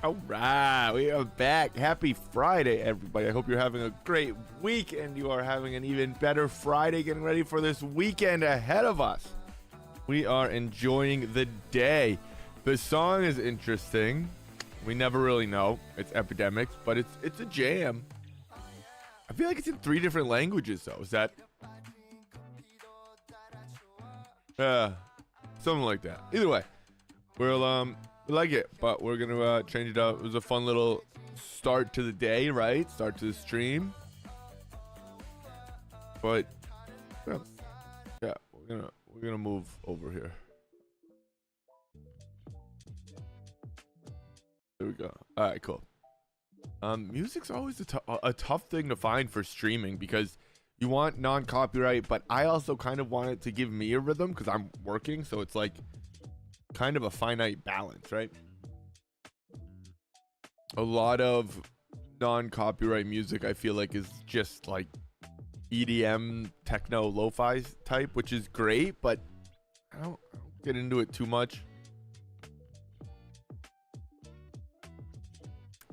All right, we are back. Happy Friday, everybody. I hope you're having a great week and you are having an even better Friday, getting ready for this weekend ahead of us. We are enjoying the day. The song is interesting. We never really know. It's Epidemics, but it's a jam. I feel like it's in 3 different languages, though. Is that... something like that. Either way, we'll we like it, but we're gonna change it up. It was a fun little start to the day, right? Start to the stream. But yeah, we're gonna move over here. There we go. All right, cool. Music's always a tough thing to find for streaming because you want non-copyright, but I also kind of want it to give me a rhythm because I'm working, so it's like kind of a finite balance, right? A lot of non-copyright music I feel like is just like EDM, techno, lo-fi type, which is great, but I don't get into it too much.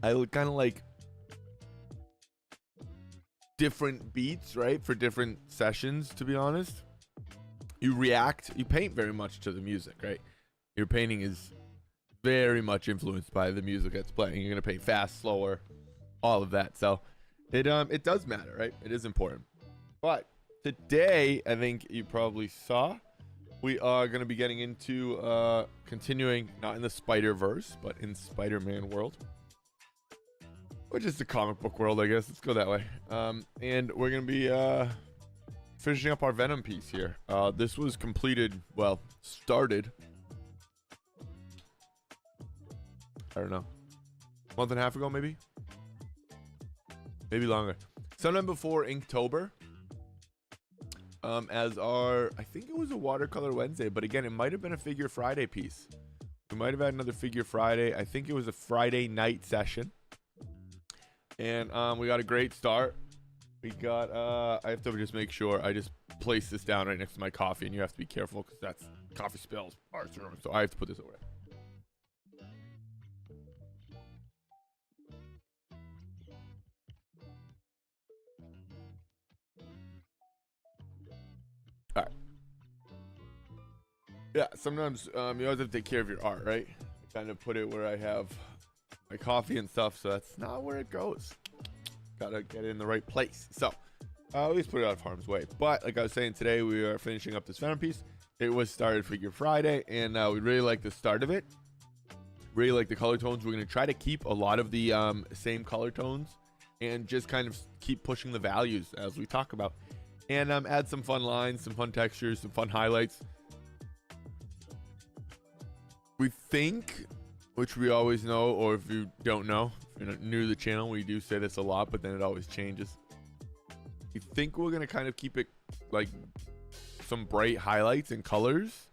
I would kind of like different beats, right, for different sessions, to be honest. You paint very much to the music, right? Your painting is very much influenced by the music that's playing. You're gonna paint fast, slower, all of that. So it does matter, right? It is important. But today, I think you probably saw, we are gonna be getting into continuing not in the Spider-Verse, but in Spider-Man world, which is the comic book world, I guess. Let's go that way. And we're gonna be finishing up our Venom piece here. This was completed, well, started, I don't know, a month and a half ago, maybe longer, sometime before Inktober, as our, I think it was a watercolor Wednesday, but again, it might have been a figure Friday piece. We might have had another figure Friday. I think it was a Friday night session, and we got a great start. We got I have to just make sure I just place this down right next to my coffee, and you have to be careful because that's coffee spills, so I have to put this away. All right. Yeah, sometimes you always have to take care of your art, right? I kind of put it where I have my coffee and stuff, so that's not where it goes. Gotta get it in the right place. So I always put it out of harm's way. But like I was saying, today we are finishing up this Venom piece. It was started Figure Friday, and we really like the start of it. Really like the color tones. We're gonna try to keep a lot of the same color tones and just kind of keep pushing the values as we talk about, and add some fun lines, some fun textures, some fun highlights. We think, which we always know, or if you don't know, if you're new to the channel, we do say this a lot, but then it always changes. We think we're gonna kind of keep it like some bright highlights and colors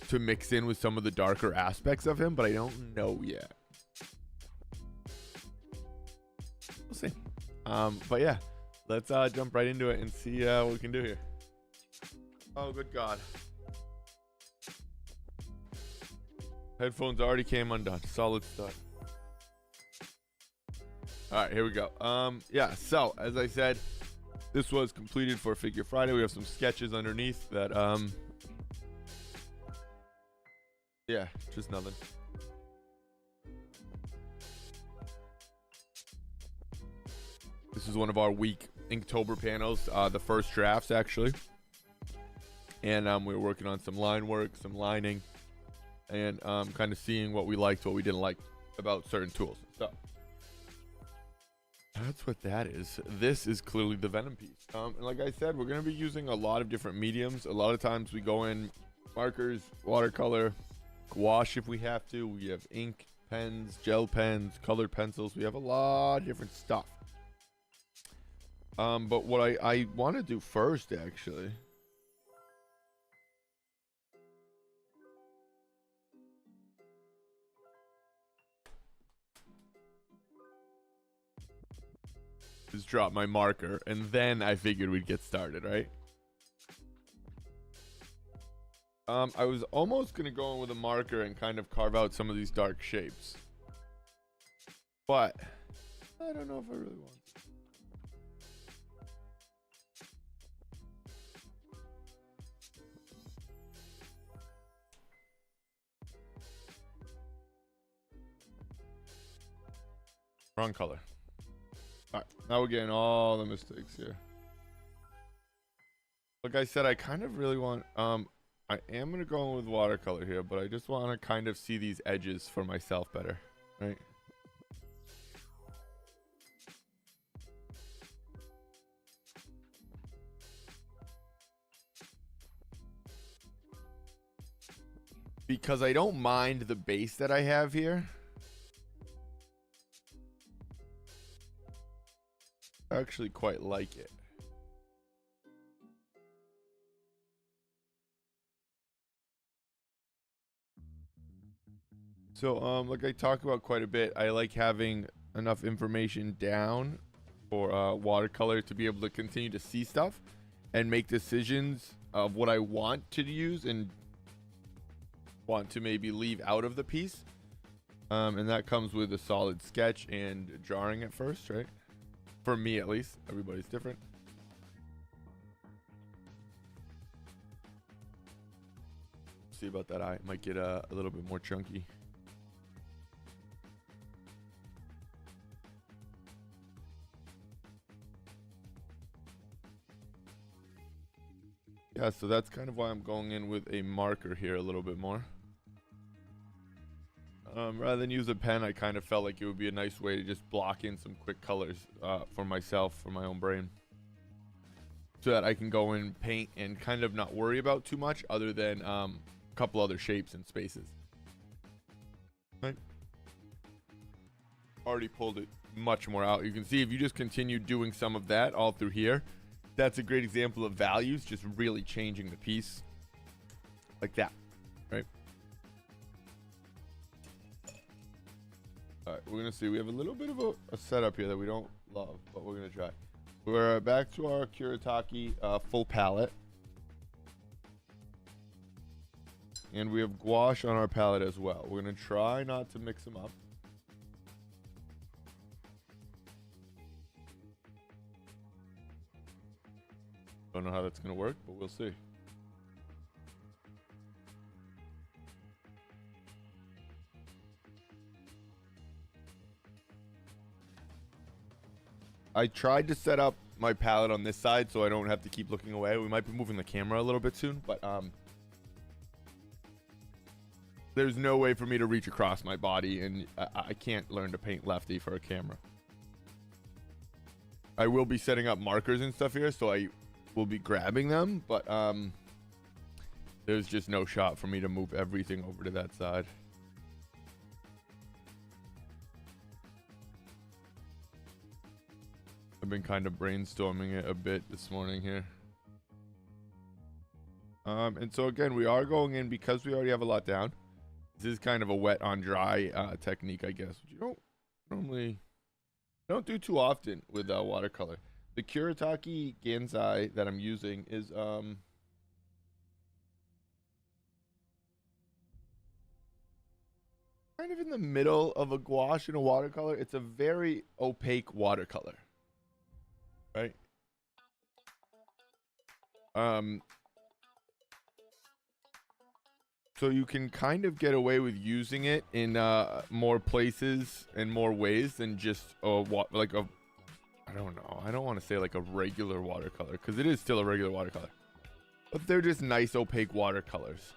to mix in with some of the darker aspects of him, but I don't know yet. We'll see. But yeah, let's jump right into it and see what we can do here. Oh, good God. Headphones already came undone. Solid start. All right, here we go. Yeah, so as I said, this was completed for Figure Friday. We have some sketches underneath that yeah, just nothing. This is one of our week Inktober panels, the first drafts actually, and we were working on some line work, some lining, and kind of seeing what we liked, what we didn't like about certain tools. So that's what that is. This is clearly the Venom piece. And like I said, we're going to be using a lot of different mediums. A lot of times we go in markers, watercolor, gouache if we have to. We have ink, pens, gel pens, colored pencils. We have a lot of different stuff. But what I want to do first, actually, is drop my marker, and then I figured we'd get started, right? I was almost gonna go in with a marker and kind of carve out some of these dark shapes, but I don't know if I really want to. Wrong color. All right, now we're getting all the mistakes here. Like I said, I kind of really want, I am going to go in with watercolor here, but I just want to kind of see these edges for myself better, right? Because I don't mind the base that I have here. I actually quite like it. So, like I talk about quite a bit, I like having enough information down for watercolor to be able to continue to see stuff and make decisions of what I want to use and want to maybe leave out of the piece. And that comes with a solid sketch and drawing at first, right? For me, at least. Everybody's different. See about that eye. It might get a little bit more chunky. Yeah, so that's kind of why I'm going in with a marker here a little bit more. Rather than use a pen, I kind of felt like it would be a nice way to just block in some quick colors for myself, for my own brain. So that I can go in, paint, and kind of not worry about too much other than a couple other shapes and spaces. Right? Already pulled it much more out. You can see if you just continue doing some of that all through here, that's a great example of values just really changing the piece like that, right? All right, we're gonna see. We have a little bit of a setup here that we don't love, but we're gonna try. We're back to our Kuretake full palette, and we have gouache on our palette as well. We're gonna try not to mix them up. Don't know how that's gonna work, but we'll see. I tried to set up my palette on this side so I don't have to keep looking away. We might be moving the camera a little bit soon, but there's no way for me to reach across my body, and I can't learn to paint lefty for a camera. I will be setting up markers and stuff here, so I will be grabbing them, but there's just no shot for me to move everything over to that side. I've been kind of brainstorming it a bit this morning here. And so again, we are going in because we already have a lot down. This is kind of a wet on dry technique, I guess, which you don't do too often with watercolor. The Kuretake Gansai that I'm using is kind of in the middle of a gouache and a watercolor. It's a very opaque watercolor, right? So you can kind of get away with using it in more places and more ways than just like a, I don't know. I don't want to say like a regular watercolor because it is still a regular watercolor, but they're just nice opaque watercolors.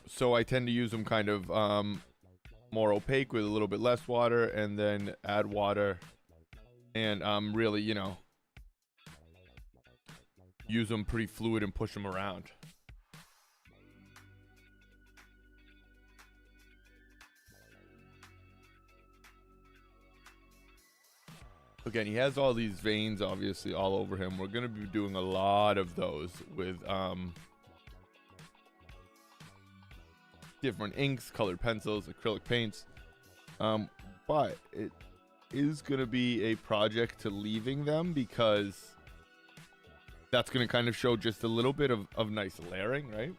So I tend to use them kind of more opaque with a little bit less water, and then add water, and really, you know, use them pretty fluid and push them around. Again, he has all these veins obviously all over him. We're going to be doing a lot of those with different inks, colored pencils, acrylic paints. But it is going to be a project to leaving them because that's going to kind of show just a little bit of nice layering, right?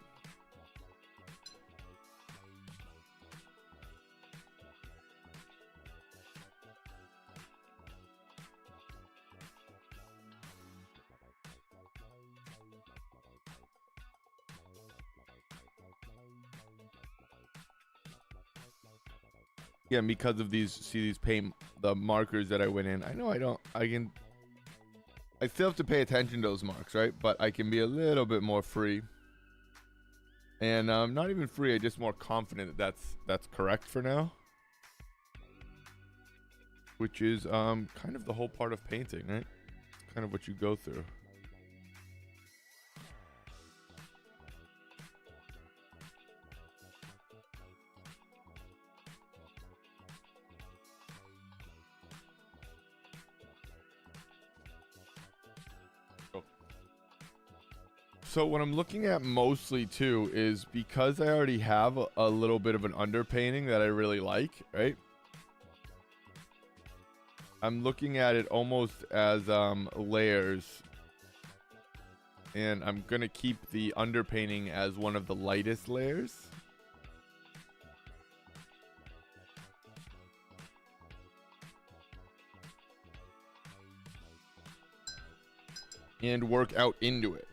Yeah, because of these, see these paint, the markers that I went in. I know I still have to pay attention to those marks, right? But I can be a little bit more free. And not even free, I'm just more confident that that's correct for now. Which is kind of the whole part of painting, right? It's kind of what you go through. So what I'm looking at mostly too is because I already have a little bit of an underpainting that I really like, right? I'm looking at it almost as layers, and I'm gonna keep the underpainting as one of the lightest layers. And work out into it.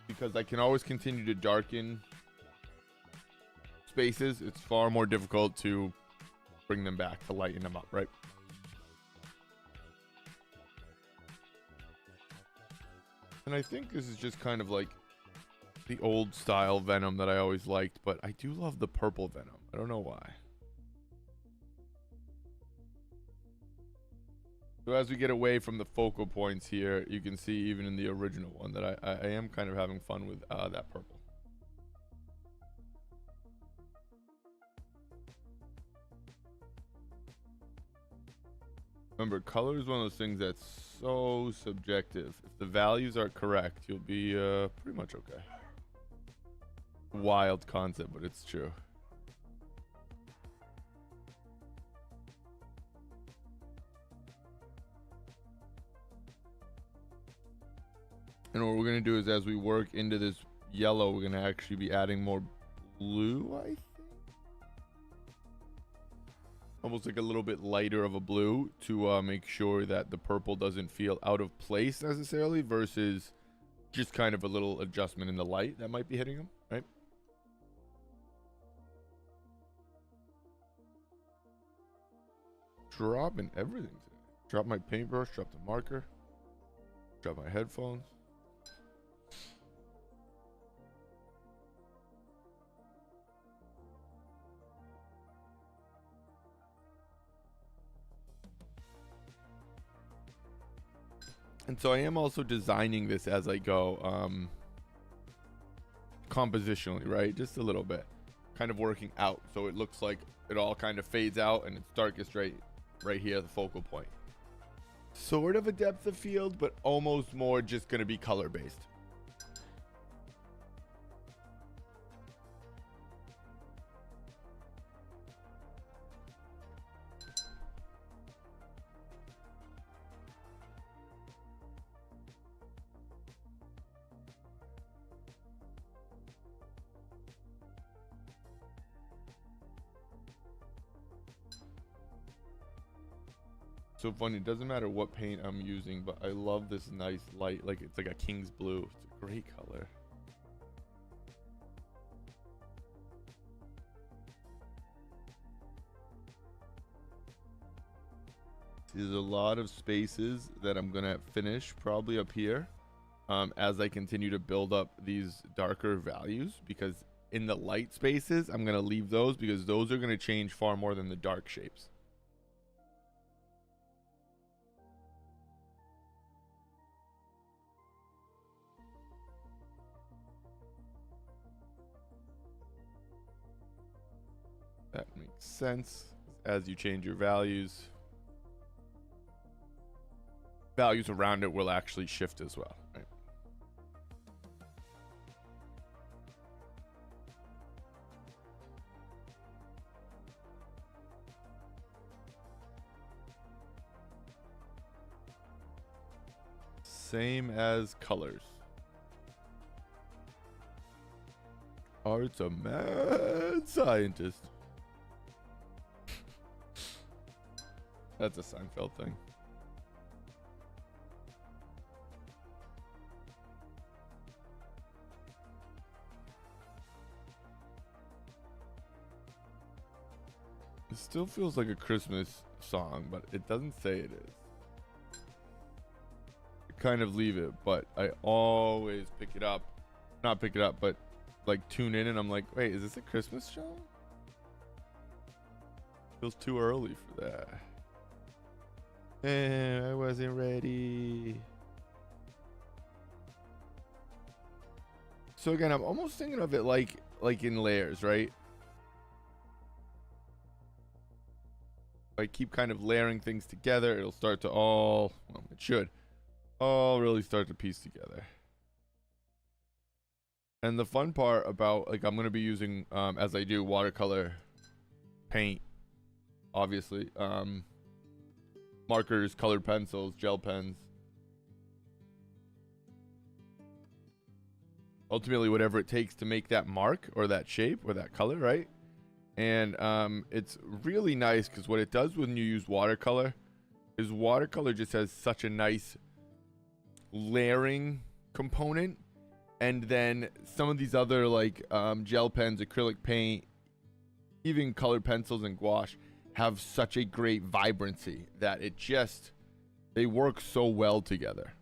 Because I can always continue to darken spaces. It's far more difficult to bring them back, to lighten them up, right? And I think this is just kind of like the old style Venom that I always liked, but I do love the purple Venom. I don't know why. So as we get away from the focal points here, you can see even in the original one that I am kind of having fun with that purple. Remember, color is one of those things that's so subjective. If the values are correct, you'll be pretty much okay. Wild concept, but it's true. And what we're going to do is as we work into this yellow, we're going to actually be adding more blue, I think. Almost like a little bit lighter of a blue to make sure that the purple doesn't feel out of place necessarily versus just kind of a little adjustment in the light that might be hitting them, right? Dropping everything today. Drop my paintbrush, drop the marker, drop my headphones. And so I am also designing this as I go, compositionally, right? Just a little bit, kind of working out. So it looks like it all kind of fades out and it's darkest right here at the focal point. Sort of a depth of field, but almost more just going to be color based. So funny, it doesn't matter what paint I'm using, but I love this nice light, like it's like a king's blue. It's a great color. There's a lot of spaces that I'm gonna finish probably up here as I continue to build up these darker values, because in the light spaces I'm gonna leave those because those are gonna change far more than the dark shapes. That makes sense. As you change your values around it will actually shift as well, right? Same as colors. Art's a mad scientist. That's a Seinfeld thing. It still feels like a Christmas song, but it doesn't say it is. I kind of leave it, but I always pick it up. Not pick it up, but like tune in and I'm like, wait, is this a Christmas show? Feels too early for that. I wasn't ready. So again, I'm almost thinking of it like in layers, right? If I keep kind of layering things together, it'll start to all, well, it should all really start to piece together. And the fun part about, like, I'm going to be using, as I do, watercolor paint, obviously, markers, colored pencils, gel pens. Ultimately, whatever it takes to make that mark or that shape or that color, right? And it's really nice because what it does when you use watercolor is watercolor just has such a nice layering component. And then some of these other like gel pens, acrylic paint, even colored pencils and gouache have such a great vibrancy that it just, they work so well together.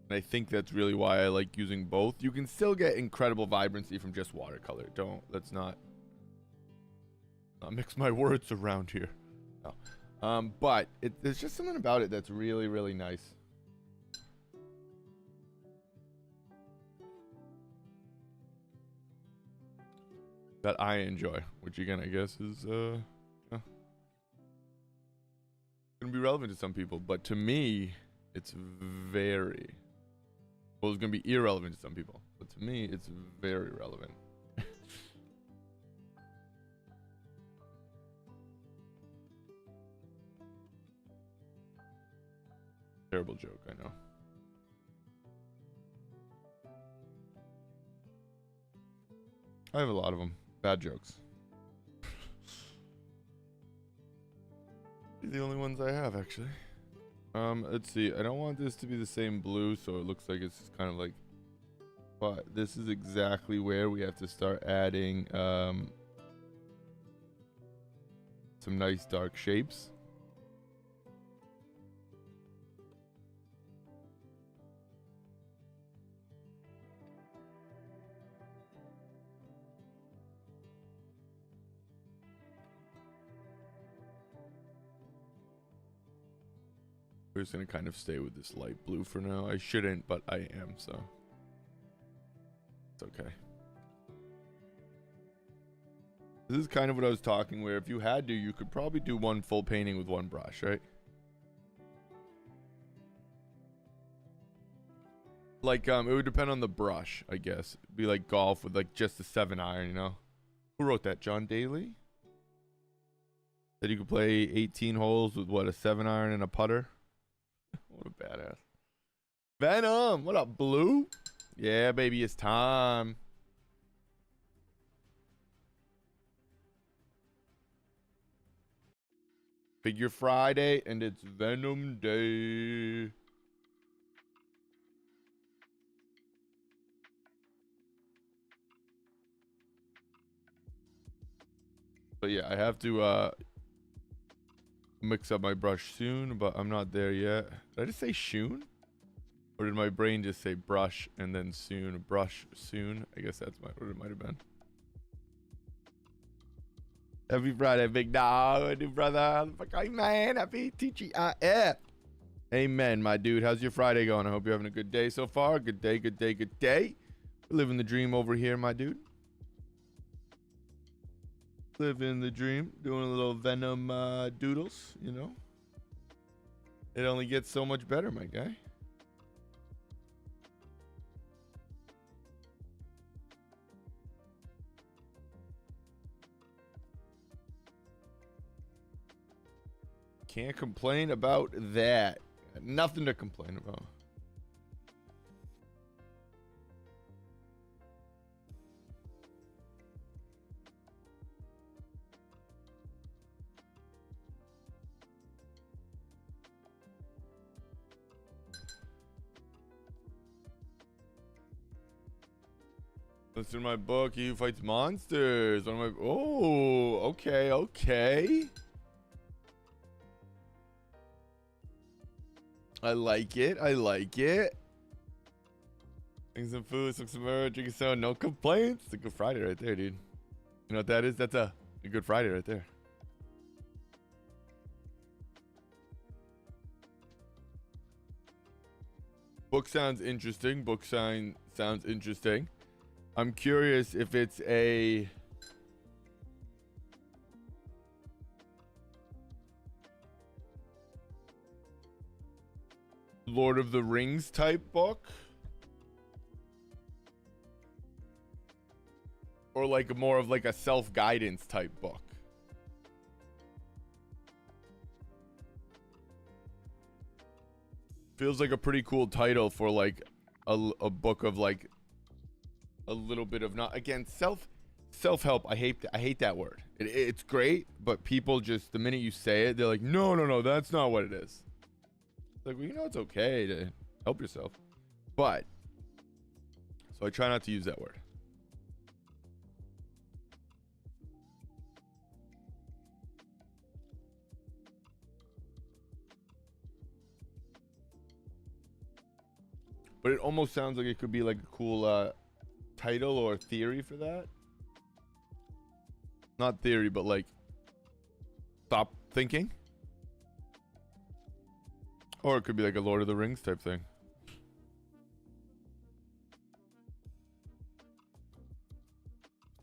And I think that's really why I like using both. You can still get incredible vibrancy from just watercolor. Let's not mix my words around here. No. But there's just something about it that's really, really nice. That I enjoy, which again, I guess is gonna be relevant to some people, but to me, it's very, well, it's gonna be irrelevant to some people, but to me, it's very relevant. Terrible joke, I know. I have a lot of them. Bad jokes. The only ones I have, actually. Let's see. I don't want this to be the same blue, so it looks like it's just kind of like, but this is exactly where we have to start adding some nice dark shapes. We're just gonna kind of stay with this light blue for now. I shouldn't, but I am, so it's okay. This is kind of what I was talking, where if you had to, you could probably do one full painting with one brush, right? Like, it would depend on the brush, I guess. It'd be like golf with like just a 7-iron, you know? Who wrote that? John Daly? That you could play 18 holes with what, a 7-iron and a putter? What a badass. Venom, what up, Blue? Yeah, baby, it's time. Figure Friday, and it's Venom Day. But yeah, I have to mix up my brush soon, but I'm not there yet. Did I just say soon? Or did my brain just say brush and then soon? Brush soon? I guess that's what it might have been. Happy Friday, big dog. New brother. Fucking man. Happy TGIF. Amen, my dude. How's your Friday going? I hope you're having a good day so far. Good day, good day, good day. Living the dream over here, my dude. Living the dream. Doing a little Venom doodles, you know. It only gets so much better, my guy. Can't complain about that. Nothing to complain about. Listen to my book, He Who Fights Monsters. One of my, oh, okay, okay. I like it. I like it. Eating some food, some merch, drinking some, no complaints. It's a Good Friday right there, dude. You know what that is? That's a Good Friday right there. Book sounds interesting. Book sign sounds interesting. I'm curious if it's a Lord of the Rings type book, or like more of like a self-guidance type book. Feels like a pretty cool title for like a book of like a little bit of, not again, self-help. I hate that word. It's great, but people just, the minute you say it, they're like, no, that's not what it is. It's like, well, you know, it's okay to help yourself, but so I try not to use that word. But it almost sounds like it could be like a cool title or theory for that. Not theory, but like stop thinking. Or it could be like a Lord of the Rings type thing.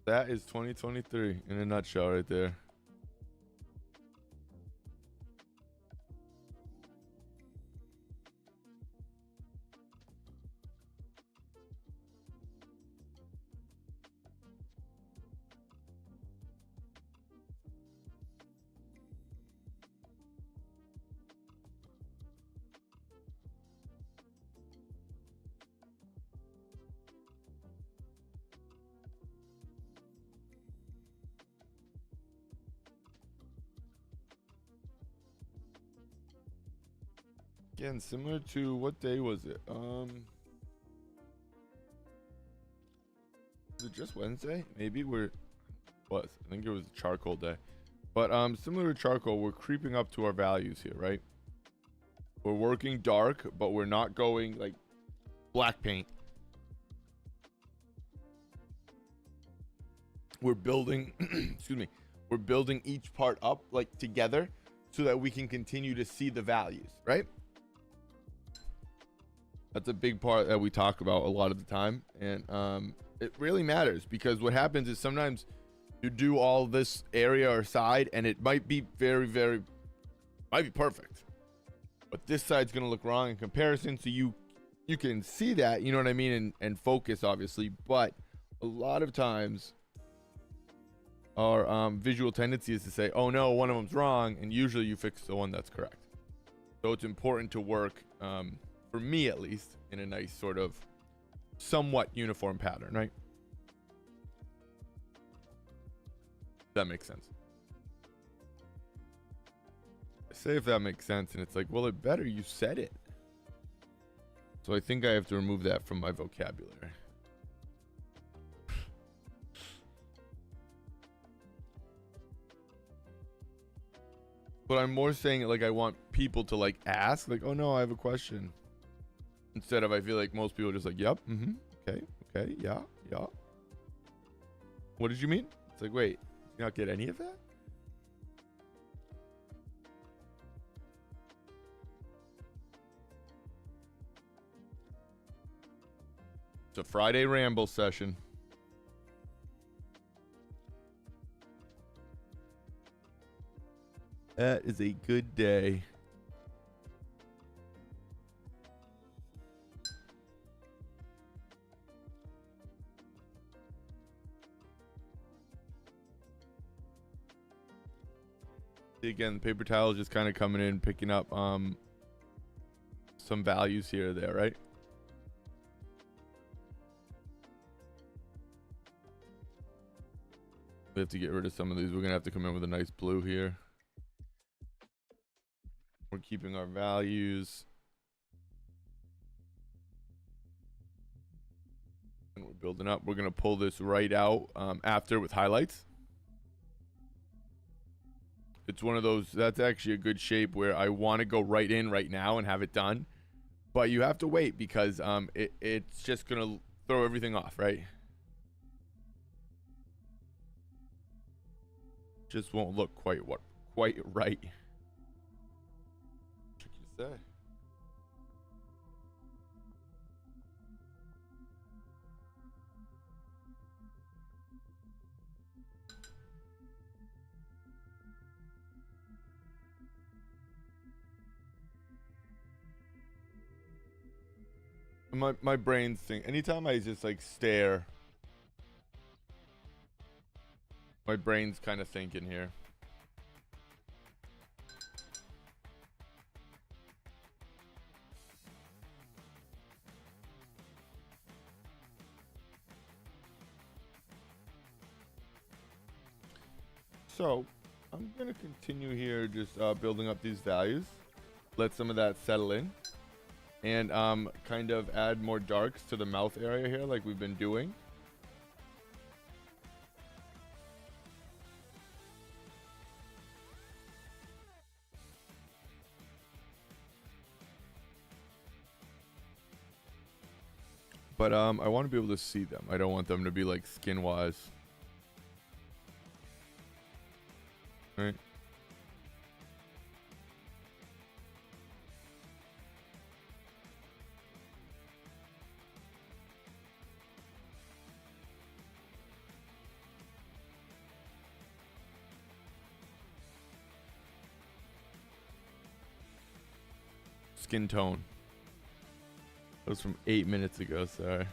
That is 2023 in a nutshell right there. Again, similar to, what day was it? Was it just Wednesday? Maybe I think it was charcoal day. But similar to charcoal, we're creeping up to our values here, right? We're working dark, but we're not going like black paint. We're building excuse me. We're building each part up like together so that we can continue to see the values, right? That's a big part that we talk about a lot of the time, and it really matters, because what happens is sometimes you do all this area or side and it might be might be perfect, but this side's gonna look wrong in comparison, so you can see that, you know what I mean, and focus obviously. But a lot of times our visual tendency is to say, oh no, one of them's wrong, and usually you fix the one that's correct. So it's important to work, for me at least, in a nice sort of somewhat uniform pattern, right? That makes sense. I say if that makes sense, and it's like, well, it better, you said it. So I think I have to remove that from my vocabulary. But I'm more saying it like I want people to like ask, like, oh no, I have a question. Instead of, I feel like most people are just like, yep, okay, yeah. What did you mean? It's like, wait, did you not get any of that? It's a Friday ramble session. That is a good day. Again, the paper towel is just kind of coming in, picking up some values here or there, right? We have to get rid of some of these. We're gonna have to come in with a nice blue here. We're keeping our values. And we're building up. We're going to pull this right out after with highlights. It's one of those, that's actually a good shape where I want to go right in right now and have it done. But you have to wait because it's just going to throw everything off, right? Just won't look quite right. Tricky to say. My brain's thinking. Anytime I just like stare, my brain's kind of thinking here. So I'm gonna continue here, just building up these values. Let some of that settle in. And kind of add more darks to the mouth area here like we've been doing. But I want to be able to see them. I don't want them to be like skin wise. Right? Skin tone. That was from 8 minutes ago, sorry.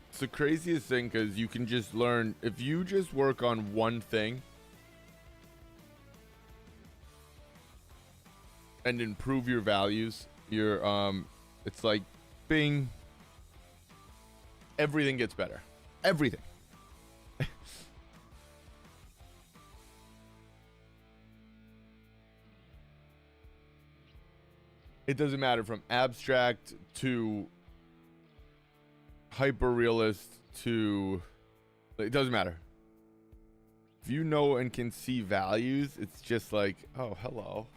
It's the craziest thing because you can just learn, if you just work on one thing and improve your values, it's like bing, everything gets better. Everything. It doesn't matter from abstract to hyper realist to, it doesn't matter. If you know and can see values, it's just like, oh, hello.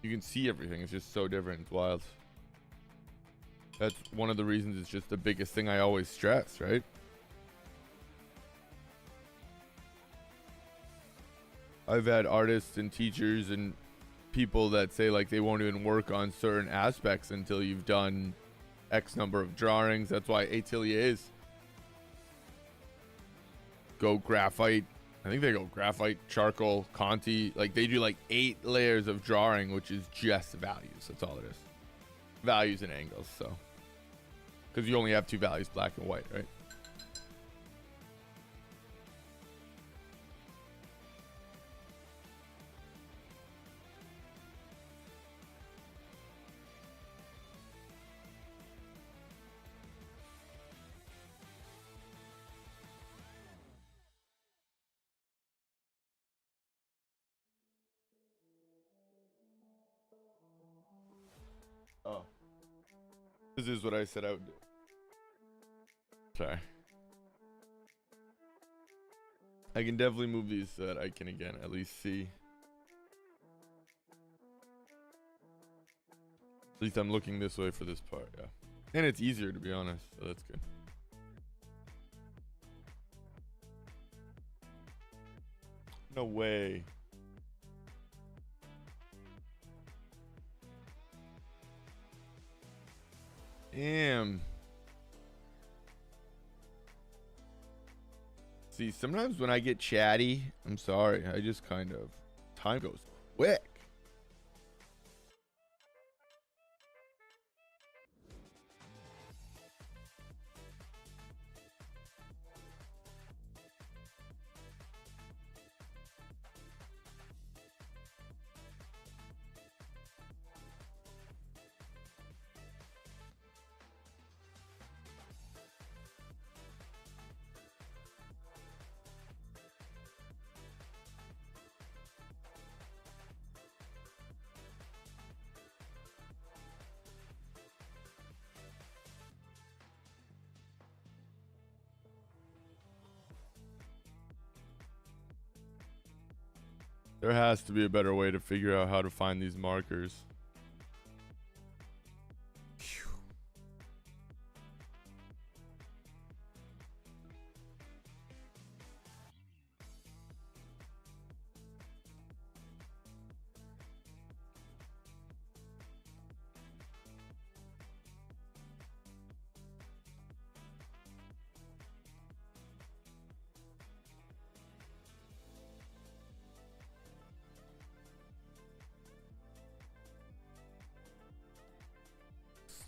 You can see everything. It's just so different. It's wild. That's one of the reasons it's just the biggest thing I always stress, right? I've had artists and teachers and people that say like they won't even work on certain aspects until you've done X number of drawings. That's why ateliers go graphite. I think they go graphite, charcoal, Conti. Like they do like 8 layers of drawing, which is just values. That's all it is. Values and angles. So, because you only have 2 values, black and white, right? Oh. This is what I said I would do. Sorry. I can definitely move these so that I can again at least see. At least I'm looking this way for this part, yeah. And it's easier to be honest, so that's good. No way. Damn. See, sometimes when I get chatty, I'm sorry, I just kind of, time goes quick. There has to be a better way to figure out how to find these markers. Phew.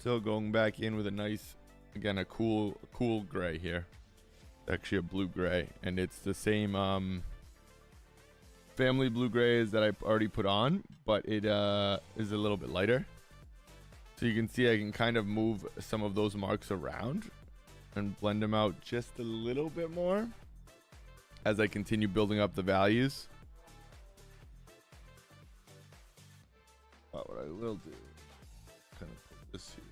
Still going back in with a nice, again, a cool gray here. Actually a blue gray, and it's the same family blue grays that I already put on, but it is a little bit lighter. So you can see I can kind of move some of those marks around and blend them out just a little bit more as I continue building up the values. But what I will do, kind of put this here.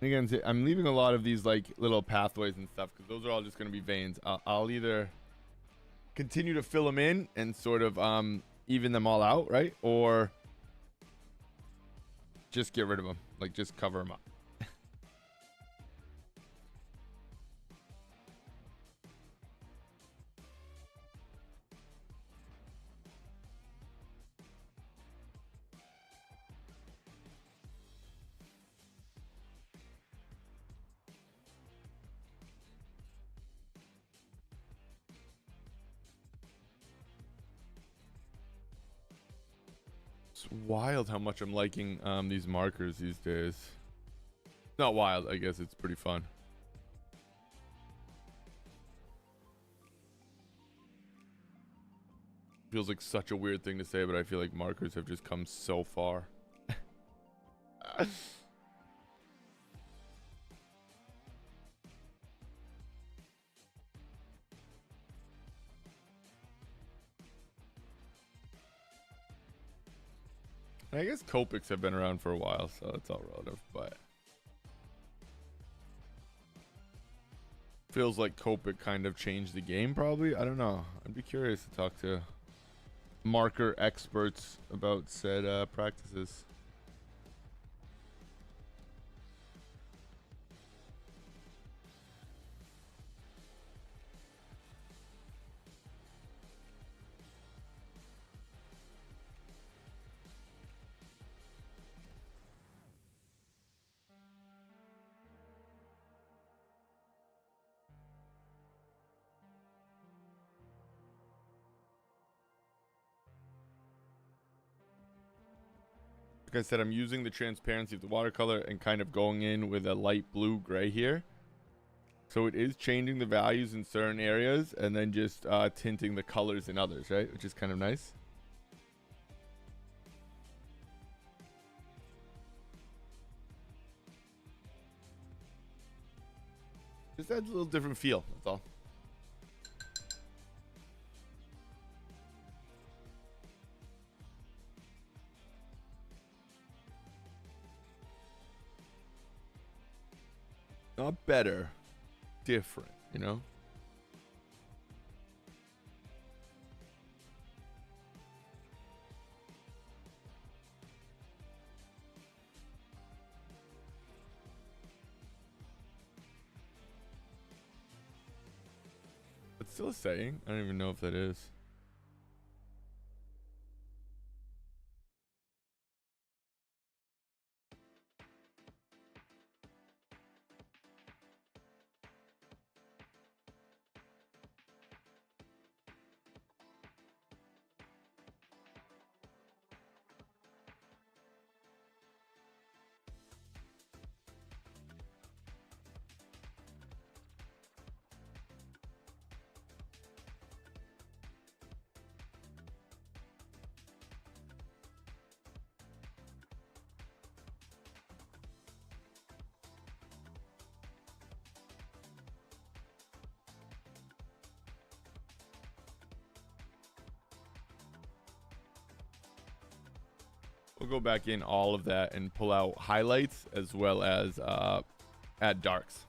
Again, I'm leaving a lot of these like little pathways and stuff because those are all just going to be veins. I'll either continue to fill them in and sort of even them all out, right? Or just get rid of them, like just cover them up. It's wild how much I'm liking these markers these days. Not wild, I guess it's pretty fun. Feels like such a weird thing to say, but I feel like markers have just come so far. I guess Copics have been around for a while, so it's all relative, but feels like Copic kind of changed the game, probably. I don't know. I'd be curious to talk to marker experts about said practices. Like I said, I'm using the transparency of the watercolor and kind of going in with a light blue gray here. So it is changing the values in certain areas and then just tinting the colors in others, right? Which is kind of nice. Just adds a little different feel, that's all. Not better, different, you know? It's still a saying. I don't even know if that is. we'll go back in all of that and pull out highlights as well as add darks.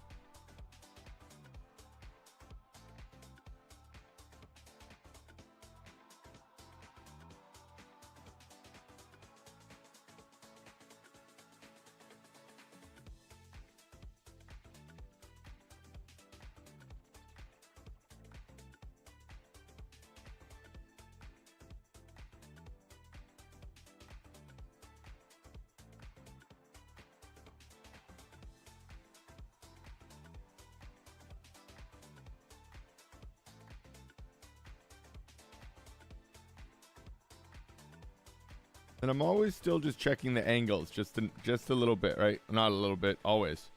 And I'm always still just checking the angles, just a little bit, right? Not a little bit, always.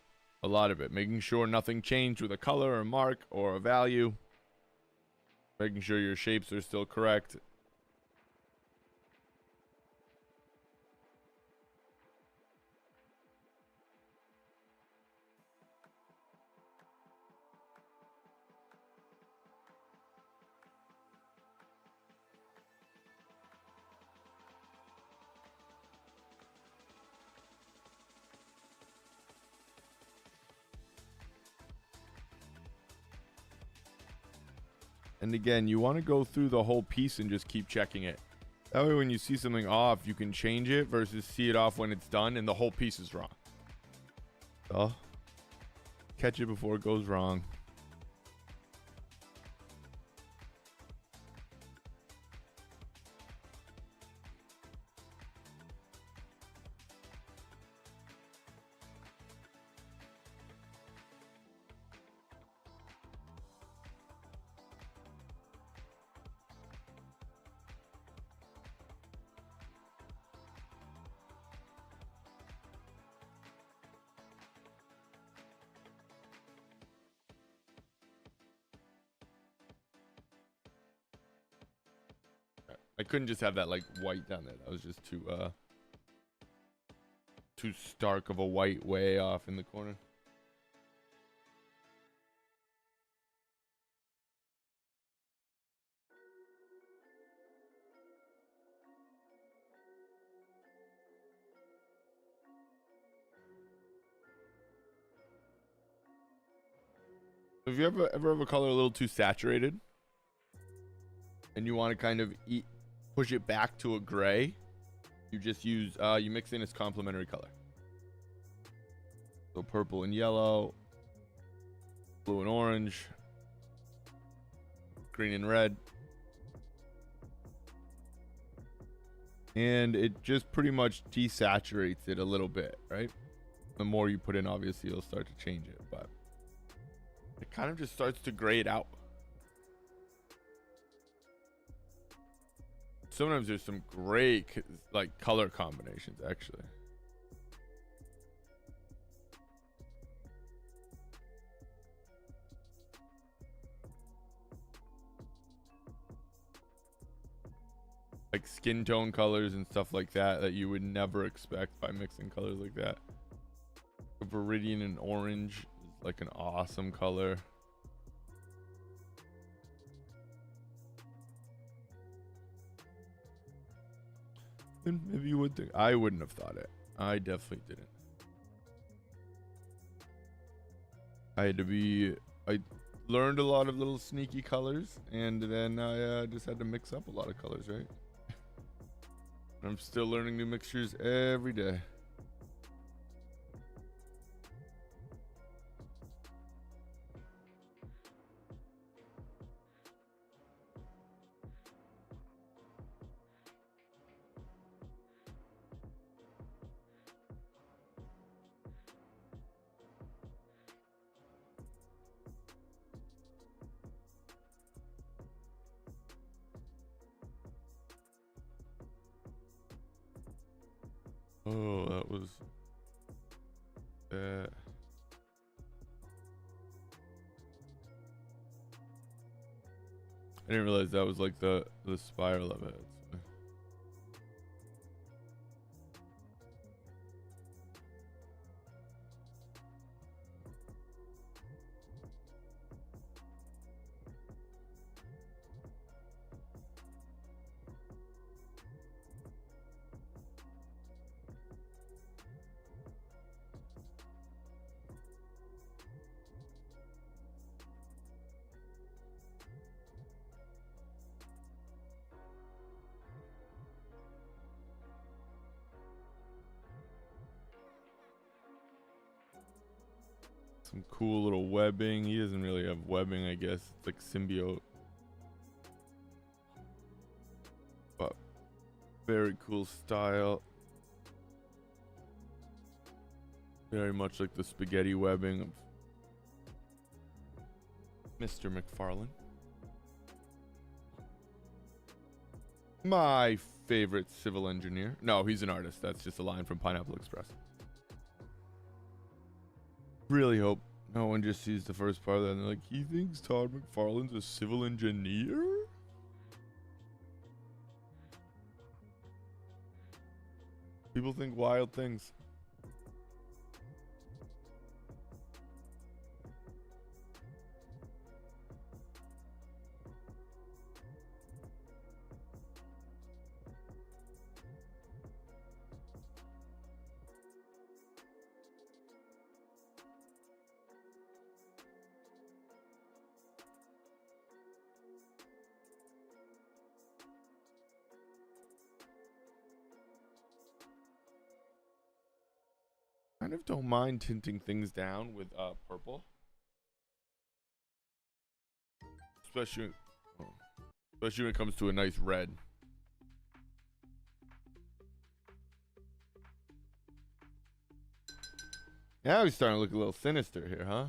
A lot of it. Making sure nothing changed with a color or mark or a value. Making sure your shapes are still correct. And again, you want to go through the whole piece and just keep checking it. That way when you see something off, you can change it versus see it off when it's done and the whole piece is wrong. So, catch it before it goes wrong. I couldn't just have that like white down there. That was just too stark of a white way off in the corner. If you ever have a color a little too saturated and you want to kind of push it back to a gray, you just use you mix in its complementary color. So purple and yellow, blue and orange, green and red. And it just pretty much desaturates it a little bit, right? The more you put in, obviously you'll start to change it, but it kind of just starts to gray it out. Sometimes there's some great like color combinations actually. Like skin tone colors and stuff like that you would never expect by mixing colors like that. A viridian and orange is like an awesome color. And maybe you would think. I wouldn't have thought it. I definitely didn't. I learned a lot of little sneaky colors, and then I just had to mix up a lot of colors, right? I'm still learning new mixtures every day. Oh, that was that. I didn't realize that was like the spiral of it. Some cool little webbing. He doesn't really have webbing, I guess. It's like symbiote. But very cool style. Very much like the spaghetti webbing of Mr. McFarlane. My favorite civil engineer. No, he's an artist. That's just a line from Pineapple Express. Really hope no one just sees the first part of that and they're like, he thinks Todd McFarlane's a civil engineer? People think wild things. Kind of don't mind tinting things down with purple, especially when it comes to a nice red. Now he's starting to look a little sinister here, huh?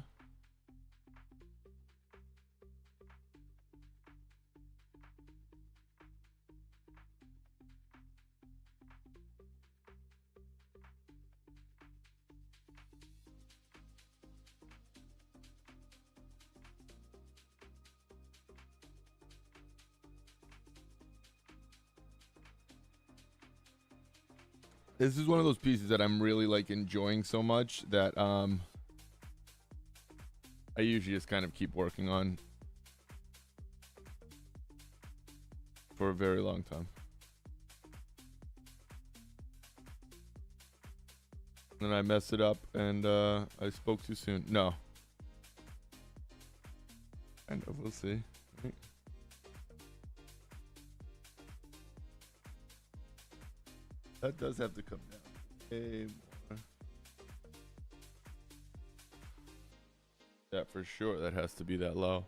This is one of those pieces that I'm really like enjoying so much that I usually just kind of keep working on for a very long time. And I mess it up and I spoke too soon. No. Kind of, we'll see. Right. That does have to come down way more. Yeah, for sure. That has to be that low.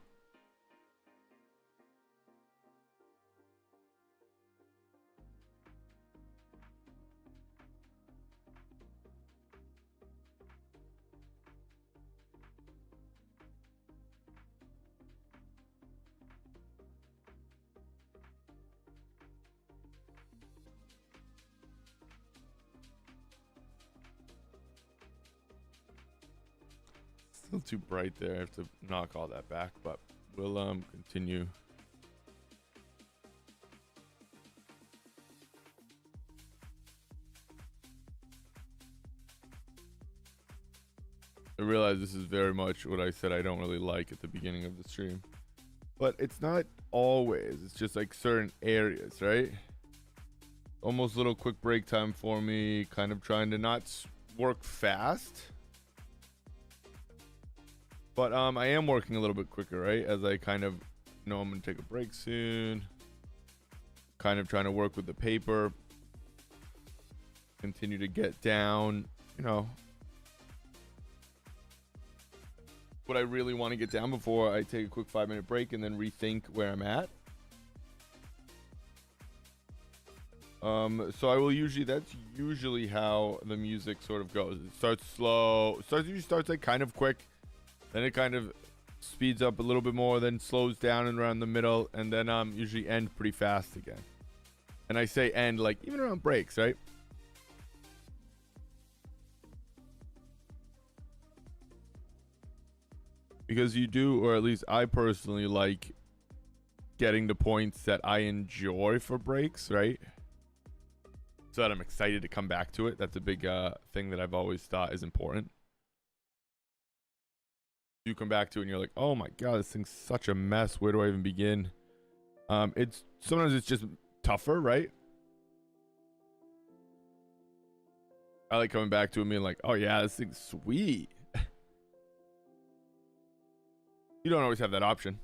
Still too bright there. I have to knock all that back, but we'll continue. I realize this is very much what I said I don't really like at the beginning of the stream, but it's not always. It's just like certain areas, right? Almost little quick break time for me, kind of trying to not work fast. But I am working a little bit quicker, right? As I kind of know I'm going to take a break soon. Kind of trying to work with the paper. Continue to get down, you know, what I really want to get down before I take a quick 5-minute break and then rethink where I'm at. So I will that's usually how the music sort of goes. It starts slow. Usually starts like kind of quick. Then it kind of speeds up a little bit more, then slows down and around the middle, and then usually end pretty fast again. And I say end like even around breaks, right? Because you do, or at least I personally like getting the points that I enjoy for breaks, right? So that I'm excited to come back to it. That's a big thing that I've always thought is important. You come back to it and you're like, oh my god, this thing's such a mess. Where do I even begin? It's sometimes it's just tougher, right? I like coming back to it and being like, oh yeah, this thing's sweet. You don't always have that option.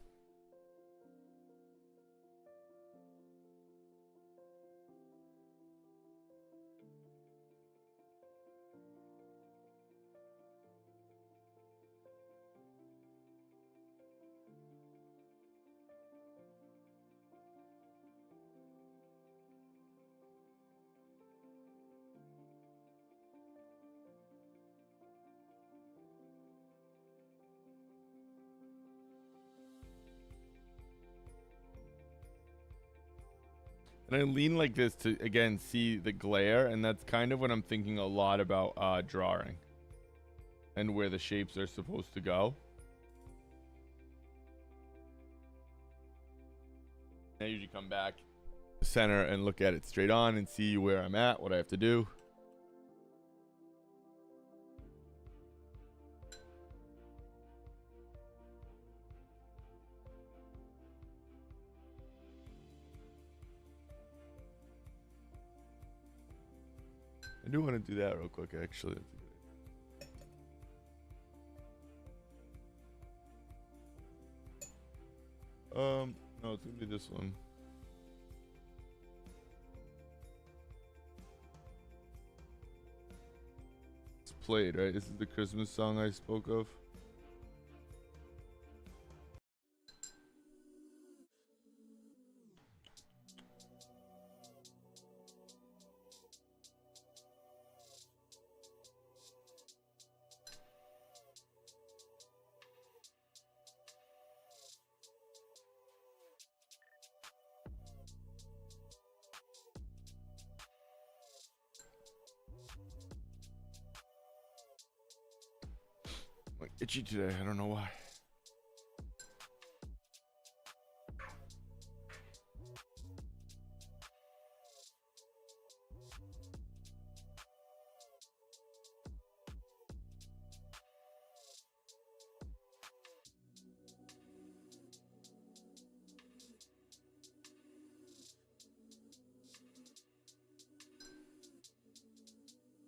And I lean like this to, again, see the glare. And that's kind of when I'm thinking a lot about drawing and where the shapes are supposed to go. I usually come back to center and look at it straight on and see where I'm at, what I have to do. I do want to do that real quick, actually. No, it's gonna be this one. It's played, right? This is the Christmas song I spoke of. Itchy today. I don't know why.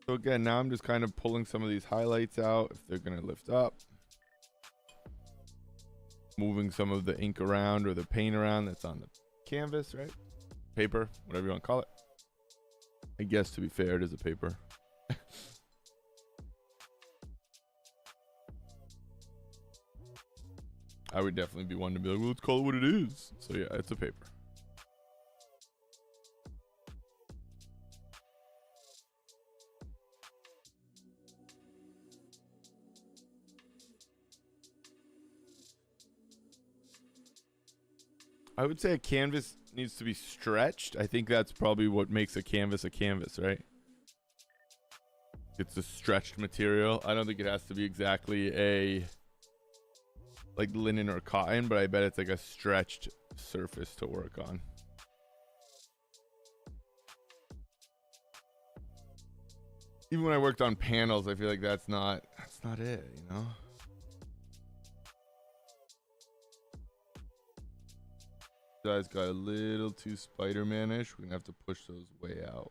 So again, now I'm just kind of pulling some of these highlights out if they're going to lift up. Moving some of the ink around or the paint around that's on the canvas, right? Paper, whatever you want to call it. I guess to be fair, it is a paper. I would definitely be one to be like, well, let's call it what it is. So yeah, it's a paper. I would say a canvas needs to be stretched. I think that's probably what makes a canvas, right? It's a stretched material. I don't think it has to be exactly a like linen or cotton, but I bet it's like a stretched surface to work on. Even when I worked on panels, I feel like that's not it, you know? Guys got a little too Spider-Man-ish. We're gonna have to push those way out.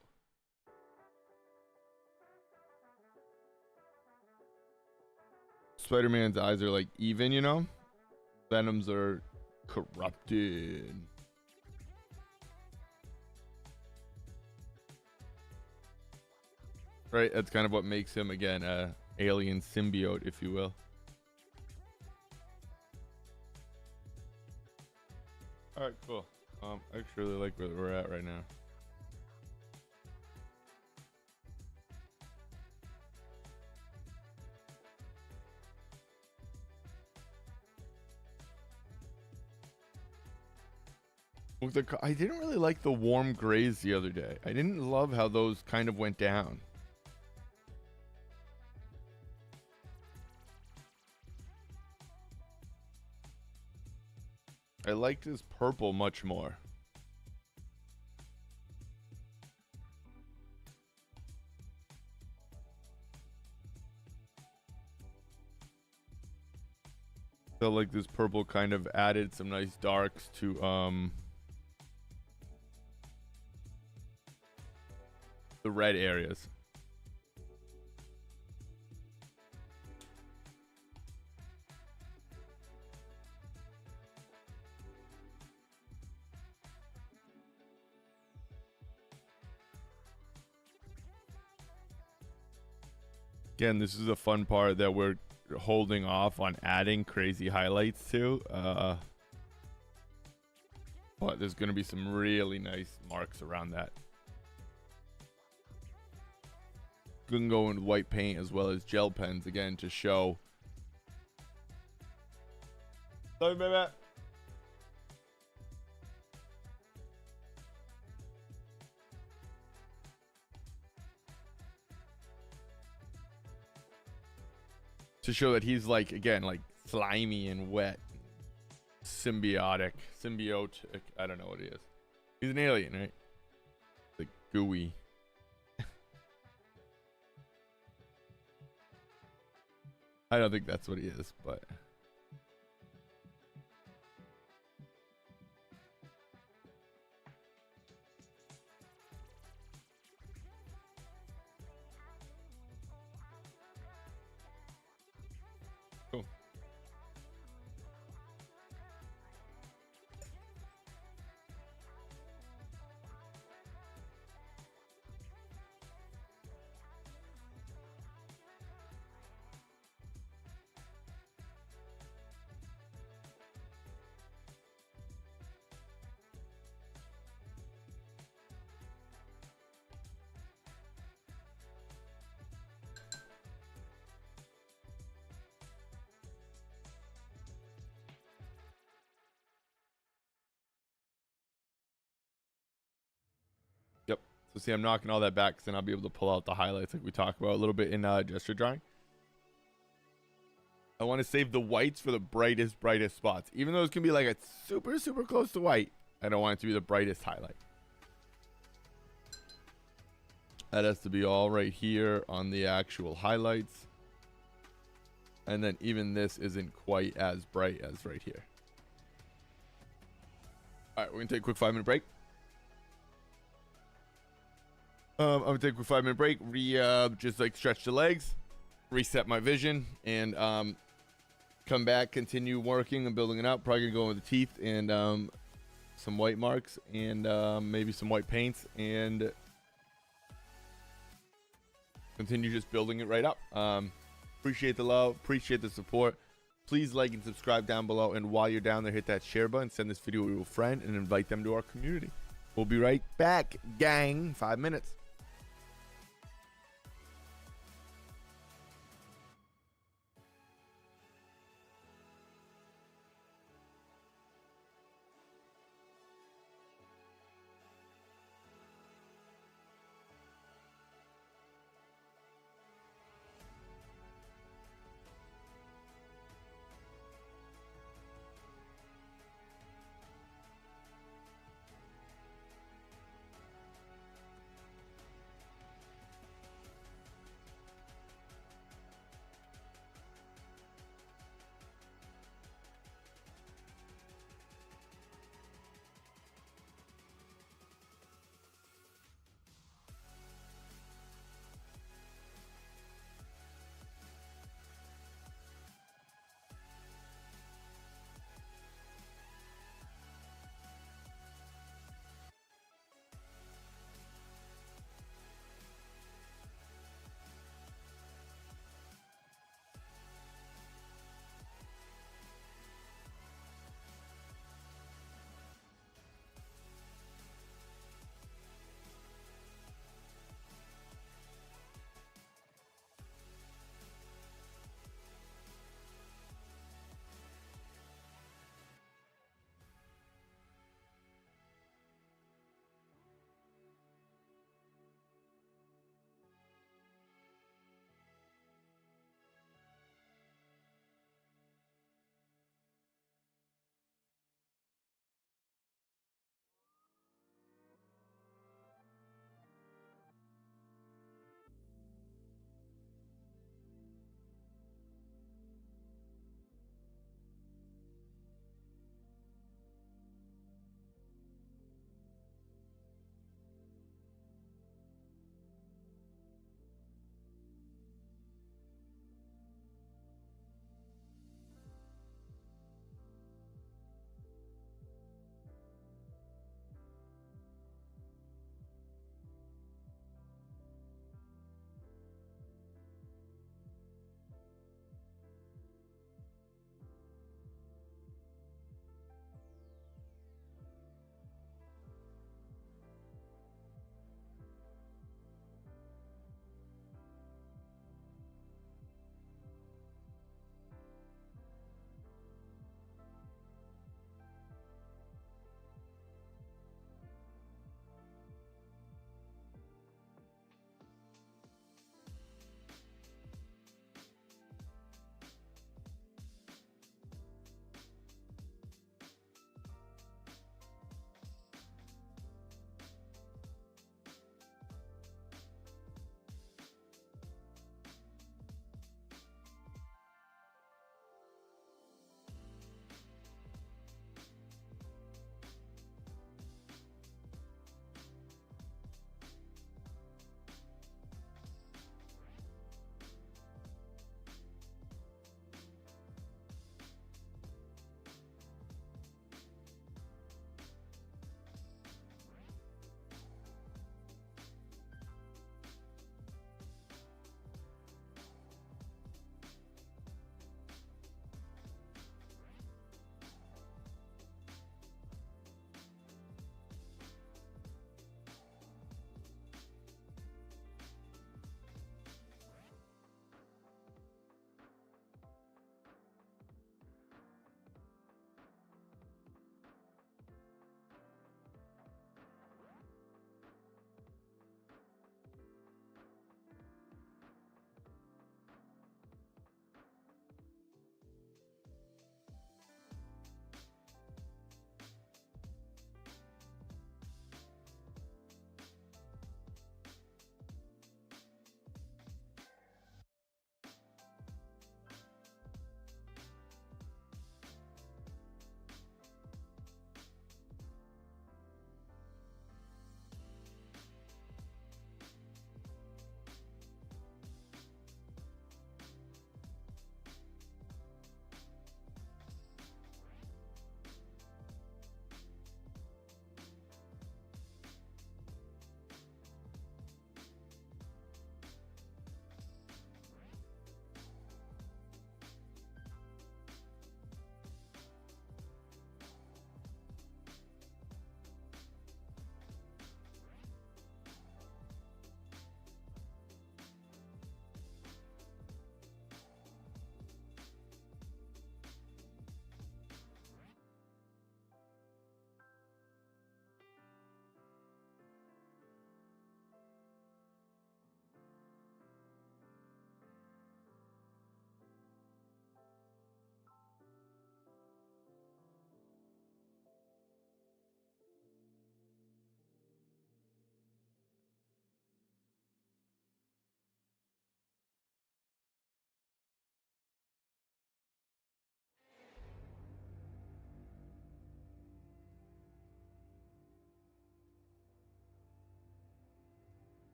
Spider-Man's eyes are like even, you know? Venom's are corrupted. Right, that's kind of what makes him, again, a alien symbiote, if you will. All right, cool. I actually really like where we're at right now. I didn't really like the warm grays the other day. I didn't love how those kind of went down. I liked his purple much more. Felt like this purple kind of added some nice darks to the red areas. Again, this is a fun part that we're holding off on adding crazy highlights to. But there's going to be some really nice marks around that. You can go in white paint as well as gel pens again to show. Sorry, baby. to show that he's like, again, like slimy and wet, symbiotic, I don't know what he is. He's an alien, right? Like gooey. I don't think that's what he is, but cool. Yep. So see, I'm knocking all that back, because then I'll be able to pull out the highlights like we talked about a little bit in gesture drawing. I want to save the whites for the brightest spots. Even though it's going to be like a super close to white, I don't want it to be the brightest highlight. That has to be all right here on the actual highlights. And then even this isn't quite as bright as right here. All right, we're going to take a quick 5-minute break. I'm going to take a quick 5-minute break, just like stretch the legs, reset my vision, and come back, continue working and building it up. Probably going to go with the teeth and some white marks and maybe some white paints, and continue just building it right up. Appreciate the love, appreciate the support. Please like and subscribe down below, and while you're down there, hit that share button, send this video to a friend, and invite them to our community. We'll be right back, gang. 5 minutes.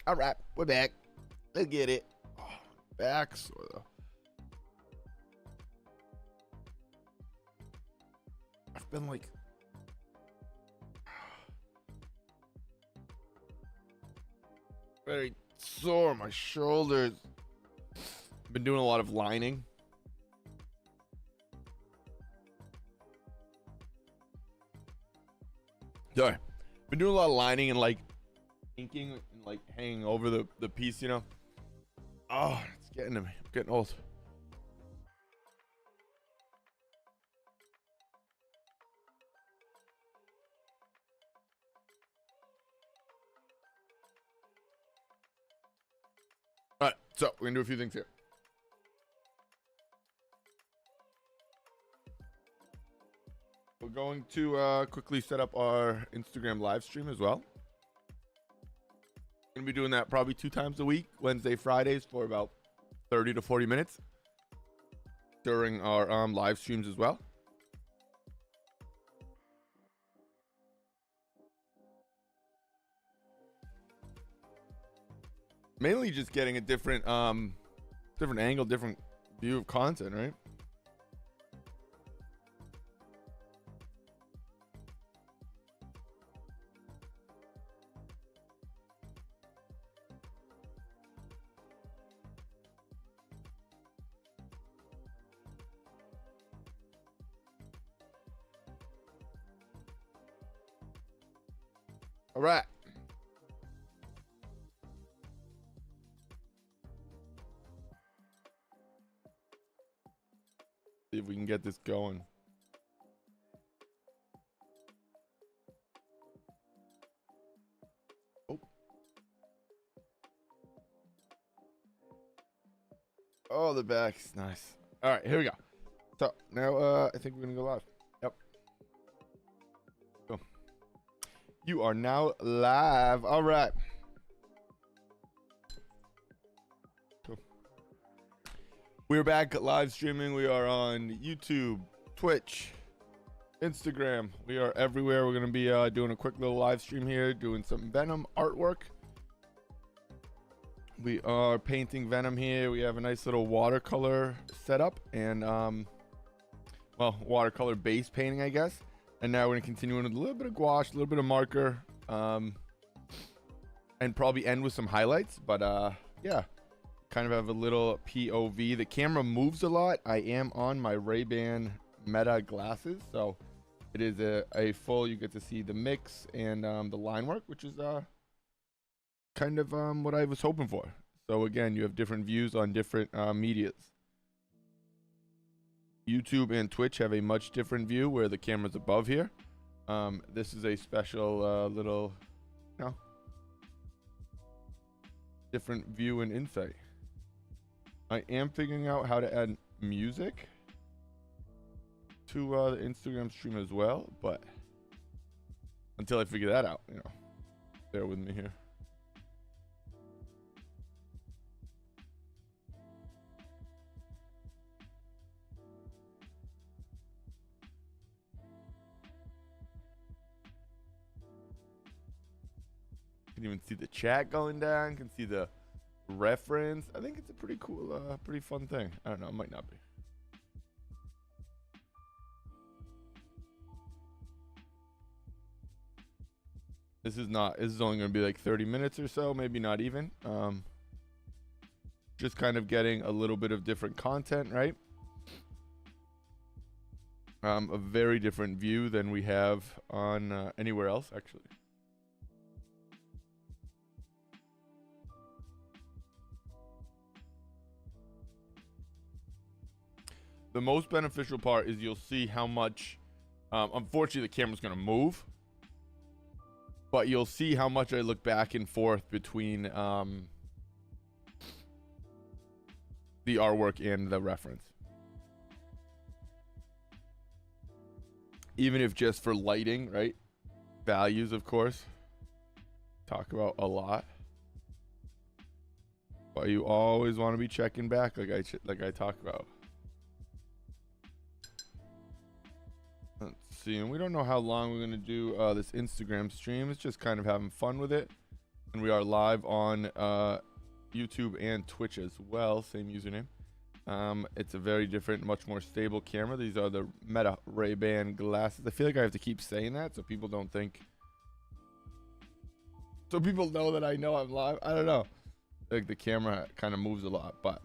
All right, we're back. Let's get it. Oh, back, sort of. I've been like very sore. My shoulders. I've been doing a lot of lining. Sorry. Been doing a lot of lining and like inking and like hanging over the piece, you know. Oh, it's getting to me. I'm getting old. All right, so we're gonna do a few things here. We're going to quickly set up our Instagram live stream as well. Gonna be doing that probably 2 times a week, Wednesday, Fridays, for about 30 to 40 minutes during our live streams as well. Mainly just getting a different angle, different view of content, right? All right. See if we can get this going. Oh. Oh, the back's nice. All right, here we go. So now I think we're gonna go live. Yep. Go. You are now live. All right. Cool. We're back live streaming. We are on YouTube, Twitch, Instagram. We are everywhere. We're gonna be doing a quick little live stream here, doing some Venom artwork. We are painting Venom here. We have a nice little watercolor setup and well, watercolor base painting, I guess. And now we're gonna continue with a little bit of gouache, a little bit of marker, and probably end with some highlights. But yeah, kind of have a little POV. The camera moves a lot. I am on my Ray-Ban Meta glasses, so it is a full. You get to see the mix and the line work, which is kind of what I was hoping for. So again, you have different views on different medias. YouTube and Twitch have a much different view where the camera's above here. This is a special little, you know, different view and insight. I am figuring out how to add music to the Instagram stream as well, but until I figure that out, you know, bear with me here. Can even see the chat going down, can see the reference. I think it's a pretty cool, pretty fun thing. I don't know, it might not be. This is only going to be like 30 minutes or so, maybe not even. Just kind of getting a little bit of different content, right? A very different view than we have on anywhere else, actually. The most beneficial part is you'll see how much, unfortunately the camera's going to move, but you'll see how much I look back and forth between the artwork and the reference. Even if just for lighting, right? Values, of course. Talk about a lot. But you always want to be checking back like I talk about. Let's see, and we don't know how long we're going to do this Instagram stream. It's just kind of having fun with it. And we are live on YouTube and Twitch as well. Same username. It's a very different, much more stable camera. These are the Meta Ray-Ban glasses. I feel like I have to keep saying that so people don't think. So people know that I know I'm live. I don't know. Like the camera kind of moves a lot, but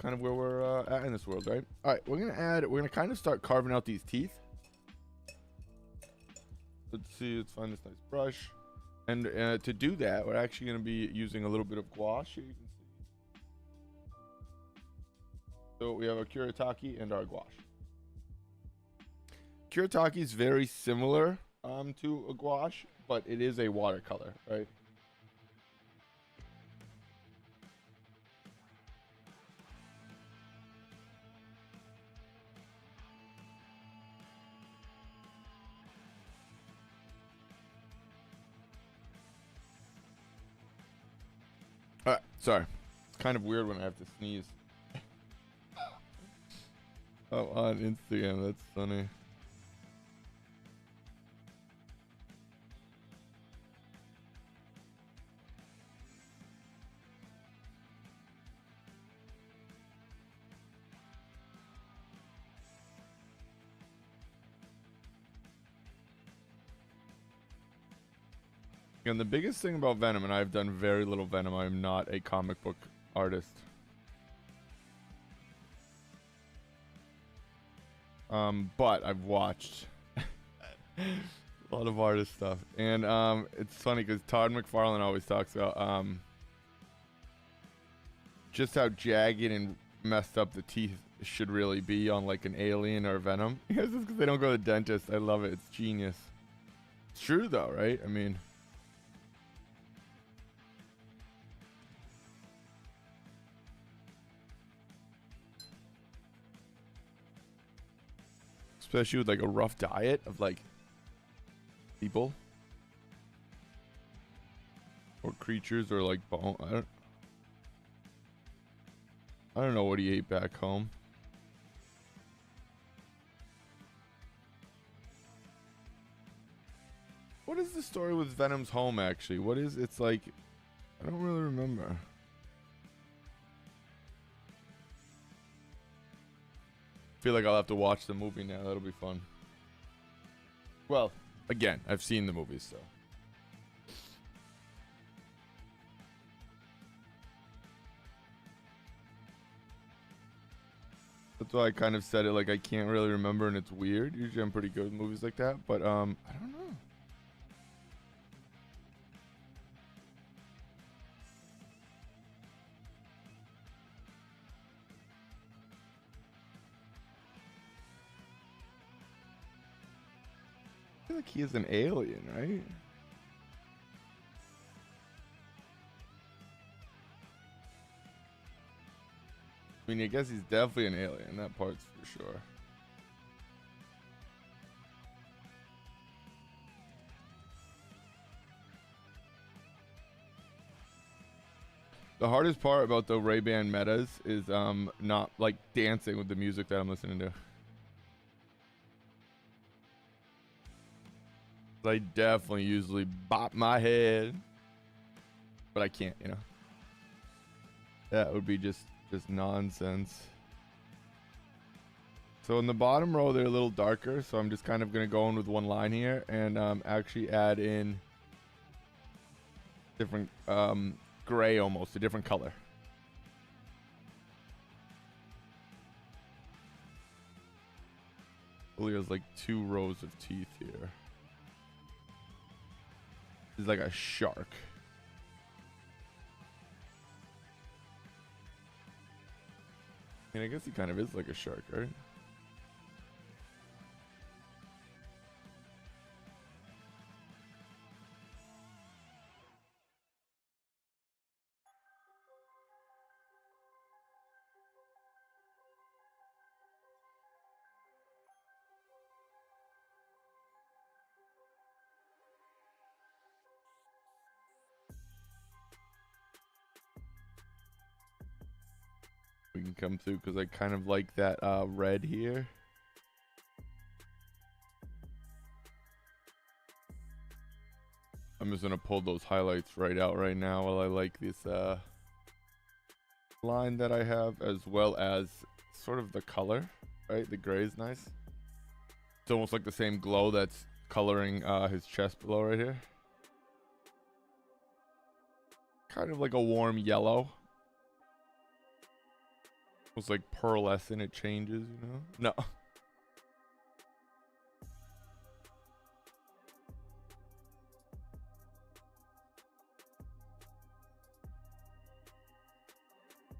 kind of where we're at in this world, right? All right, we're gonna kind of start carving out these teeth. Let's see, let's find this nice brush. And to do that, we're actually gonna be using a little bit of gouache here, you can see. So we have our Kuretake and our gouache. Kuretake is very similar to a gouache, but it is a watercolor, right? Alright, sorry. It's kind of weird when I have to sneeze. Oh, on Instagram, that's funny. And the biggest thing about Venom, and I've done very little Venom, I'm not a comic book artist. But I've watched a lot of artist stuff. And it's funny because Todd McFarlane always talks about just how jagged and messed up the teeth should really be on like an Alien or Venom. It's just because they don't go to the dentist. I love it. It's genius. It's true though, right? I mean... especially with like a rough diet of like people or creatures or like bone. I don't know what he ate back home. What is the story with Venom's home actually? What is it's like? I don't really remember. Feel like I'll have to watch the movie now. That'll be fun. Well, again, I've seen the movies, so. That's why I kind of said it like I can't really remember and it's weird. Usually I'm pretty good with movies like that, but I don't know. I feel like he is an alien, right? I mean, I guess he's definitely an alien. That part's for sure. The hardest part about the Ray-Ban metas is not like dancing with the music that I'm listening to. I definitely usually bop my head, but I can't, you know. That would be just nonsense. So in the bottom row, they're a little darker, so I'm just kind of gonna go in with one line here and actually add in different gray, almost a different color. Really has like 2 rows of teeth here. He's like a shark. I mean, I guess he kind of is like a shark, right? We can come through because I kind of like that red here. I'm just gonna pull those highlights right out right now while I like this line that I have, as well as sort of the color, right? The gray is nice. It's almost like the same glow that's coloring his chest below right here. Kind of like a warm yellow. Almost like pearlescent, it changes, you know? No.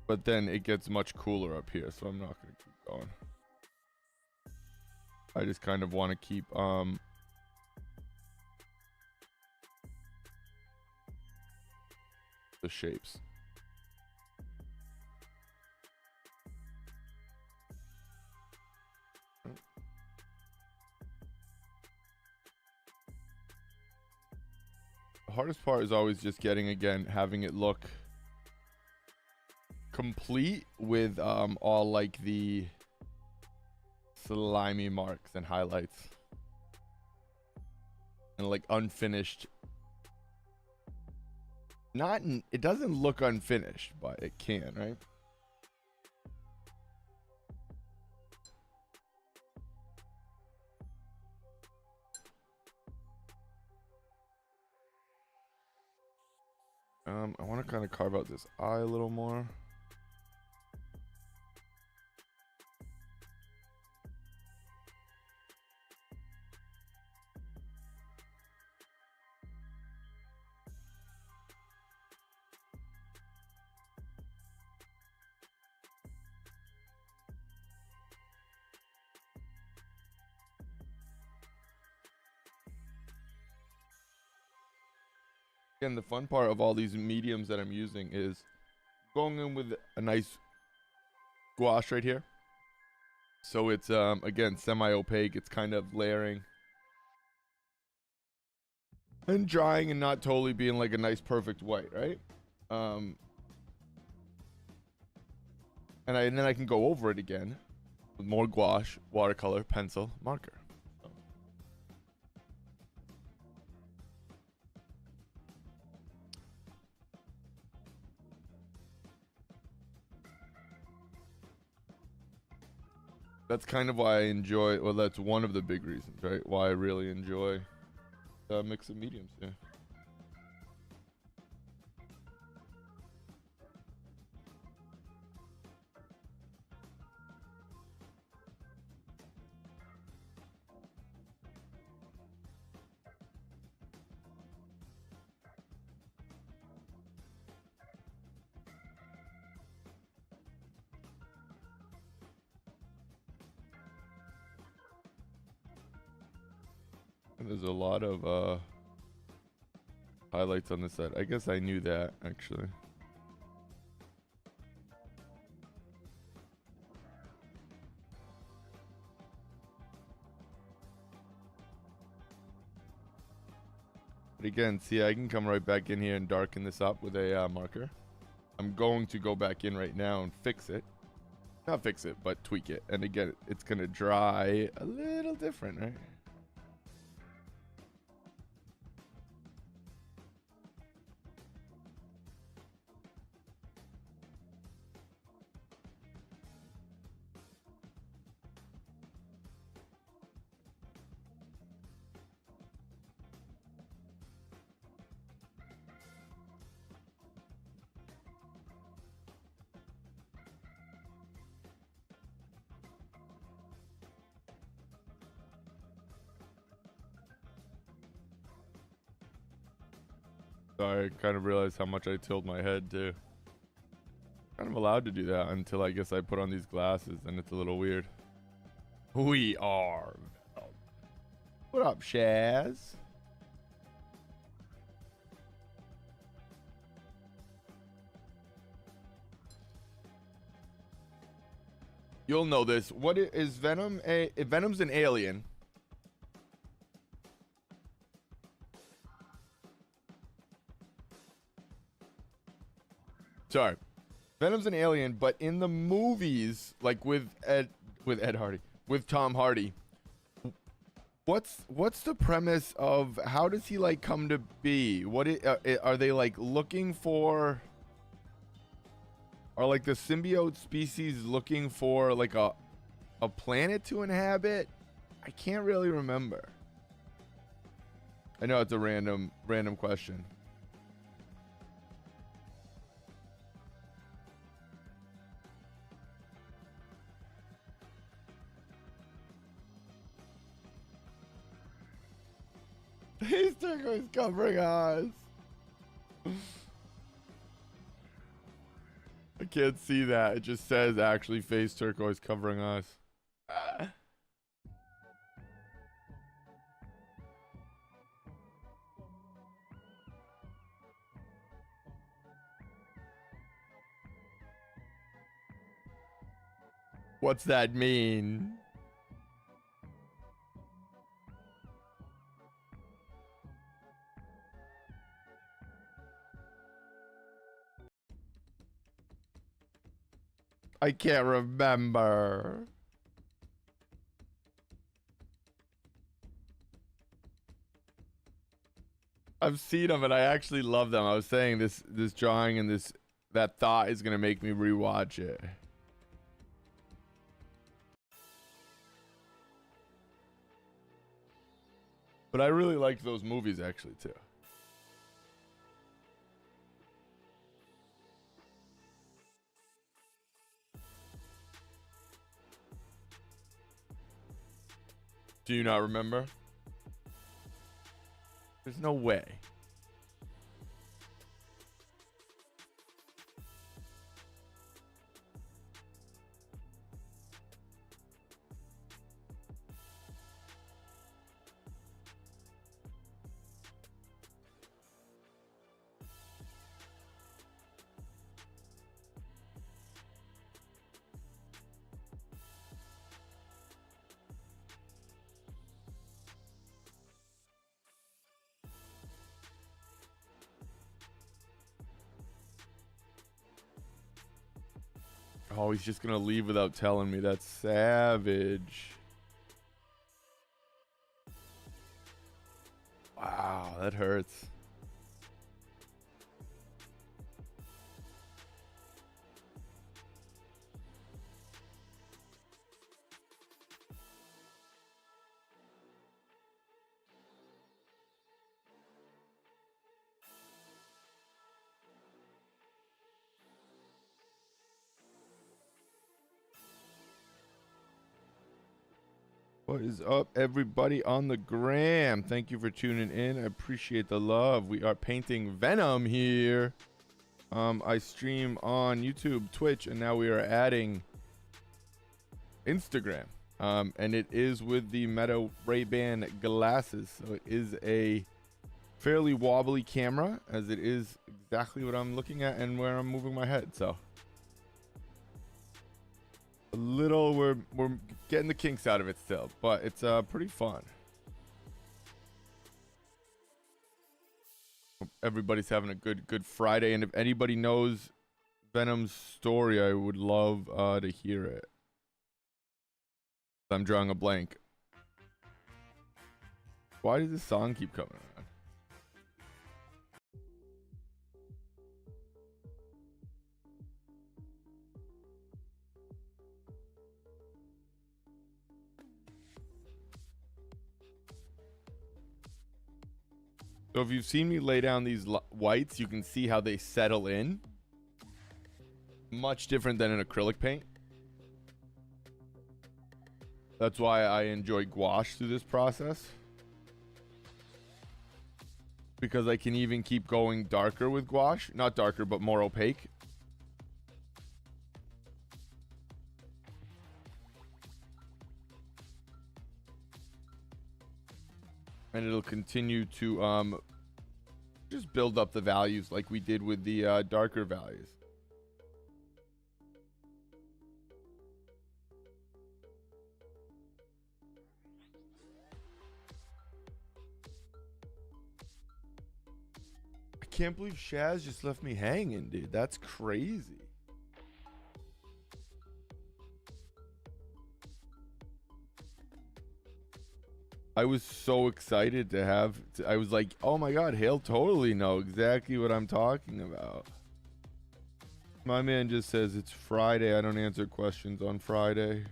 But then it gets much cooler up here, so I'm not going to keep going. I just kind of want to keep the shapes. The hardest part is always just getting, again, having it look complete with all like the slimy marks and highlights and like unfinished. It doesn't look unfinished, but it can, right? I want to kind of carve out this eye a little more. Again, the fun part of all these mediums that I'm using is going in with a nice gouache right here. So it's, again, semi-opaque. It's kind of layering and drying and not totally being like a nice, perfect white, right? And then I can go over it again with more gouache, watercolor, pencil, marker. That's kind of why I enjoy, well, that's one of the big reasons, right? Why I really enjoy the mix of mediums, yeah. There's a lot of highlights on this side. I guess I knew that, actually. But again, see, I can come right back in here and darken this up with a marker. I'm going to go back in right now and fix it. Not fix it, but tweak it. And again, it's going to dry a little different, right? Sorry, I kind of realized how much I tilt my head too. Kind of allowed to do that until I guess I put on these glasses and it's a little weird. We are. What up, Shaz? You'll know this. What is Venom? Venom's an alien. Sorry. Venom's an alien, but in the movies, like with Ed Hardy, with Tom Hardy, What's the premise of how does he like come to be? Are they like looking for? Are like the symbiote species looking for like a planet to inhabit? I can't really remember. I know it's a random question. He's turquoise covering us. I can't see that. It just says actually face turquoise covering us. What's that mean? I can't remember. I've seen them and I actually love them. I was saying this drawing and that thought is gonna make me rewatch it. But I really liked those movies actually too. Do you not remember? There's no way. Oh, he's just gonna leave without telling me. That's savage. Wow, that hurts. What is up, everybody on the gram? Thank you for tuning in. I appreciate the love. We are painting Venom here. I stream on YouTube, Twitch, and now we are adding Instagram. And it is with the Meta Ray-Ban glasses. So it is a fairly wobbly camera, as it is exactly what I'm looking at and where I'm moving my head. So a little, we're getting the kinks out of it still, but it's pretty fun. Hope everybody's having a good Friday, and if anybody knows Venom's story, I would love to hear it. I'm drawing a blank. Why does this song keep coming around? So if you've seen me lay down these whites, you can see how they settle in. Much different than an acrylic paint. That's why I enjoy gouache through this process. Because I can even keep going darker with gouache. Not darker, but more opaque. And it'll continue to just build up the values like we did with the darker values. I can't believe Shaz just left me hanging, dude. That's crazy. I was so excited to have. I was like, oh my god, he'll totally know exactly what I'm talking about. My man just says it's Friday. I don't answer questions on Friday.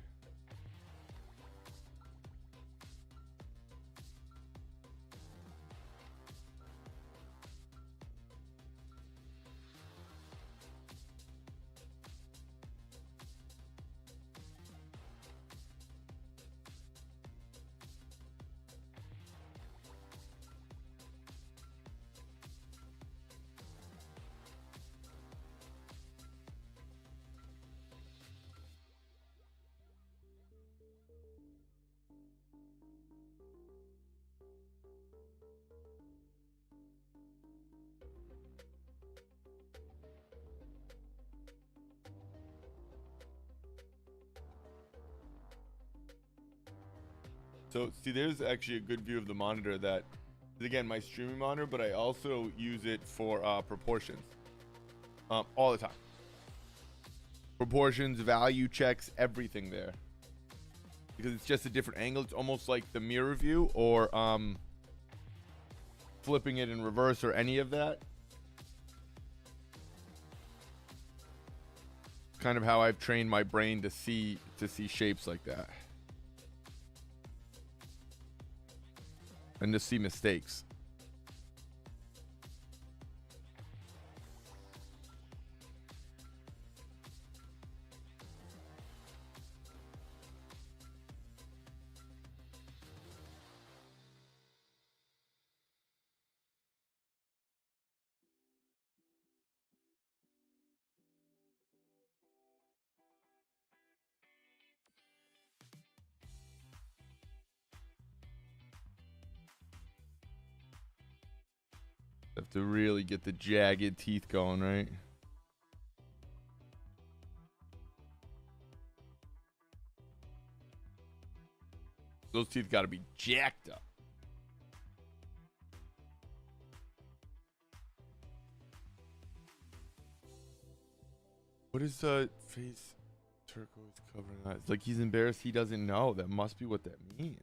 So see, there's actually a good view of the monitor that is, again, my streaming monitor, but I also use it for proportions all the time. Proportions, value checks, everything there. Because it's just a different angle. It's almost like the mirror view or flipping it in reverse or any of that. Kind of how I've trained my brain to see shapes like that. And to see mistakes. Have to really get the jagged teeth going, right? Those teeth got to be jacked up. What is face turquoise covering eyes? Like he's embarrassed he doesn't know. That must be what that means.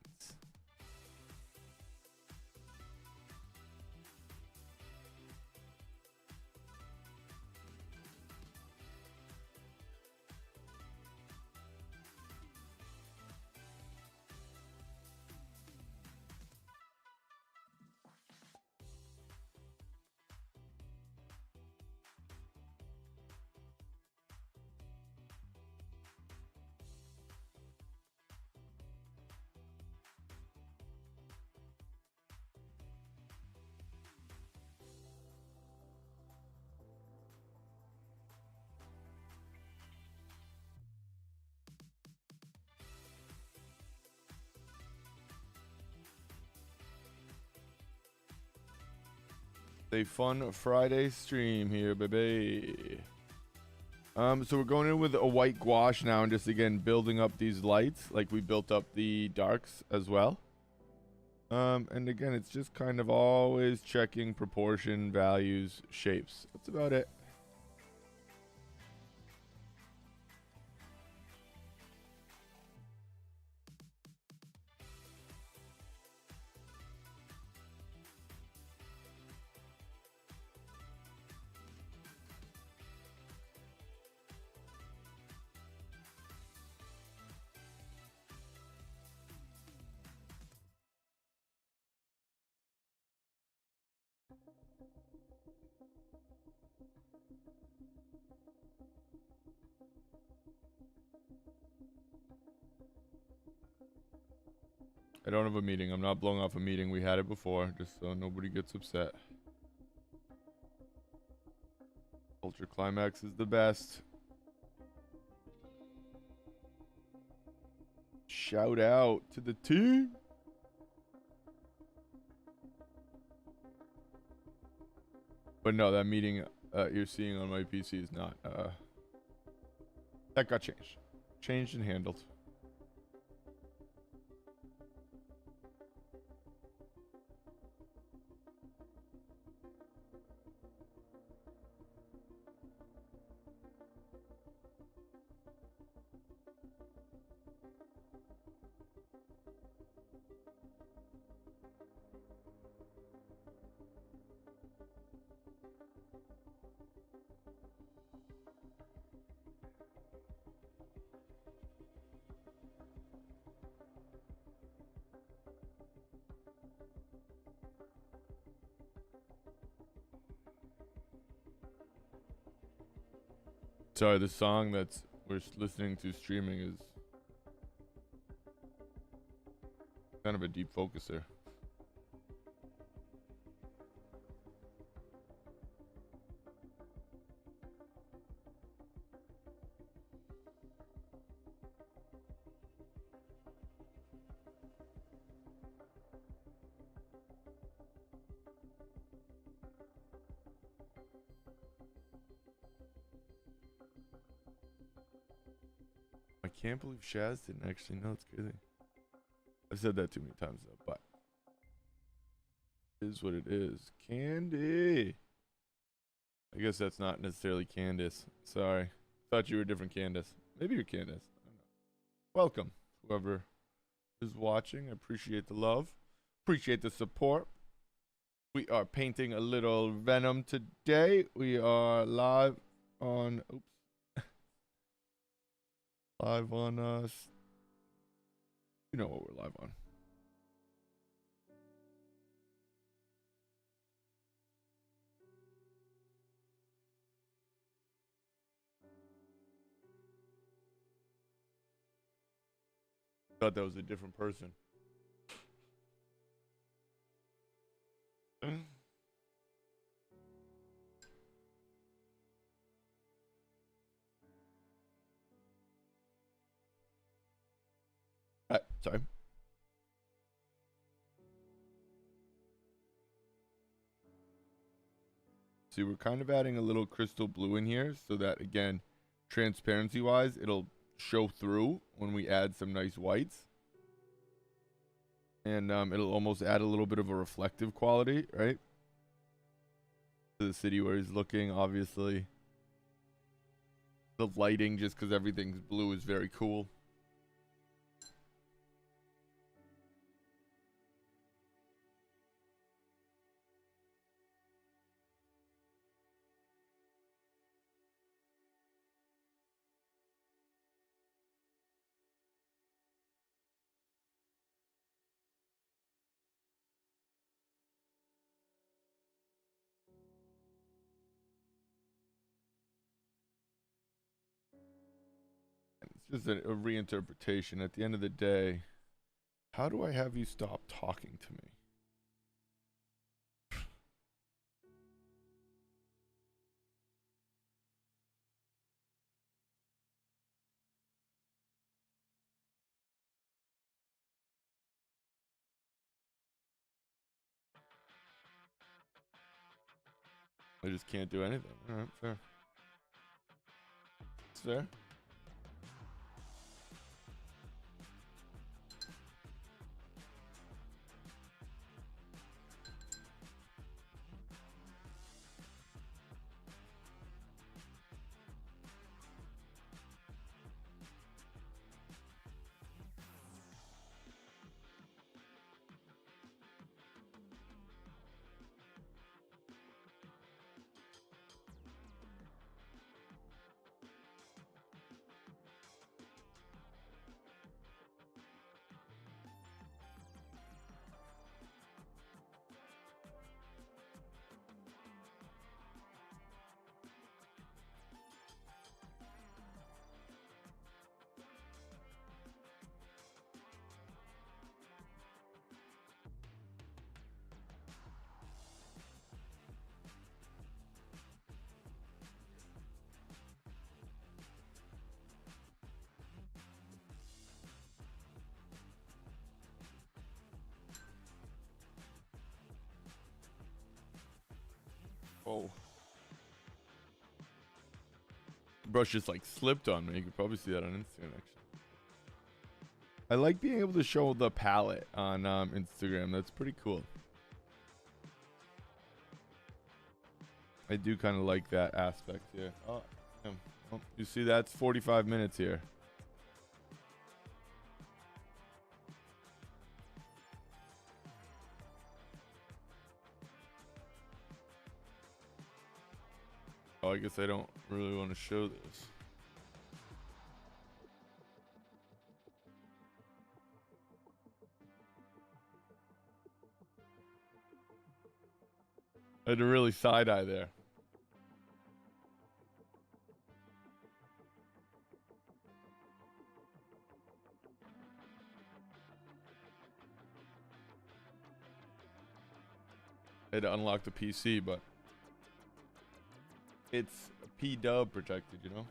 A fun Friday stream here, baby. So we're going in with a white gouache now and just again building up these lights like we built up the darks as well. And again, it's just kind of always checking proportion, values, shapes. That's about it. I don't have a meeting. I'm not blowing off a meeting. We had it before, just so nobody gets upset. Ultra Climax is the best. Shout out to the team. But no, that meeting you're seeing on my PC is not. That got changed. Changed and handled. Sorry, the song that's we're listening to streaming is kind of a deep focuser. I can't believe Shaz didn't actually know. It's crazy. I've said that too many times though, but it is what it is. Candy. I guess that's not necessarily Candace. Sorry. Thought you were a different Candace. Maybe you're Candace. I don't know. Welcome, whoever is watching. I appreciate the love. Appreciate the support. We are painting a little Venom today. We are live on... Oops. Live on us. You know what we're live on. Thought that was a different person. Sorry. See, we're kind of adding a little crystal blue in here so that, again, transparency wise, it'll show through when we add some nice whites. And it'll almost add a little bit of a reflective quality, right? To the city where he's looking, obviously. The lighting, just because everything's blue, is very cool. It's just a reinterpretation. At the end of the day, how do I have you stop talking to me? I just can't do anything. All right, fair. It's fair. Oh. The brush just like slipped on me. You could probably see that on Instagram, actually. I like being able to show the palette on Instagram. That's pretty cool. I do kind of like that aspect here. Oh, you see that's 45 minutes here. Oh, I guess I don't really want to show this. I had to really side eye there. I had to unlock the PC, but it's P-dub protected, you know?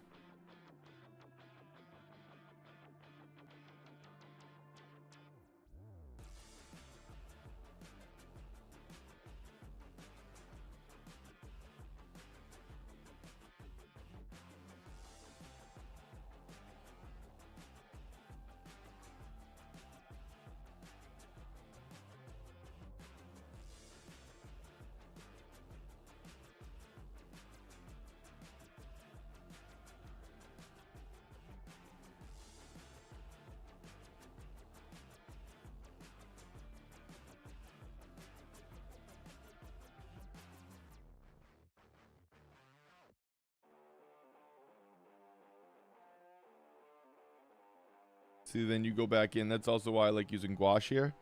See, then you go back in. That's also why I like using gouache here.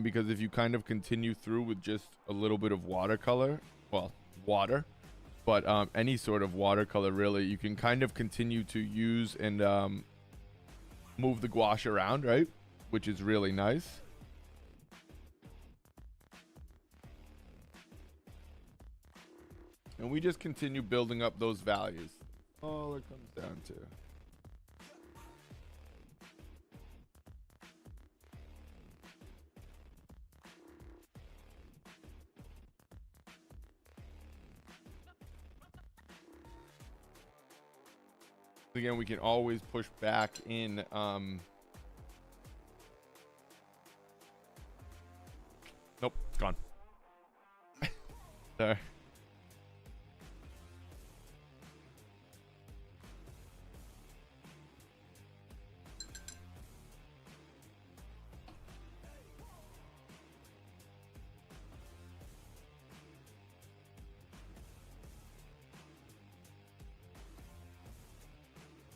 Because if you kind of continue through with just a little bit of watercolor, well, water, but any sort of watercolor really, you can kind of continue to use and move the gouache around, right? Which is really nice. And we just continue building up those values. All it comes down to. Again, we can always push back in nope, it's gone. There.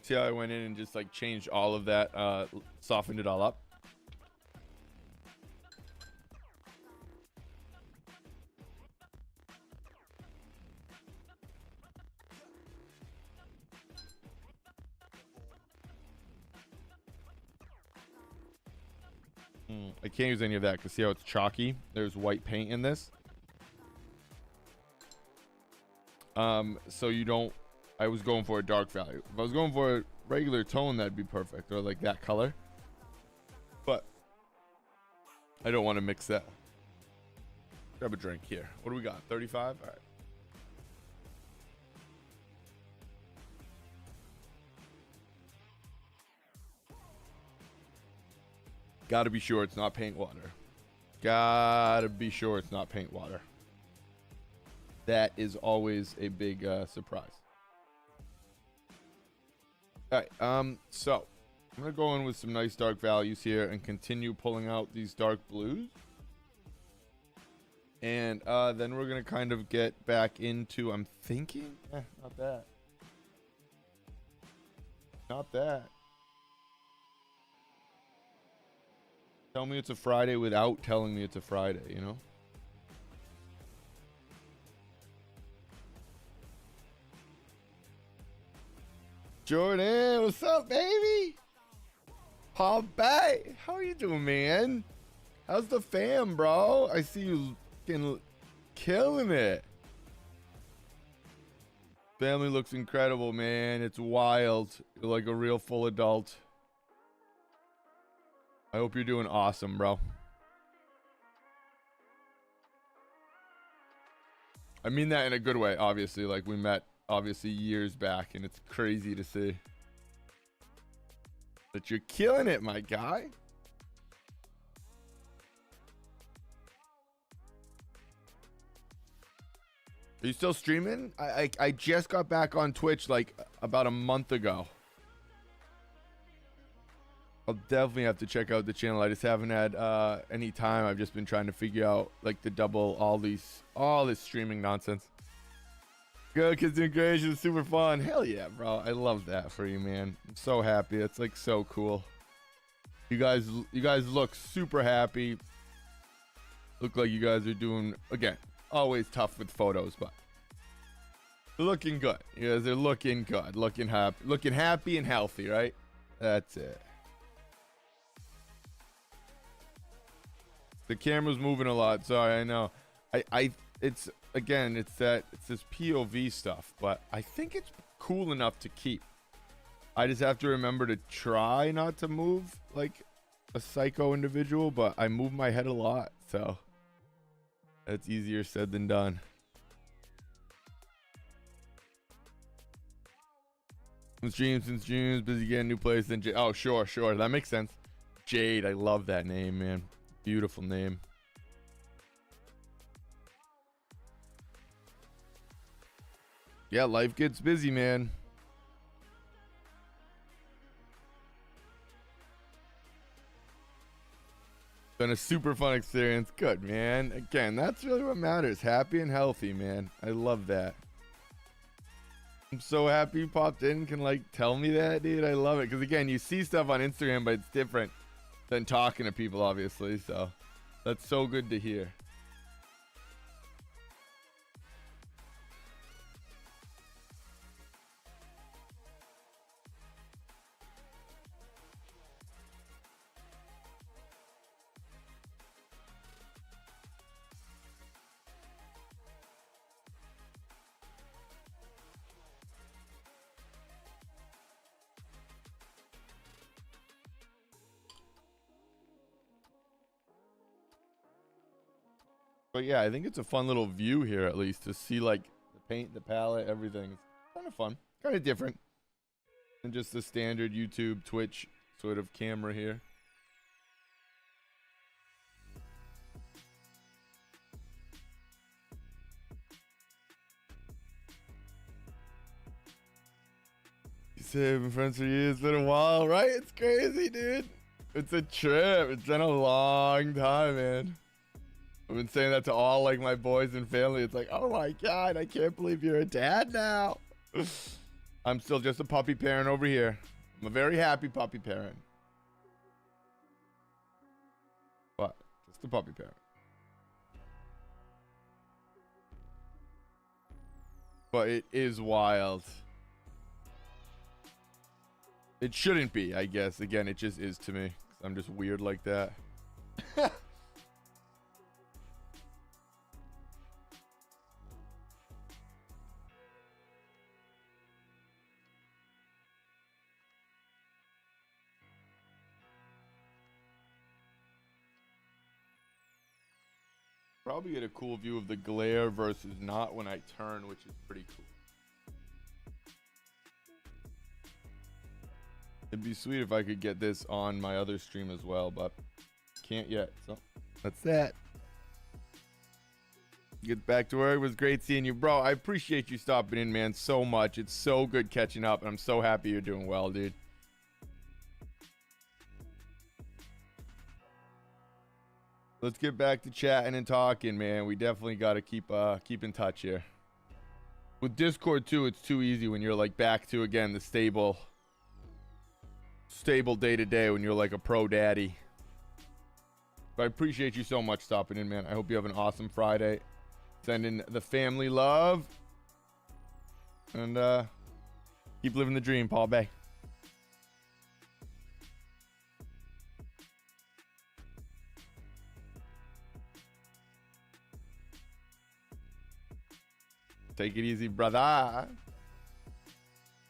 See how I went in and just like changed all of that, softened it all up. I can't use any of that because see how it's chalky? There's white paint in this. So you don't, I was going for a dark value. If I was going for a regular tone, that'd be perfect, or like that color. But I don't want to mix that. Grab a drink here. What do we got? 35? All right. Gotta be sure it's not paint water. Gotta be sure it's not paint water. That is always a big surprise. All right, so I'm gonna go in with some nice dark values here and continue pulling out these dark blues. And then we're gonna kind of get back into, I'm thinking, not that. Not that. Tell me it's a Friday without telling me it's a Friday, you know? Jordan, what's up, baby? Paul Bay, how are you doing, man? How's the fam, bro? I see you killing it. Family looks incredible, man. It's wild. You're like a real full adult. I hope you're doing awesome, bro. I mean that in a good way, obviously. Like, we met, obviously, years back, and it's crazy to see that you're killing it, my guy. Are you still streaming? I just got back on Twitch, like, about a month ago. I'll definitely have to check out the channel. I just haven't had any time. I've just been trying to figure out like the double all this streaming nonsense. Good kids doing great. It's super fun. Hell yeah, bro. I love that for you, man. I'm so happy. It's like so cool. You guys look super happy. Look like you guys are doing, again, always tough with photos, but looking good. You guys are looking good, looking happy and healthy, right? That's it. The camera's moving a lot. Sorry, I know. It's again, it's this POV stuff, but I think it's cool enough to keep. I just have to remember to try not to move like a psycho individual, but I move my head a lot, so that's easier said than done. Since June, busy getting new place. Then oh, sure, that makes sense. Jade, I love that name, man. Beautiful name. Yeah, life gets busy, man. Been a super fun experience. Good, man. Again, that's really what matters. Happy and healthy, man. I love that. I'm so happy you popped in. Can like tell me that, dude. I love it. Because again, you see stuff on Instagram, but it's different than talking to people, obviously. So that's so good to hear. But yeah, I think it's a fun little view here, at least, to see like the paint, the palette, everything. It's kind of fun, kind of different than just the standard YouTube, Twitch sort of camera here. You say I've been friends for years, it's been a while, right? It's crazy, dude. It's a trip. It's been a long time, man. I've been saying that to all like my boys and family. It's like, oh my God, I can't believe you're a dad now. I'm still just a puppy parent over here. I'm a very happy puppy parent. But just a puppy parent. But it is wild. It shouldn't be, I guess. Again, it just is to me. 'Cause I'm just weird like that. Probably get a cool view of the glare versus not when I turn, which is pretty cool. It'd be sweet if I could get this on my other stream as well, but can't yet. So that's that. Get back to work. It was great seeing you, bro. I appreciate you stopping in, man, so much. It's so good catching up, and I'm so happy you're doing well, dude. Let's get back to chatting and talking, man. We definitely got to keep in touch here. With Discord too, it's too easy when you're like back to again the stable day to day when you're like a pro daddy. But I appreciate you so much stopping in, man. I hope you have an awesome Friday. Sending the family love. And keep living the dream, Paul Bay. Take it easy, brother.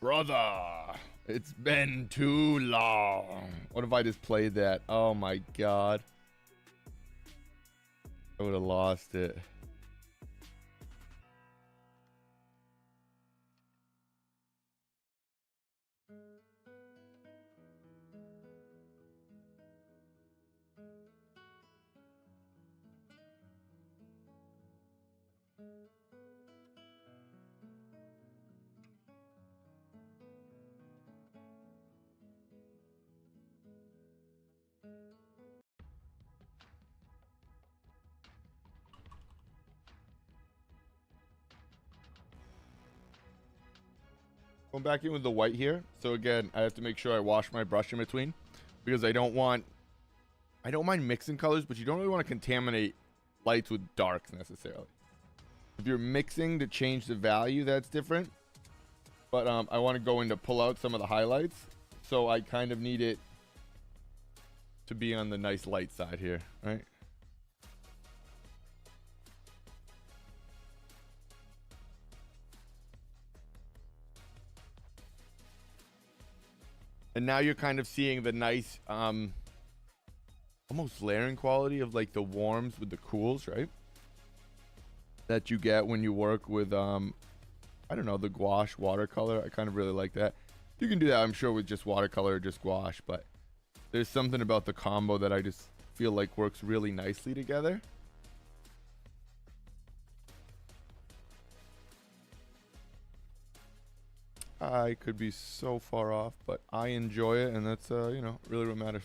Brother, it's been too long. What if I just played that? Oh my God. I would have lost it. Going back in with the white here. So again, I have to make sure I wash my brush in between because I don't mind mixing colors, but you don't really want to contaminate lights with darks necessarily. If you're mixing to change the value, that's different. But I want to go in to pull out some of the highlights. So I kind of need it to be on the nice light side here, right? And now you're kind of seeing the nice, almost layering quality of like the warms with the cools, right? That you get when you work with, I don't know, the gouache watercolor. I kind of really like that. You can do that, I'm sure, with just watercolor or just gouache, but there's something about the combo that I just feel like works really nicely together. I could be so far off, but I enjoy it, and that's, you know, really what matters.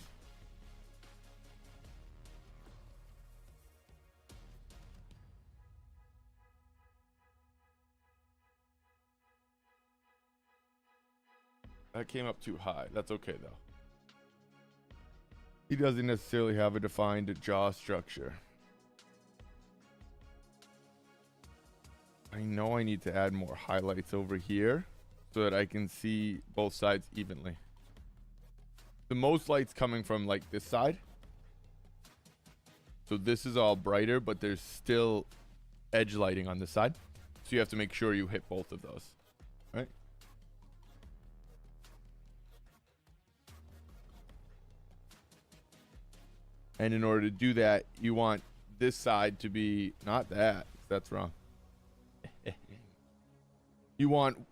That came up too high. That's okay, though. He doesn't necessarily have a defined jaw structure. I know I need to add more highlights over here so that I can see both sides evenly. The most light's coming from like this side. So this is all brighter, but there's still edge lighting on this side. So you have to make sure you hit both of those, right? And in order to do that, you want this side to be not that. That's wrong. You want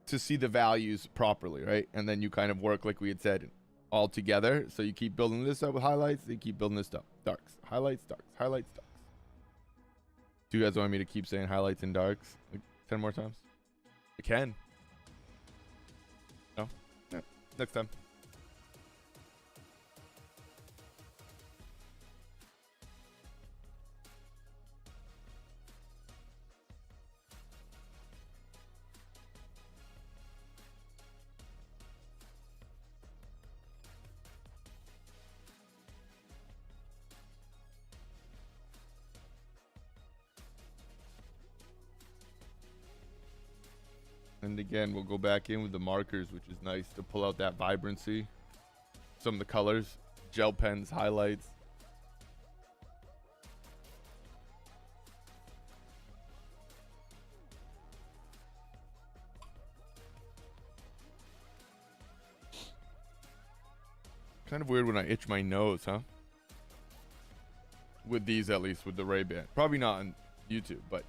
to see the values properly, right? And then you kind of work like we had said all together. So you keep building this up with highlights, you keep building this up. Darks, highlights, darks, highlights, darks. Do you guys want me to keep saying highlights and darks like 10 more times? I can. No? Yeah. Next time. And again, we'll go back in with the markers, which is nice to pull out that vibrancy. Some of the colors, gel pens, highlights. Kind of weird when I itch my nose, huh? With these, at least, with the Ray-Ban. Probably not on YouTube, but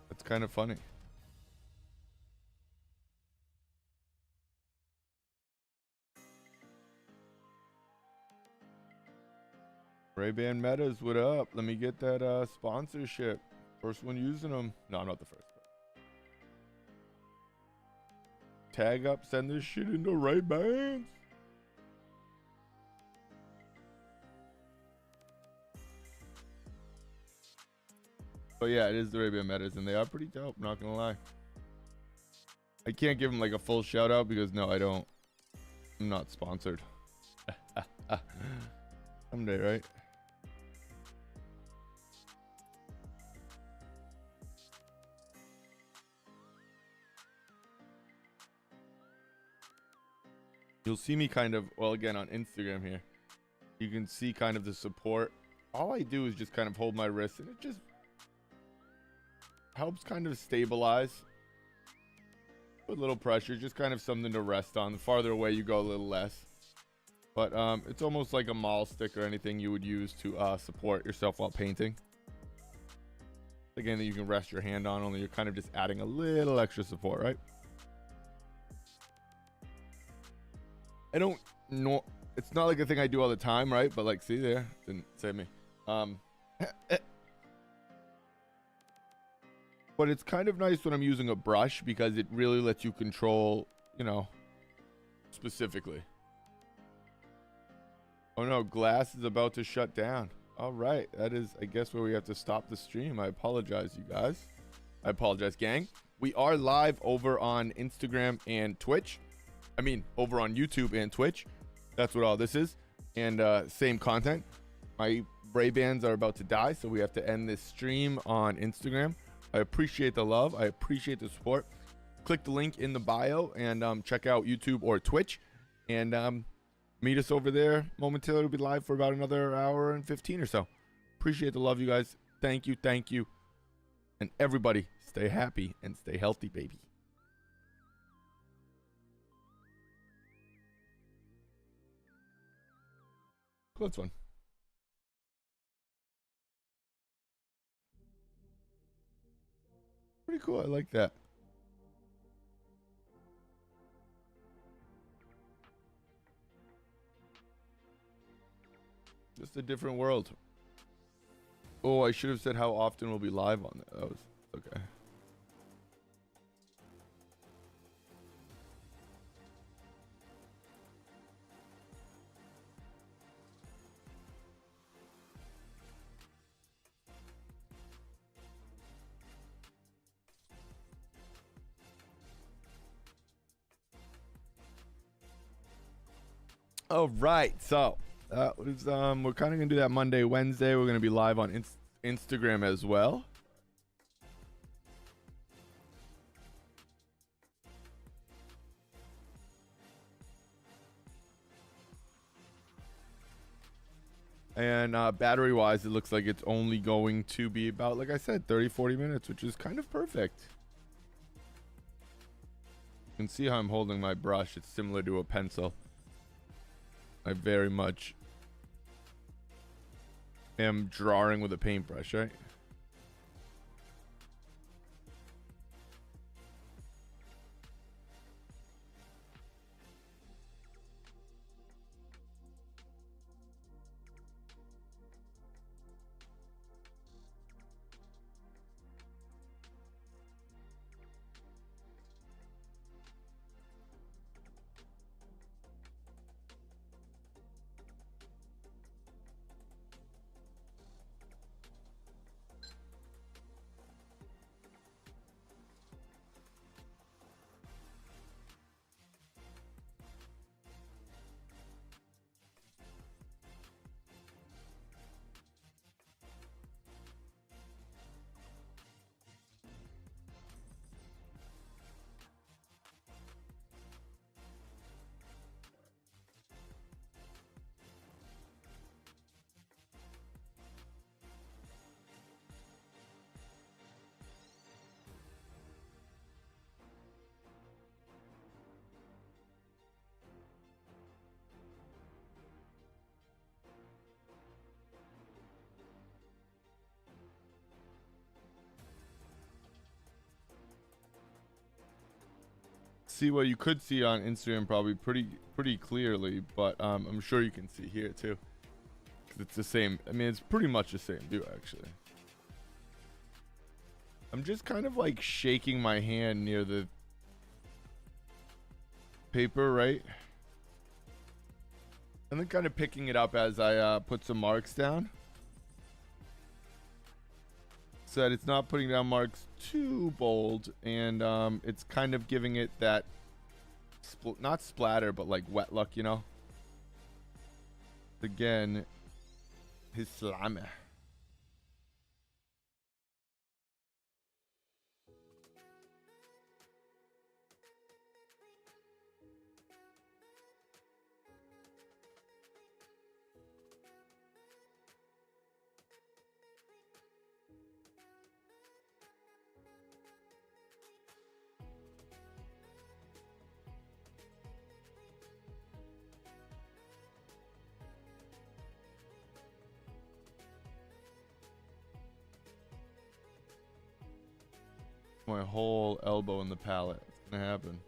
it's kind of funny. Ray-Ban Metas, what up? Let me get that sponsorship. First one using them. No, I'm not the first. Tag up, send this shit into Ray-Bans. But yeah, it is the Ray-Ban Metas, and they are pretty dope, not gonna lie. I can't give them like a full shout out because no, I don't. I'm not sponsored. Someday, right? You'll see me kind of, well, again, on Instagram here. You can see kind of the support. All I do is just kind of hold my wrist, and it just helps kind of stabilize. With a little pressure, just kind of something to rest on. The farther away you go, a little less. But it's almost like a mall stick or anything you would use to support yourself while painting. Again, that you can rest your hand on, only you're kind of just adding a little extra support, right? I don't know. It's not like a thing I do all the time, right? But like, see there, didn't save me. But it's kind of nice when I'm using a brush because it really lets you control, you know, specifically. Oh no, glass is about to shut down. All right, that is, I guess, where we have to stop the stream. I apologize, you guys. I apologize, gang. We are live over on Instagram and Twitch. I mean, over on YouTube and Twitch. That's what all this is. And same content. My Ray-Bans are about to die, so we have to end this stream on Instagram. I appreciate the love. I appreciate the support. Click the link in the bio and check out YouTube or Twitch. And meet us over there momentarily. We'll be live for about another hour and 15 or so. Appreciate the love, you guys. Thank you. Thank you. And everybody, stay happy and stay healthy, baby. That's fun. Pretty cool. I like that. Just a different world. Oh, I should have said how often we'll be live on that. That was okay. All right, so that was we're kind of gonna do that Monday, Wednesday. We're gonna be live on Instagram as well. And battery wise, it looks like it's only going to be about, like I said, 30-40 minutes, which is kind of perfect. You can see how I'm holding my brush. It's similar to a pencil. I very much am drawing with a paintbrush, right? See what you could see on Instagram probably pretty clearly, but I'm sure you can see here too. 'Cause it's the same. I mean, it's pretty much the same do actually. I'm just kind of like shaking my hand near the paper, right? And then kind of picking it up as I put some marks down. So that it's not putting down marks too bold, and it's kind of giving it that not splatter but like wet look, you know. Again, his slime. My whole elbow in the palette. It's gonna happen.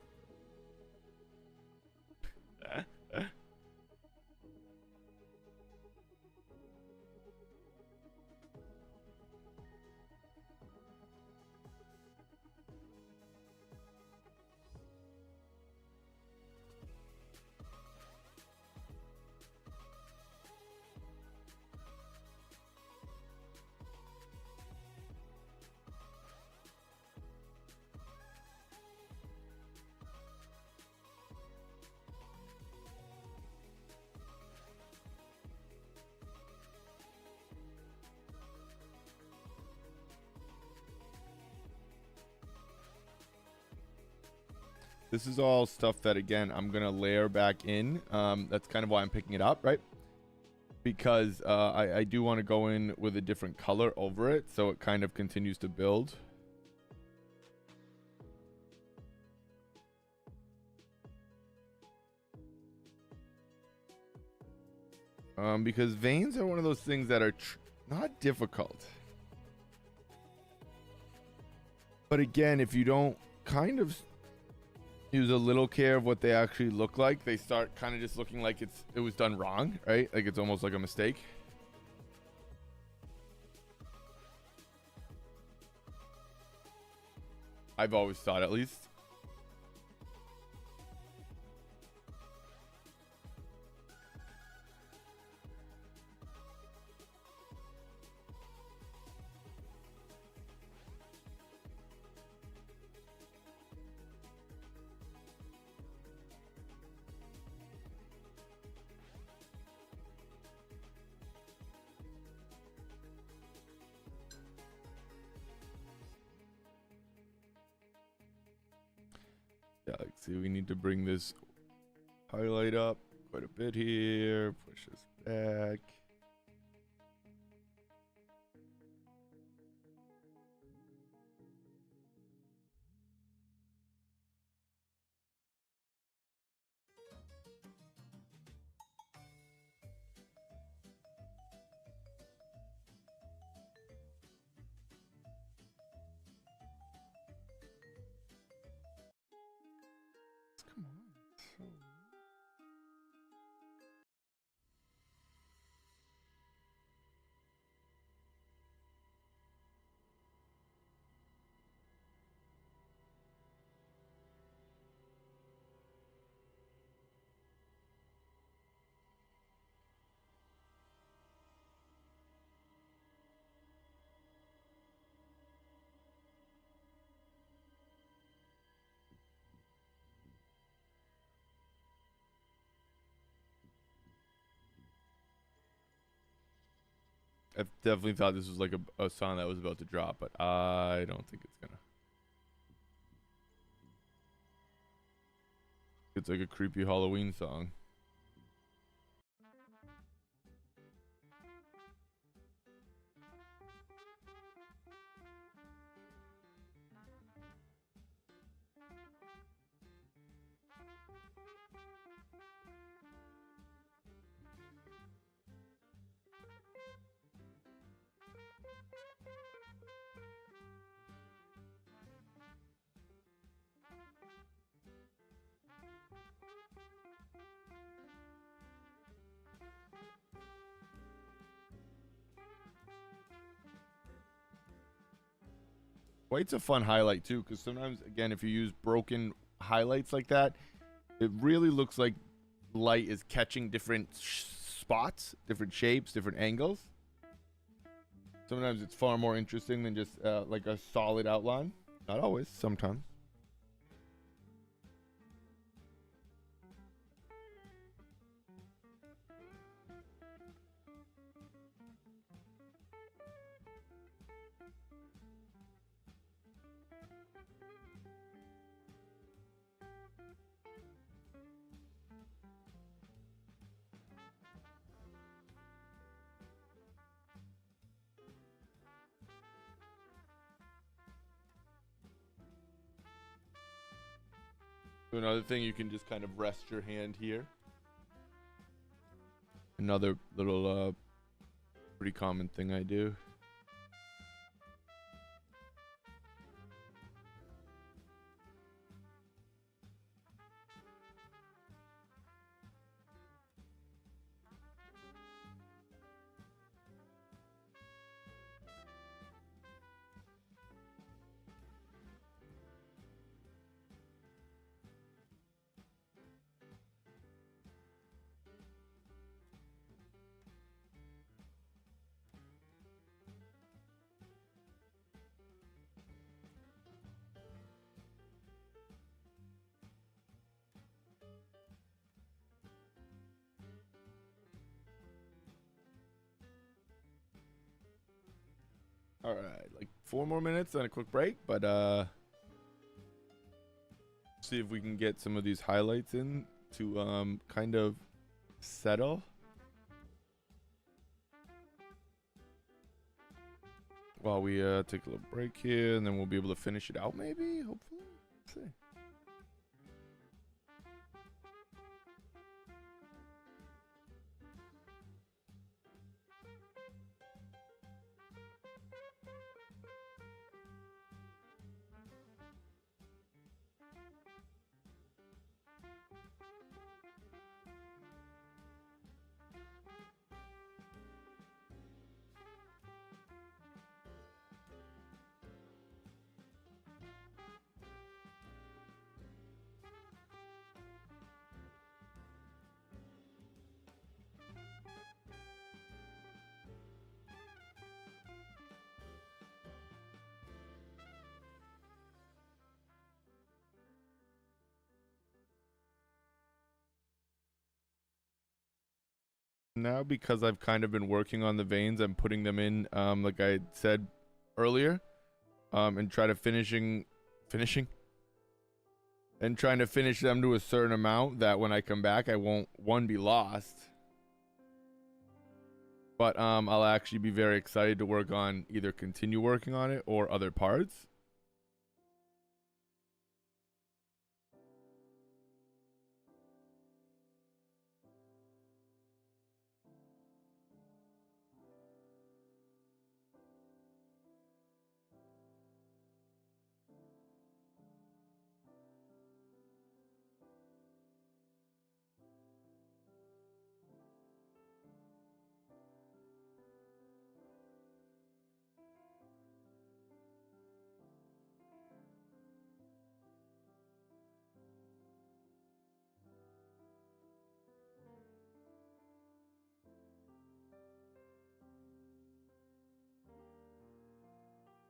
This is all stuff that, again, I'm going to layer back in. That's kind of why I'm picking it up, right? Because I do want to go in with a different color over it, so it kind of continues to build. Because veins are one of those things that are not difficult. But again, if you don't kind of use a little care of what they actually look like, they start kind of just looking like it was done wrong, right? Like it's almost like a mistake. I've always thought, at least. Yeah, like, see, we need to bring this highlight up quite a bit here. Push this back. Come on. I definitely thought this was like a song that was about to drop, but I don't think it's gonna. It's like a creepy Halloween song. White's a fun highlight too, because sometimes, again, if you use broken highlights like that, it really looks like light is catching different spots, different shapes, different angles. Sometimes it's far more interesting than just like a solid outline. Not always, sometimes. So another thing, you can just kind of rest your hand here. Another little pretty common thing I do. All right, like 4 more minutes and a quick break, but see if we can get some of these highlights in to kind of settle. While we take a little break here, and then we'll be able to finish it out, maybe, hopefully. Let's see. now because I've kind of been working on the veins. I'm putting them in, like I said earlier, and try to finishing and trying to finish them to a certain amount that when I come back, I won't be lost. But I'll actually be very excited to work on either continue working on it or other parts.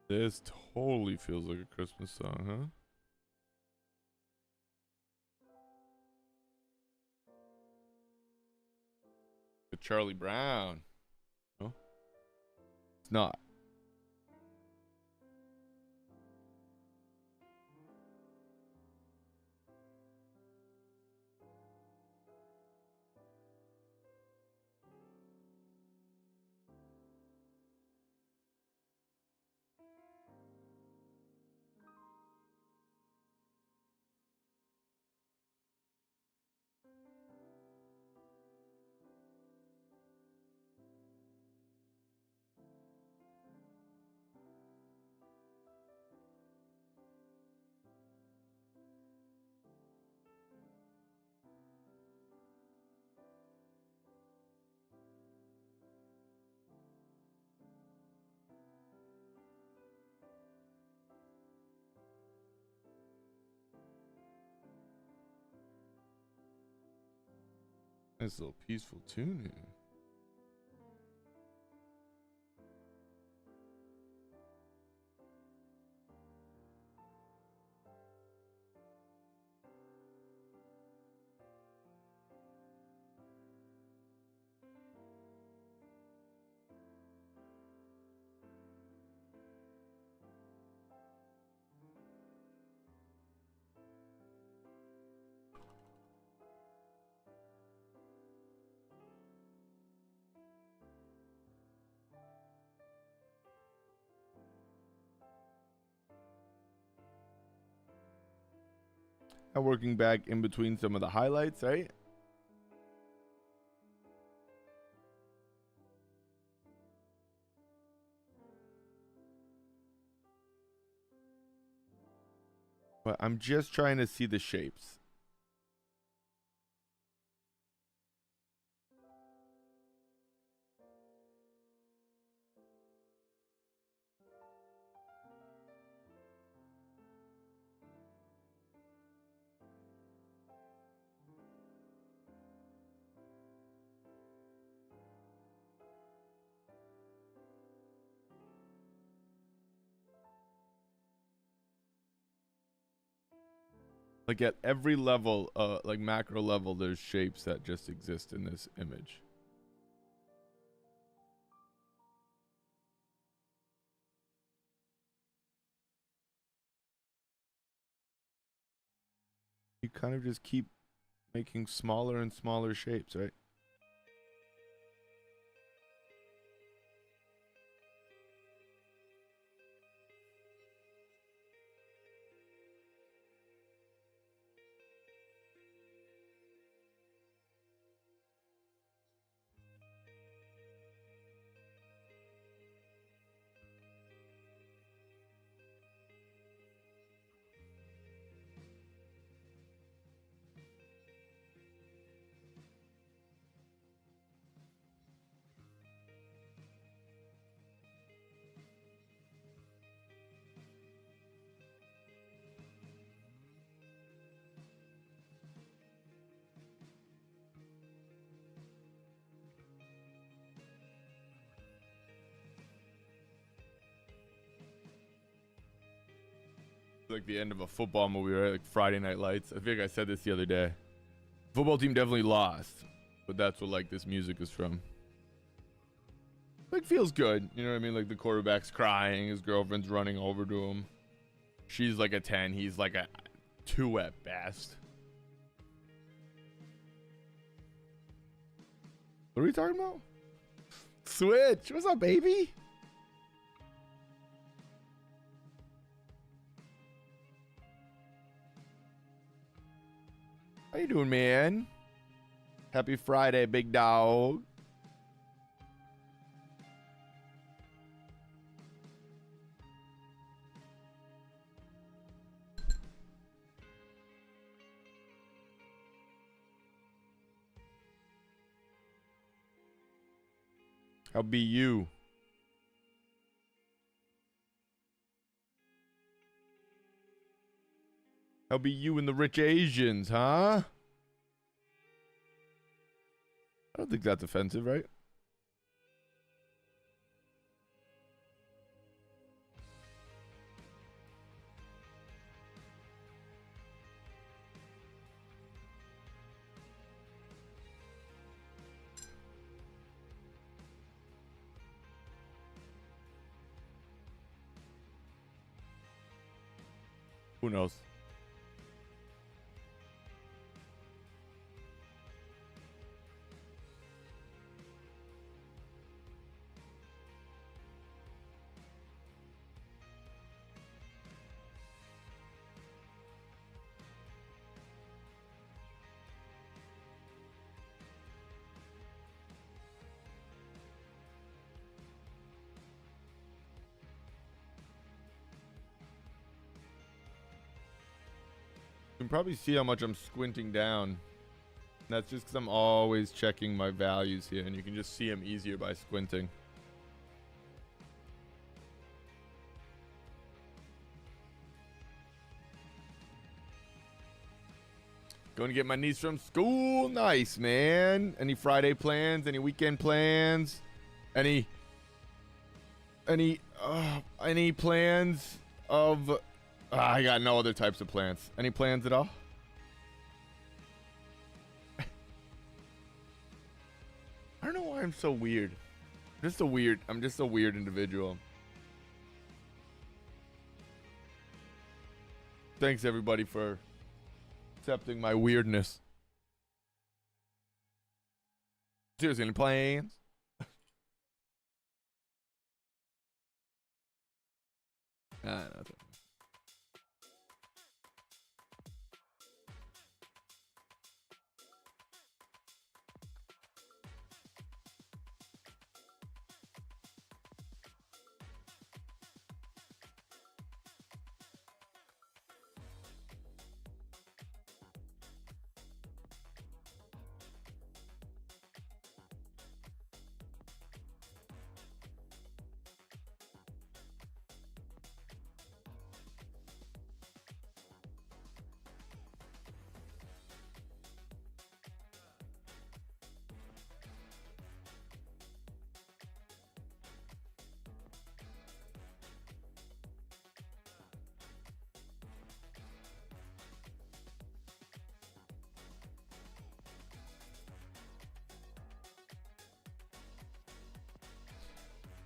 This totally feels like a Christmas song, huh? The Charlie Brown. No, it's not. Nice little peaceful tune here. I'm working back in between some of the highlights, right? But I'm just trying to see the shapes. Like at every level, like macro level, there's shapes that just exist in this image. You kind of just keep making smaller and smaller shapes, right? Like the end of a football movie, right? Like Friday Night Lights. I think I said this the other day. Football team definitely lost. But that's what like this music is from. Like feels good, you know what I mean? Like the quarterback's crying, his girlfriend's running over to him. She's like a 10, he's like a 2 at best. What are we talking about? Switch, what's up, baby? How you doing, man? Happy Friday, big dog. How be you? How be you and the rich Asians, huh? I don't think that's offensive, right? Who knows? You can probably see how much I'm squinting down. That's just because I'm always checking my values here, and you can just see them easier by squinting. Going to get my niece from school. Nice, man. Any Friday plans? Any weekend plans? Any plans of... I got no other types of plans. Any plans at all? I don't know why I'm so weird. I'm just a weird individual. Thanks everybody for accepting my weirdness. Seriously, any plans? Nothing.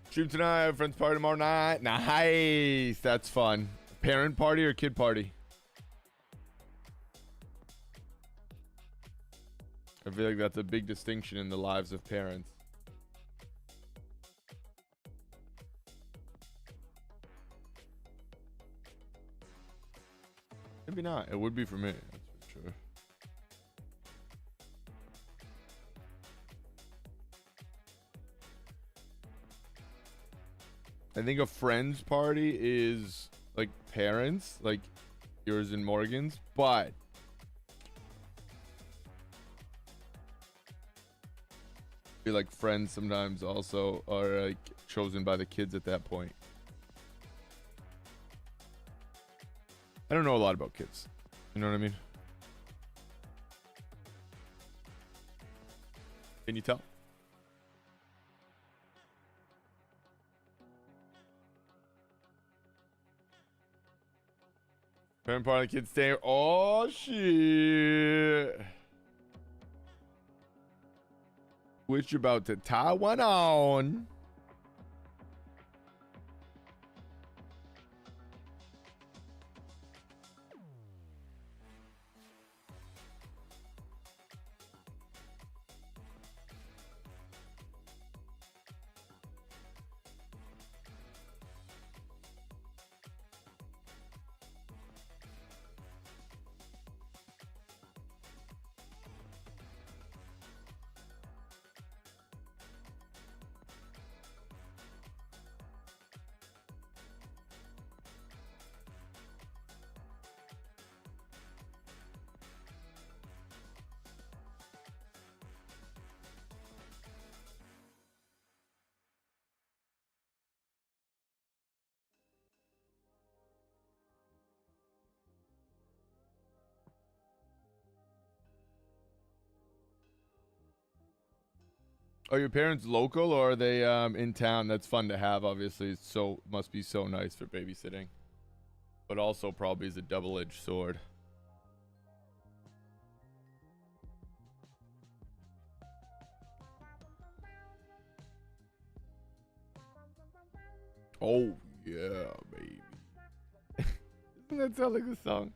Stream tonight, friends party tomorrow night. Nice. That's fun. Parent party or kid party? I feel like that's a big distinction in the lives of parents. Maybe not. It would be for me. That's for sure. I think a friend's party is like parents, like yours and Morgan's, but I feel like friends sometimes also are like chosen by the kids at that point. I don't know a lot about kids. You know what I mean? Can you tell? Parent party, kids stay. Oh shit! Switch about to Taiwan on. Are your parents local or are they in town? That's fun to have, obviously. It's so must be so nice for babysitting. But also probably is a double-edged sword. Oh yeah, baby. Doesn't that sound like a song?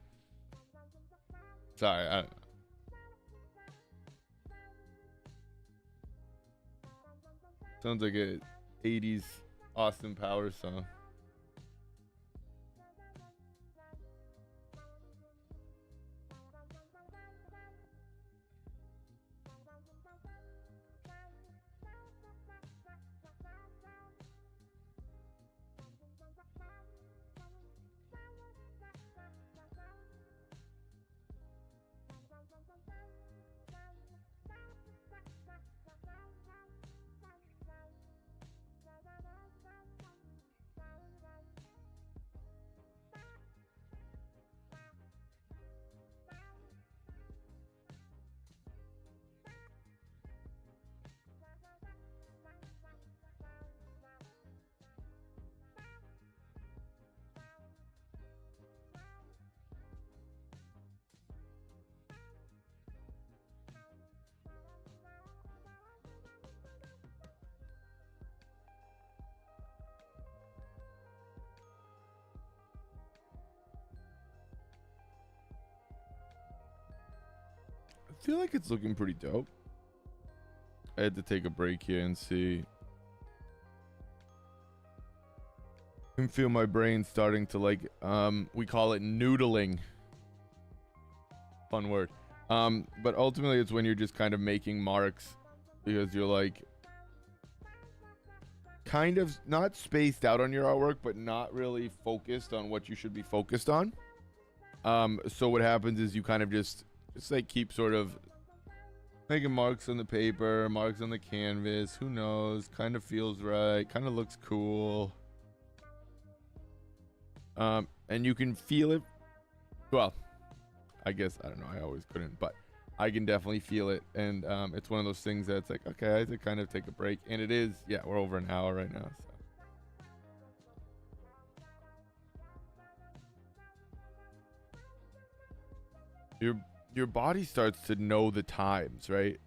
Sorry, I don't know. Sounds like a 80s Austin Powers song. I feel like it's looking pretty dope. I had to take a break here and see. I can feel my brain starting to like, we call it noodling. Fun word. But ultimately it's when you're just kind of making marks because you're like kind of not spaced out on your artwork, but not really focused on what you should be focused on. So what happens is you kind of just like keep sort of making marks on the paper, marks on the canvas. Who knows? Kind of feels right. Kind of looks cool. And you can feel it. Well, I guess, I don't know. I always couldn't, but I can definitely feel it. And it's one of those things that's like, okay, I have to kind of take a break. And it is, yeah, we're over an hour right now. So. Your body starts to know the times, right?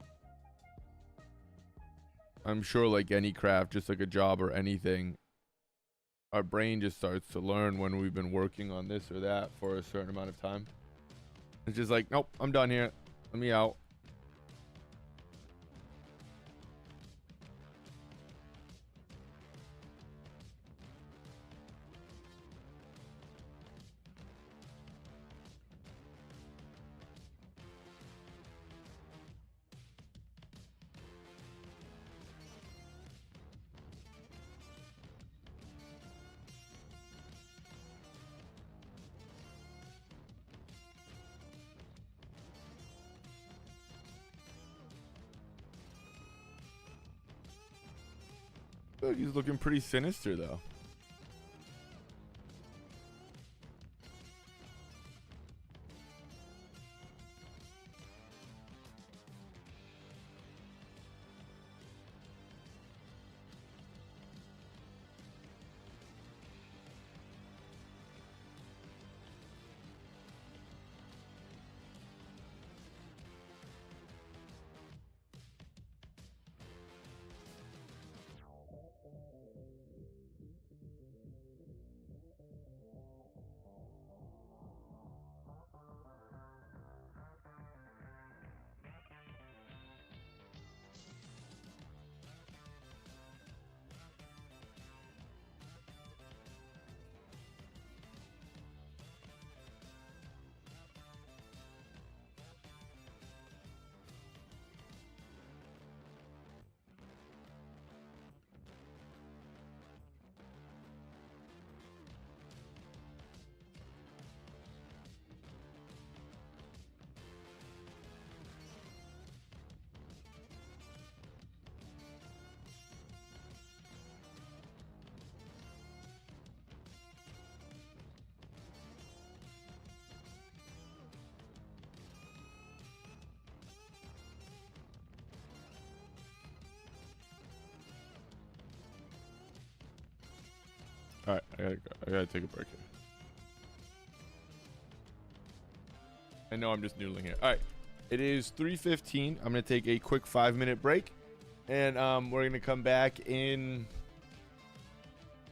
I'm sure like any craft, just like a job or anything, our brain just starts to learn when we've been working on this or that for a certain amount of time. It's just like, nope, I'm done here. Let me out. Look, he's looking pretty sinister though. I gotta take a break here. I know I'm just noodling here. All right. It is 3:15. I'm going to take a quick 5-minute break. And we're going to come back in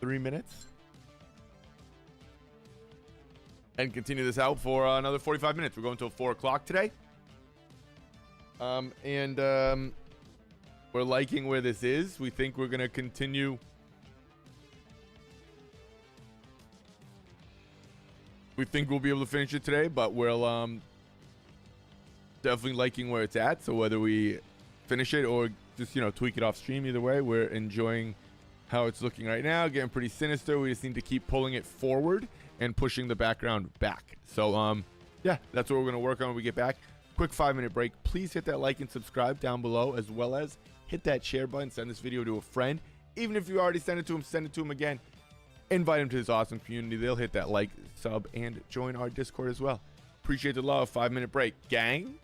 3 minutes. And continue this out for another 45 minutes. We're going until 4 o'clock today. We're liking where this is. We think we're going to continue. We think we'll be able to finish it today, but we'll definitely liking where it's at. So whether we finish it or just, tweak it off stream, either way, we're enjoying how it's looking right now. Getting pretty sinister. We just need to keep pulling it forward and pushing the background back. So yeah, that's what we're going to work on when we get back. Quick 5-minute break. Please hit that like and subscribe down below, as well as hit that share button. Send this video to a friend. Even if you already sent it to him, send it to him again. Invite him to this awesome community. They'll hit that like, sub, and join our Discord as well. Appreciate the love. 5-minute break, gang.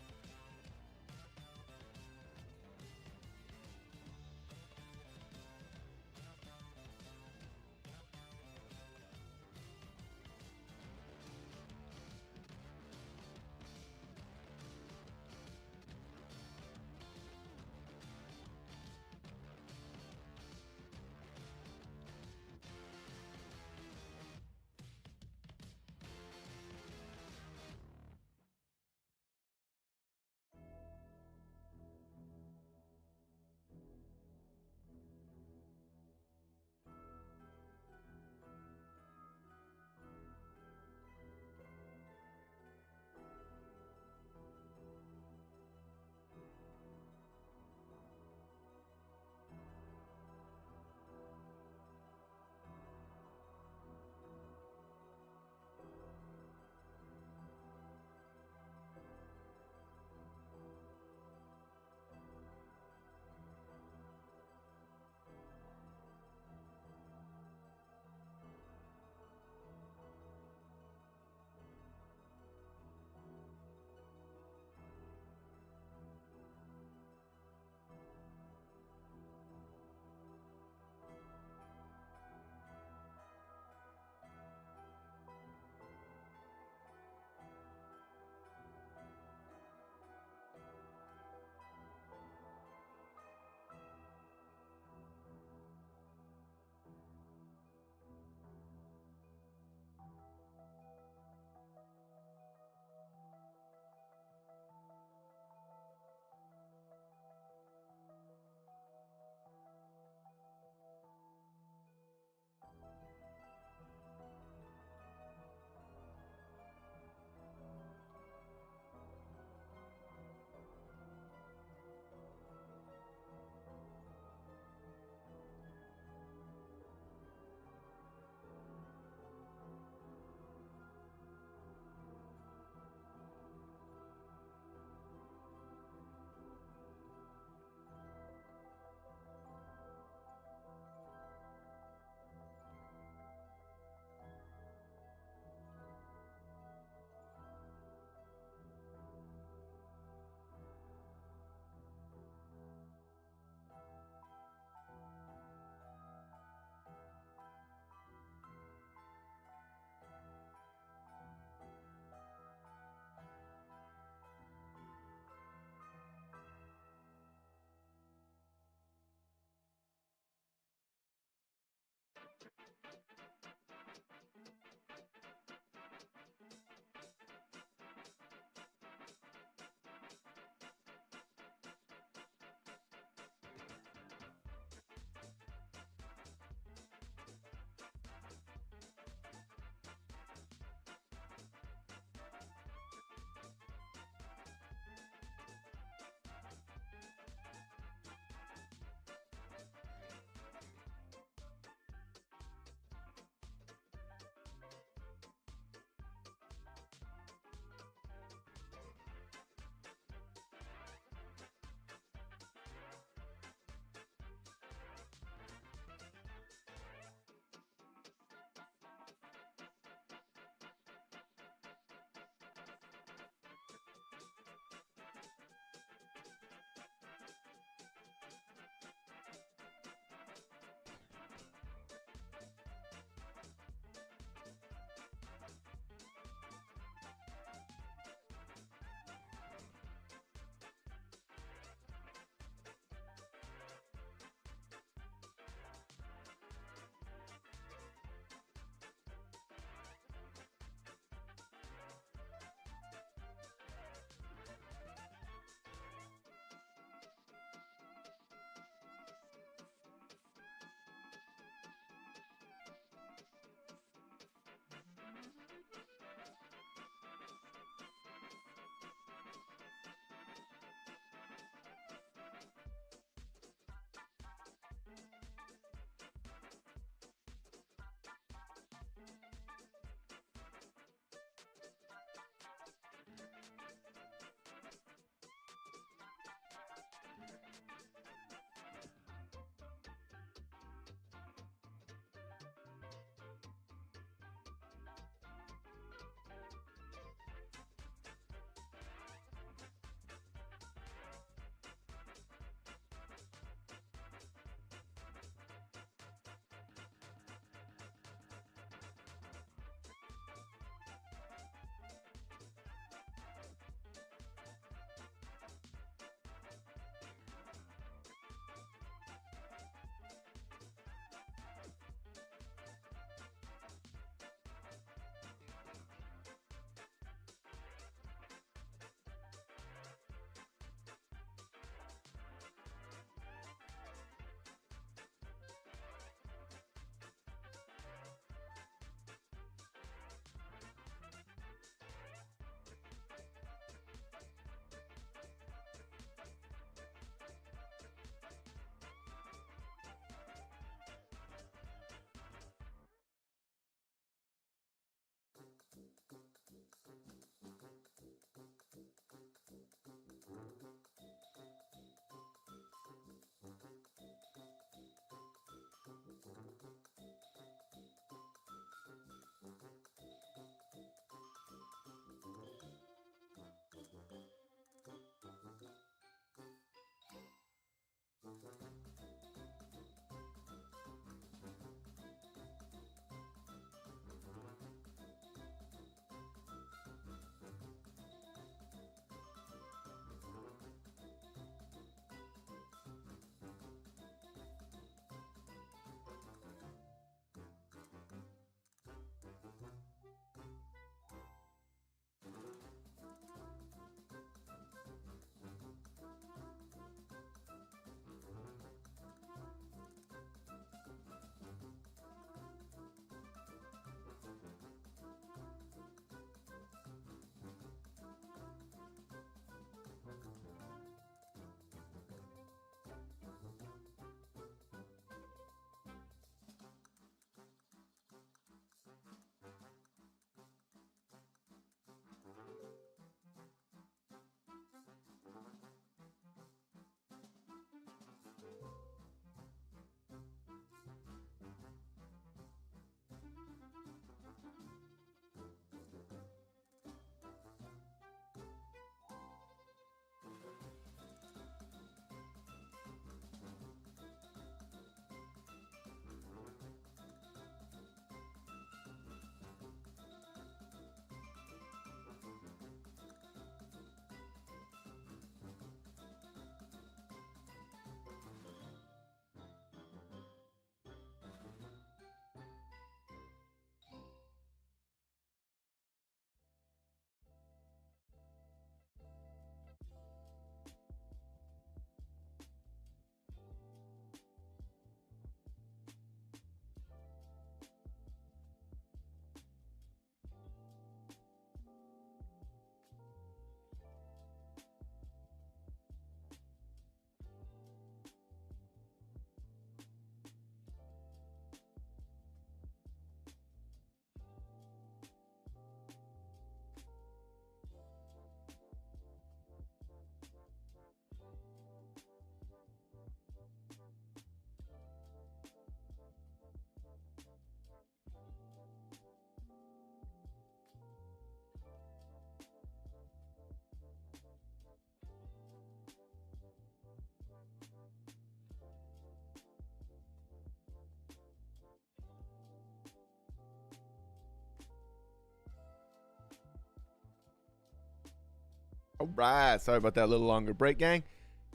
All right. Sorry about that little longer break, gang.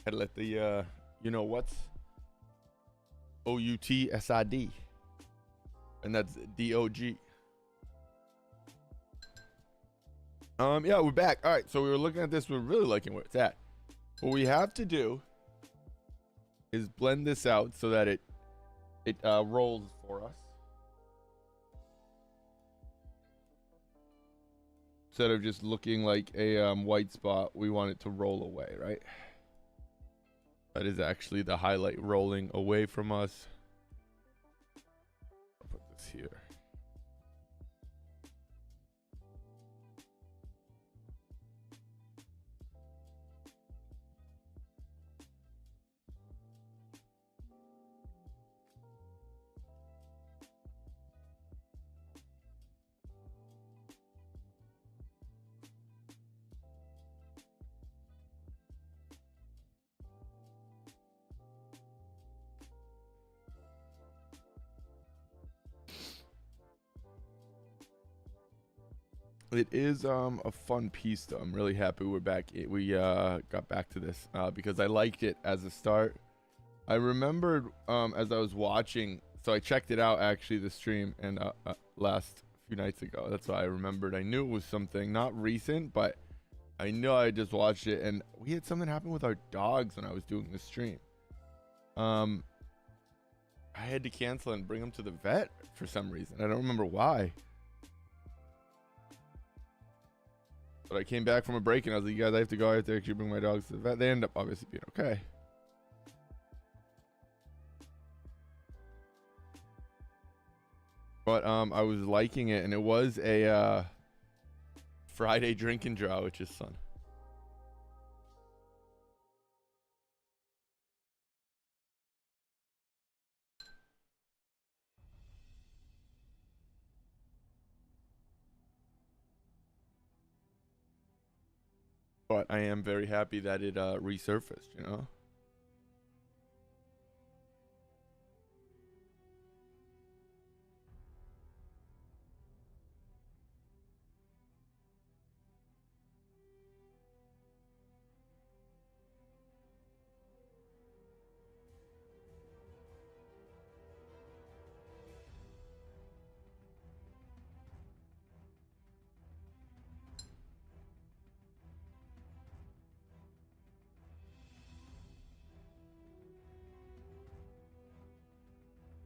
Had to let the, you know what's OUTSID. And that's DOG. Yeah, we're back. All right. So we were looking at this. We're really liking where it's at. What we have to do is blend this out so that it rolls for us. Instead of just looking like a white spot, we want it to roll away, right? That is actually the highlight rolling away from us. I'll put this here. It is a fun piece though. I'm really happy we're back. We got back to this because I liked it as a start. I remembered as I was watching, so I checked it out actually the stream and last few nights ago. That's why I remembered. I knew it was something not recent, but I know I just watched it and we had something happen with our dogs when I was doing the stream. I had to cancel and bring them to the vet for some reason. I don't remember why. But I came back from a break and I was like, you guys, I have to go. I have to actually bring my dogs to the vet. They end up obviously being okay. But I was liking it, and it was a Friday drink and draw, which is fun. But I am very happy that it resurfaced, you know?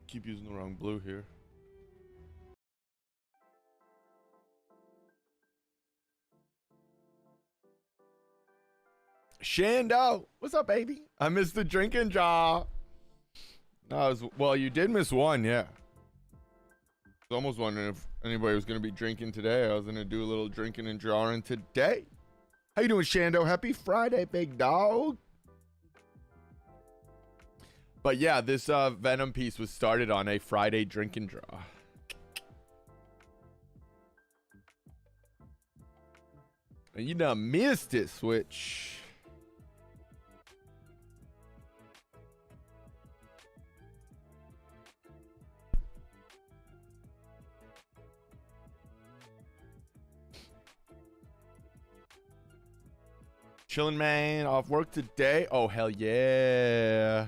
Keep using the wrong blue here. Shando, what's up, baby? I missed the drinking draw. No, well, you did miss one, yeah. I was almost wondering if anybody was going to be drinking today. I was going to do a little drinking and drawing today. How you doing, Shando? Happy Friday, big dog. But yeah, this Venom piece was started on a Friday drink and draw. And you done missed it, Switch. Chillin', man. Off work today. Oh, hell yeah.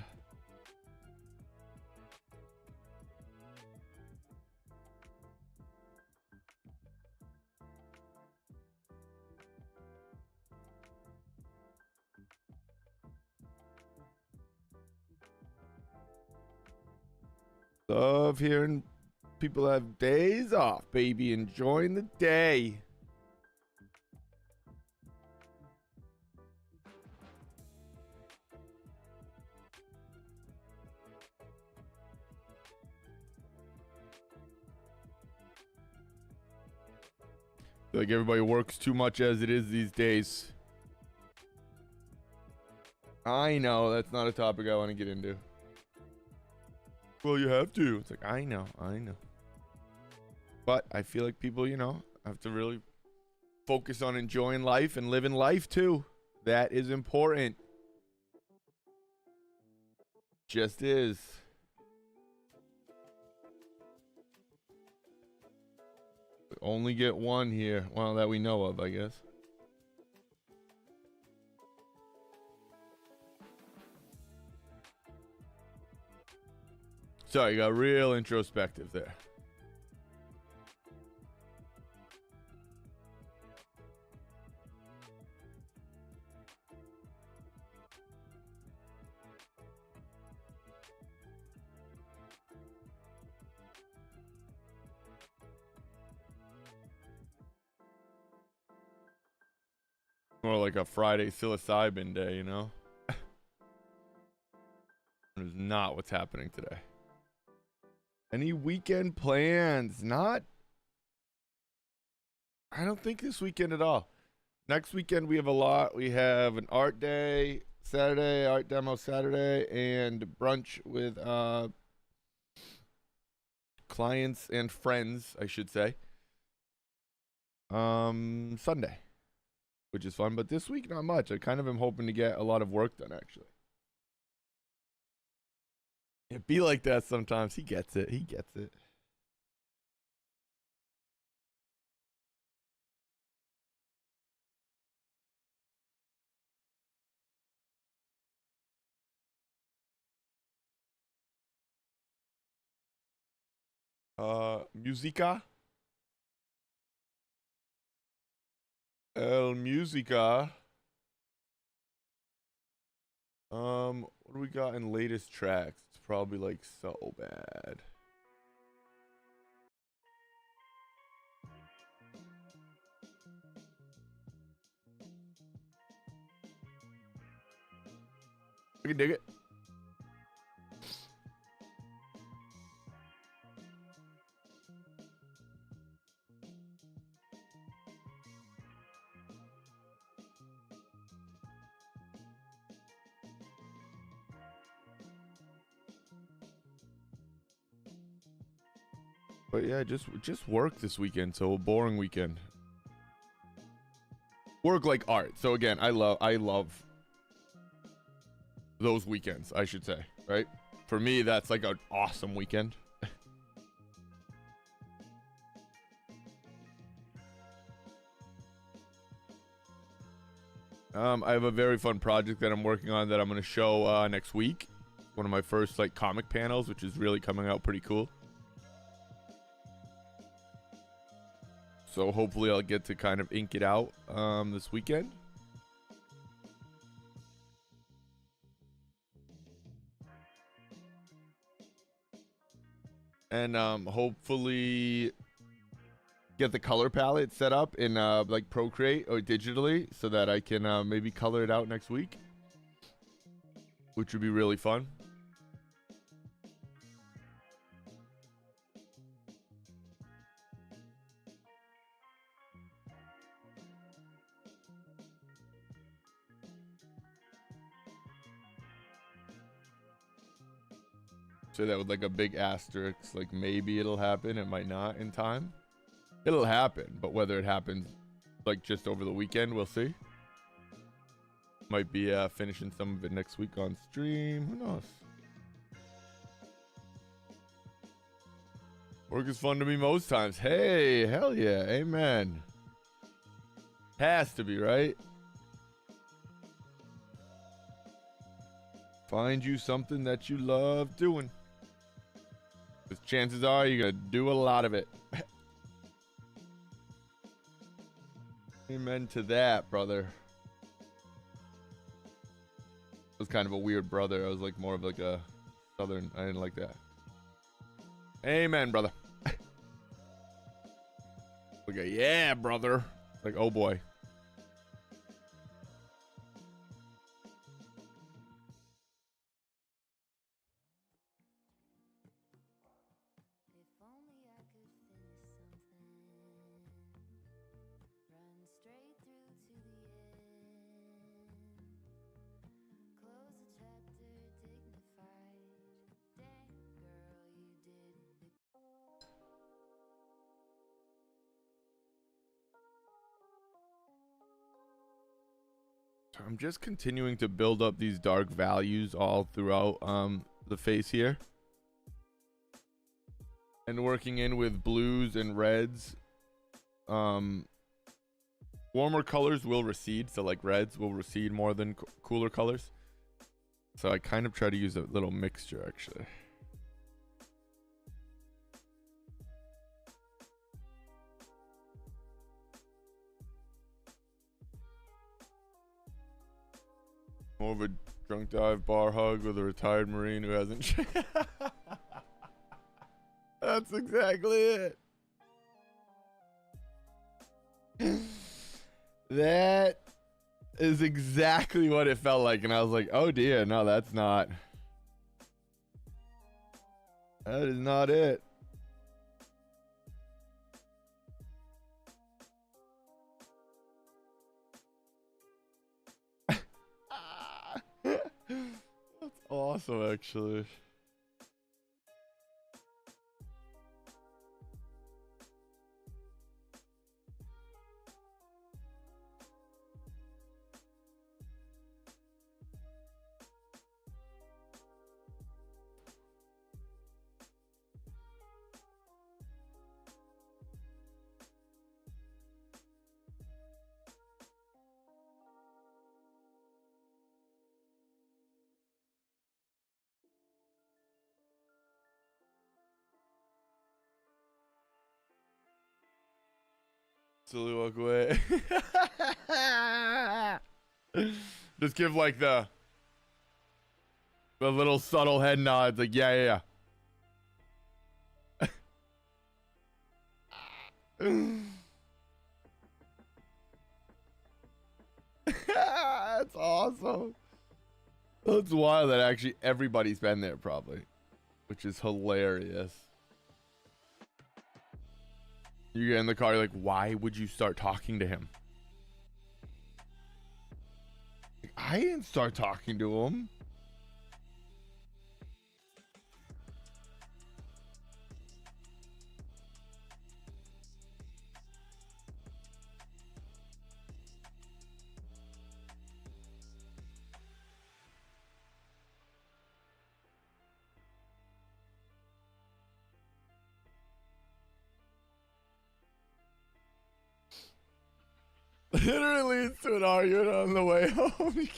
Love hearing people have days off, baby. Enjoying the day. Feel like everybody works too much as it is these days. I know that's not a topic I want to get into. Well, you have to. It's like, I know. But I feel like people, you know, have to really focus on enjoying life and living life too. That is important. Just is. We only get one here. Well, that we know of, I guess. Sorry, you got real introspective there. More like a Friday psilocybin day, you know? It's not what's happening today. Any weekend plans? Not. I don't think this weekend at all. Next weekend we have a lot. We have an art day Saturday, art demo Saturday, and brunch with clients and friends, I should say. Sunday, which is fun. But this week, not much. I kind of am hoping to get a lot of work done, actually. It be like that sometimes. He gets it. He gets it. Musica. El Musica. What do we got in latest tracks? It's probably like so bad. I can dig it. But yeah, just work this weekend. So a boring weekend. Work like art. So again, I love those weekends, I should say, right? For me, that's like an awesome weekend. I have a very fun project that I'm working on that I'm going to show next week. One of my first like comic panels, which is really coming out pretty cool. So hopefully I'll get to kind of ink it out this weekend. And hopefully get the color palette set up in like Procreate or digitally so that I can maybe color it out next week, which would be really fun. Say that with like a big asterisk, like maybe it'll happen, it might not in time. It'll happen, but whether it happens like just over the weekend, we'll see. Might be finishing some of it next week on stream, who knows. Work is fun to me most times. Hey, hell yeah, amen. Has to be, right? Find you something that you love doing. Because chances are you're going to do a lot of it. Amen to that, brother. I was kind of a weird brother. I was like more of like a southern. I didn't like that. Amen, brother. Like a yeah, brother. Like, oh boy. I'm just continuing to build up these dark values all throughout the face here. And working in with blues and reds. Warmer colors will recede, so like reds will recede more than cooler colors. So I kind of try to use a little mixture actually. More of a drunk dive bar hug with a retired Marine who hasn't. That's exactly it. That is exactly what it felt like. And I was like, oh dear, no, that's not. That is not it. That's awesome, actually. Silly walk away. Just give like the little subtle head nods, like yeah. That's awesome. That's wild that actually everybody's been there probably, which is hilarious. You get in the car, you're like, why would you start talking to him? Like, I didn't start talking to him. Literally leads to an argument on the way home.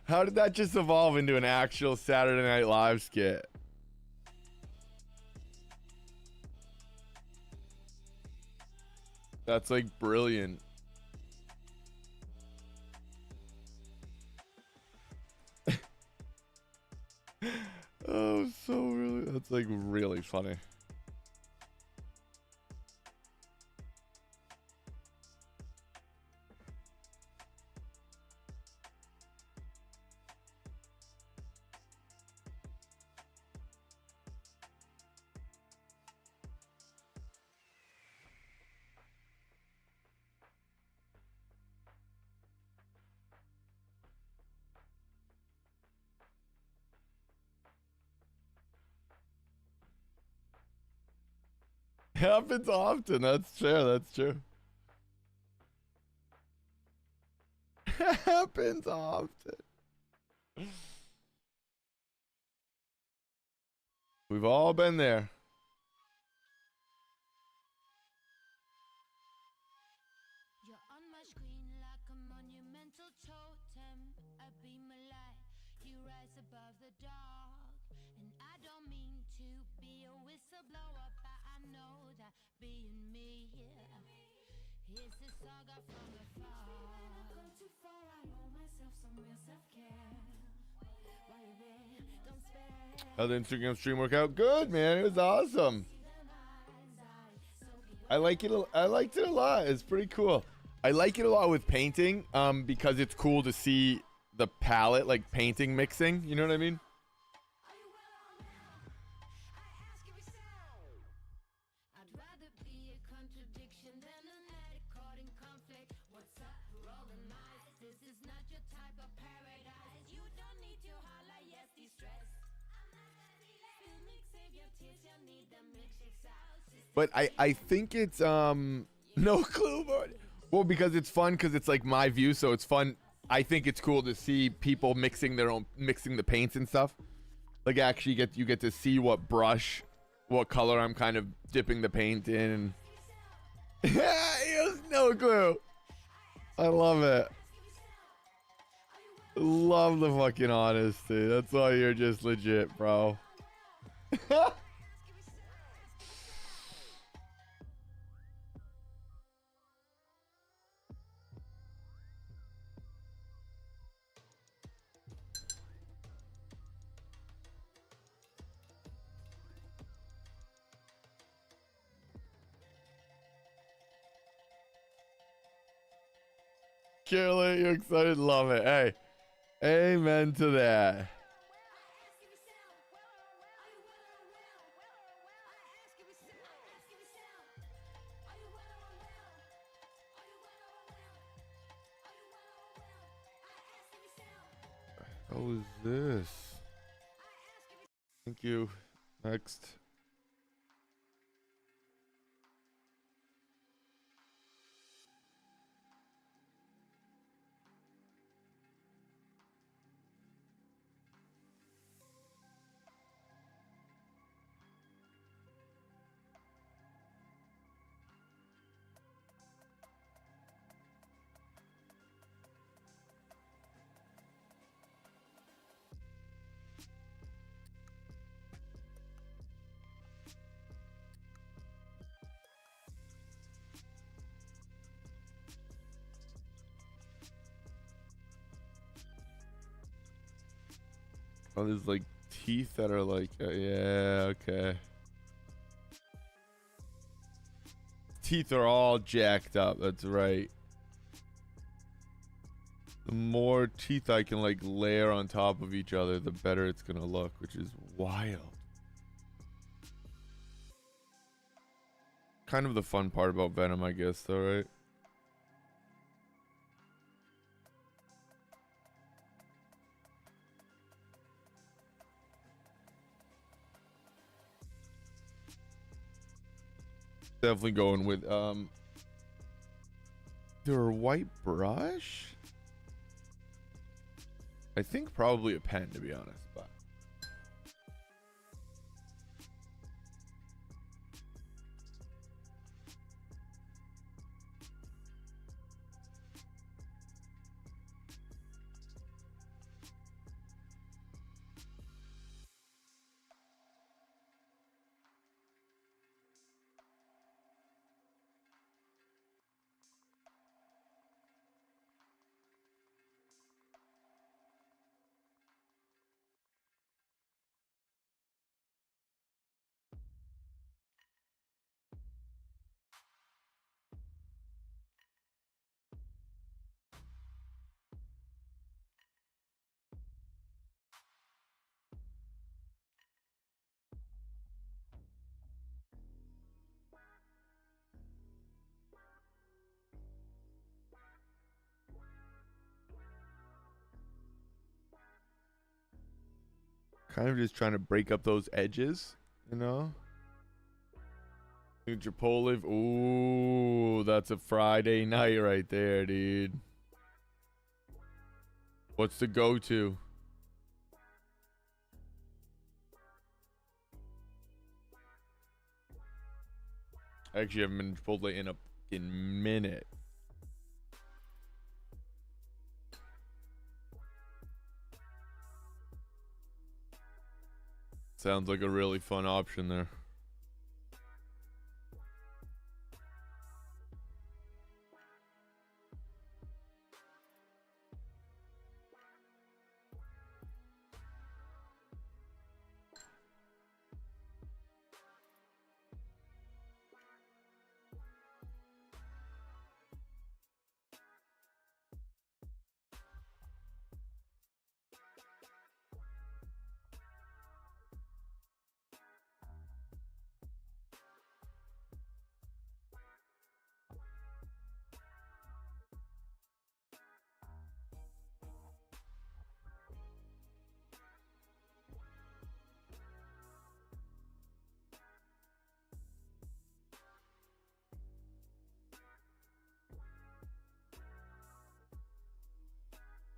How did that just evolve into an actual Saturday Night Live skit? That's like brilliant. Oh, so really, that's like really funny. Happens often. That's true. That's true. Happens often. We've all been there. You're on my screen like a monumental totem, a beam of light. You rise above the dark, and I don't mean to be a whistleblower, but I know that being me is the saga from afar. When I go too far, I owe myself some real self-care. While you're there, don't spare. How the Instagram stream workout? Good, man. It was awesome. I like it. I liked it a lot. It's pretty cool. I like it a lot with painting, because it's cool to see the palette, like painting mixing. You know what I mean? I'd rather be a contradiction than an addict caught in conflict. What's up, rolling eyes? This is not your type of paradise. You don't need to holler, yes, de-stress. Save your tears, you need the milkshake sauce. But I think it's no clue, but well, because it's fun, because it's like my view, so it's fun. I think it's cool to see people mixing the paints and stuff. Like actually you get to see what color I'm kind of dipping the paint in. He has no clue. I love it. Love the fucking honesty. That's why you're just legit, bro. Carolyn, you excited? Love it. Hey, amen to that. How is this? Thank you. Next. Oh, there's like teeth that are like, yeah, okay. Teeth are all jacked up. That's right. The more teeth I can like layer on top of each other, the better it's gonna look, which is wild. Kind of the fun part about Venom, I guess, though, right? Definitely going with their white brush. I think probably a pen, to be honest, but kind of just trying to break up those edges, you know? Chipotle. Ooh, that's a Friday night right there, dude. What's the go-to? I actually haven't been to Chipotle in a minute. Sounds like a really fun option there.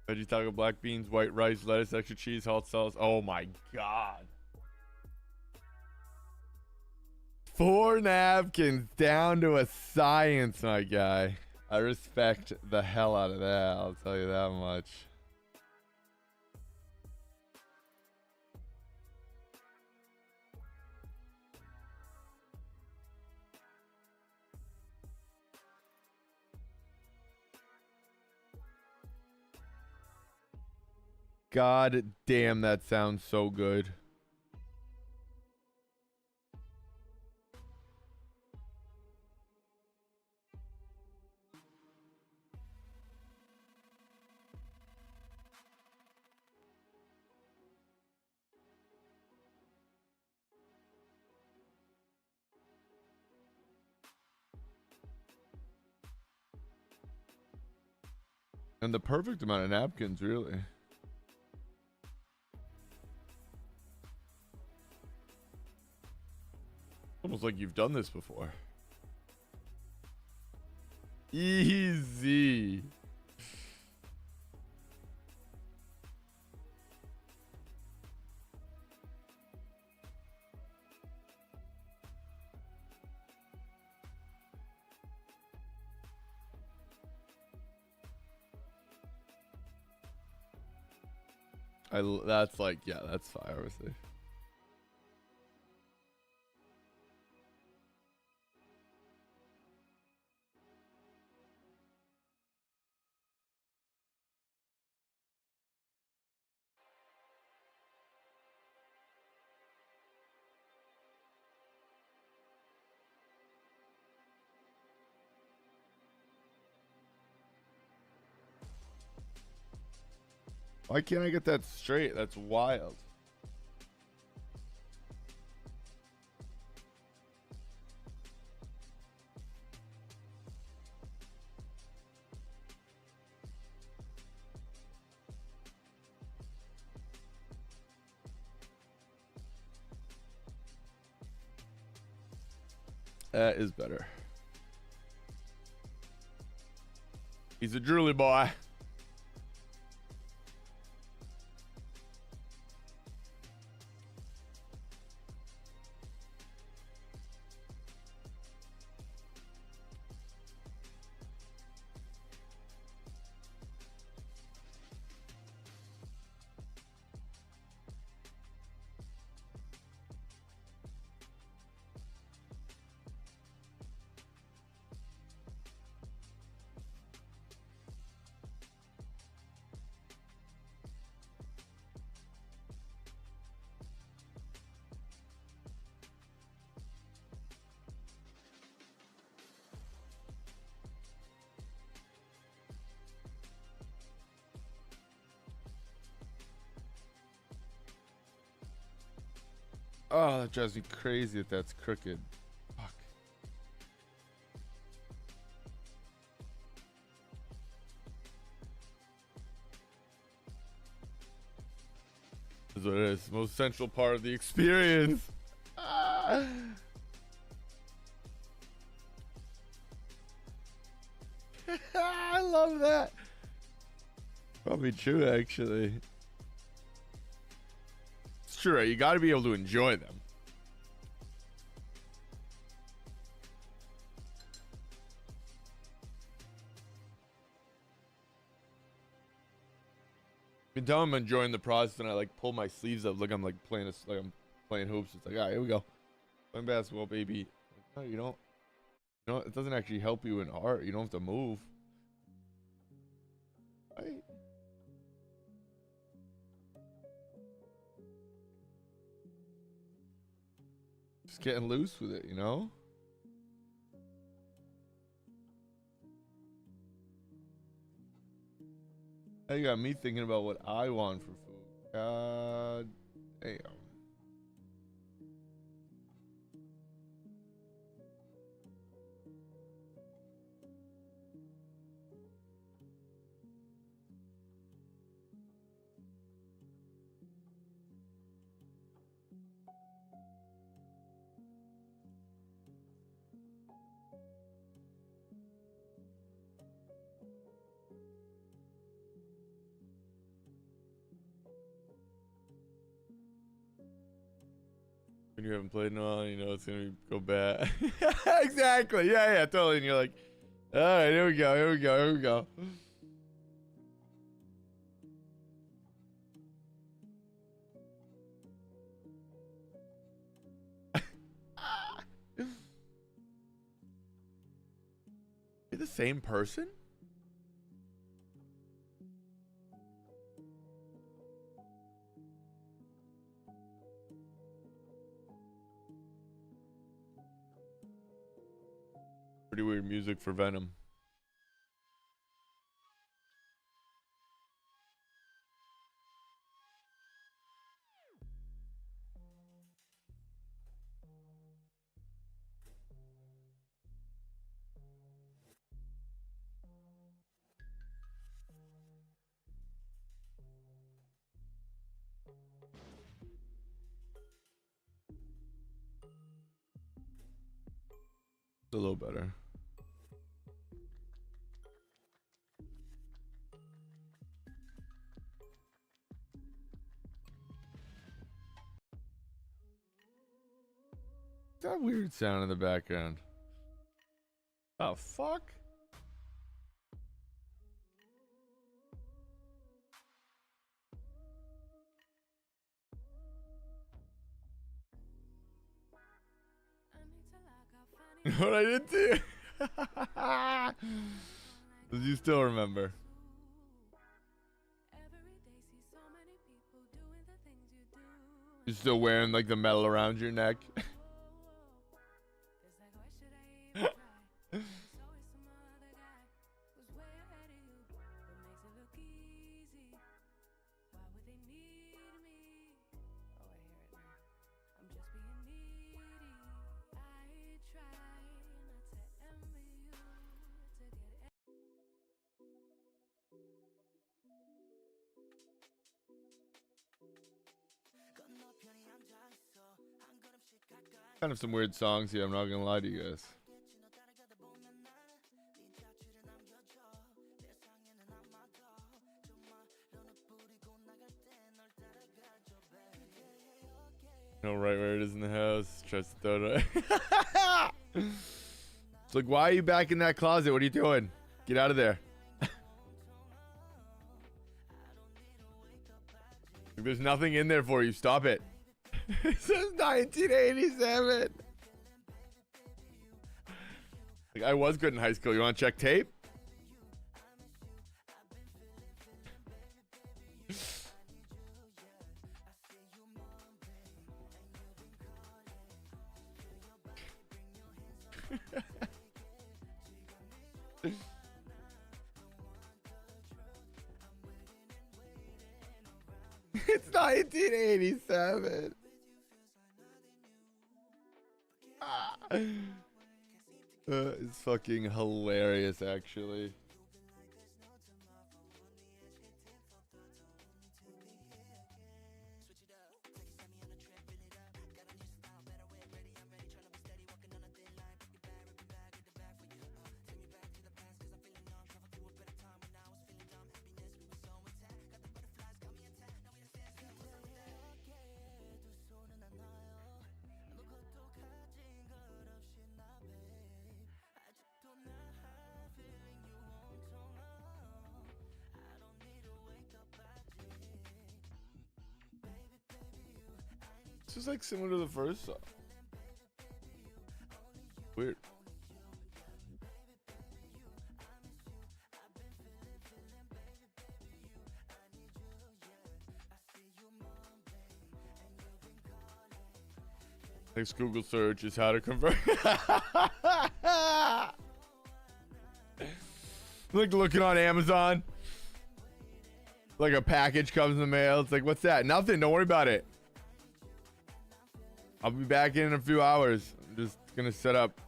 Veggie taco, black beans, white rice, lettuce, extra cheese, hot sauce. Oh my god. 4 napkins down to a science, my guy. I respect the hell out of that, I'll tell you that much. God damn, that sounds so good. And the perfect amount of napkins, really. Almost like you've done this before. Easy. That's like, yeah, that's fire, obviously. Why can't I get that straight? That's wild. That is better. He's a drooly boy. Oh, that drives me crazy if that's crooked. Fuck. That's what it is. Most central part of the experience. Ah. I love that. Probably true, actually. It's true, right? You got to be able to enjoy them. You can tell I'm enjoying the process, and I like pull my sleeves up like I'm like playing I'm playing hoops. It's like, all right, here we go, playing basketball, baby. No, you don't. You know, it doesn't actually help you in art. You don't have to move. Right? Just getting loose with it, you know? Now you got me thinking about what I want for food. God damn. When you haven't played in a while, you know it's gonna go bad. Exactly. Yeah, yeah, totally. And you're like, all right, here we go, here we go, here we go. You're the same person? Pretty weird music for Venom. A little better. That weird sound in the background. Oh, fuck. You know what I did to you? Does you still remember? You're still wearing like the metal around your neck? Kind of some weird songs here, I'm not gonna lie to you guys. No, right where it is in the house. Tries to throw it away. It's like, why are you back in that closet? What are you doing? Get out of there. There's nothing in there for you. Stop it. It says 1987. Like, I was good in high school. You want to check tape? It's 1987. It's fucking hilarious, actually. This is like similar to the first song. Weird. Next Google search is how to convert. Like looking on Amazon. Like a package comes in the mail. It's like, what's that? Nothing. Don't worry about it. I'll be back in a few hours. I'm just gonna set up.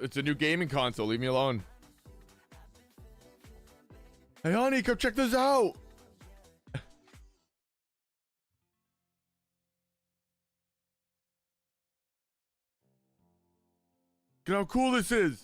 It's a new gaming console. Leave me alone. Hey, honey, come check this out. Look how cool this is.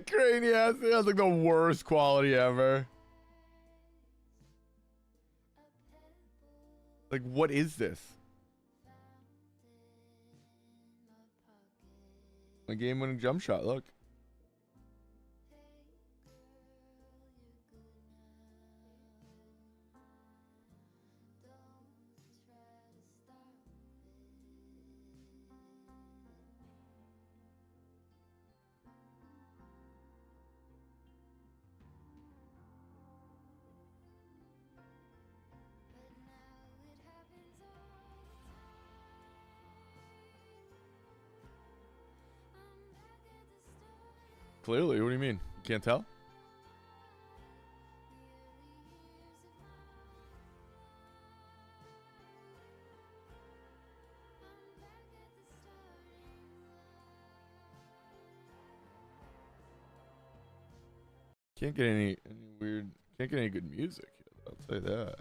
Crazy ass. That's like the worst quality ever. Like, what is this? A game-winning jump shot. Look. Clearly, what do you mean? You can't tell? Can't get any weird. Can't get any good music. I'll tell you that.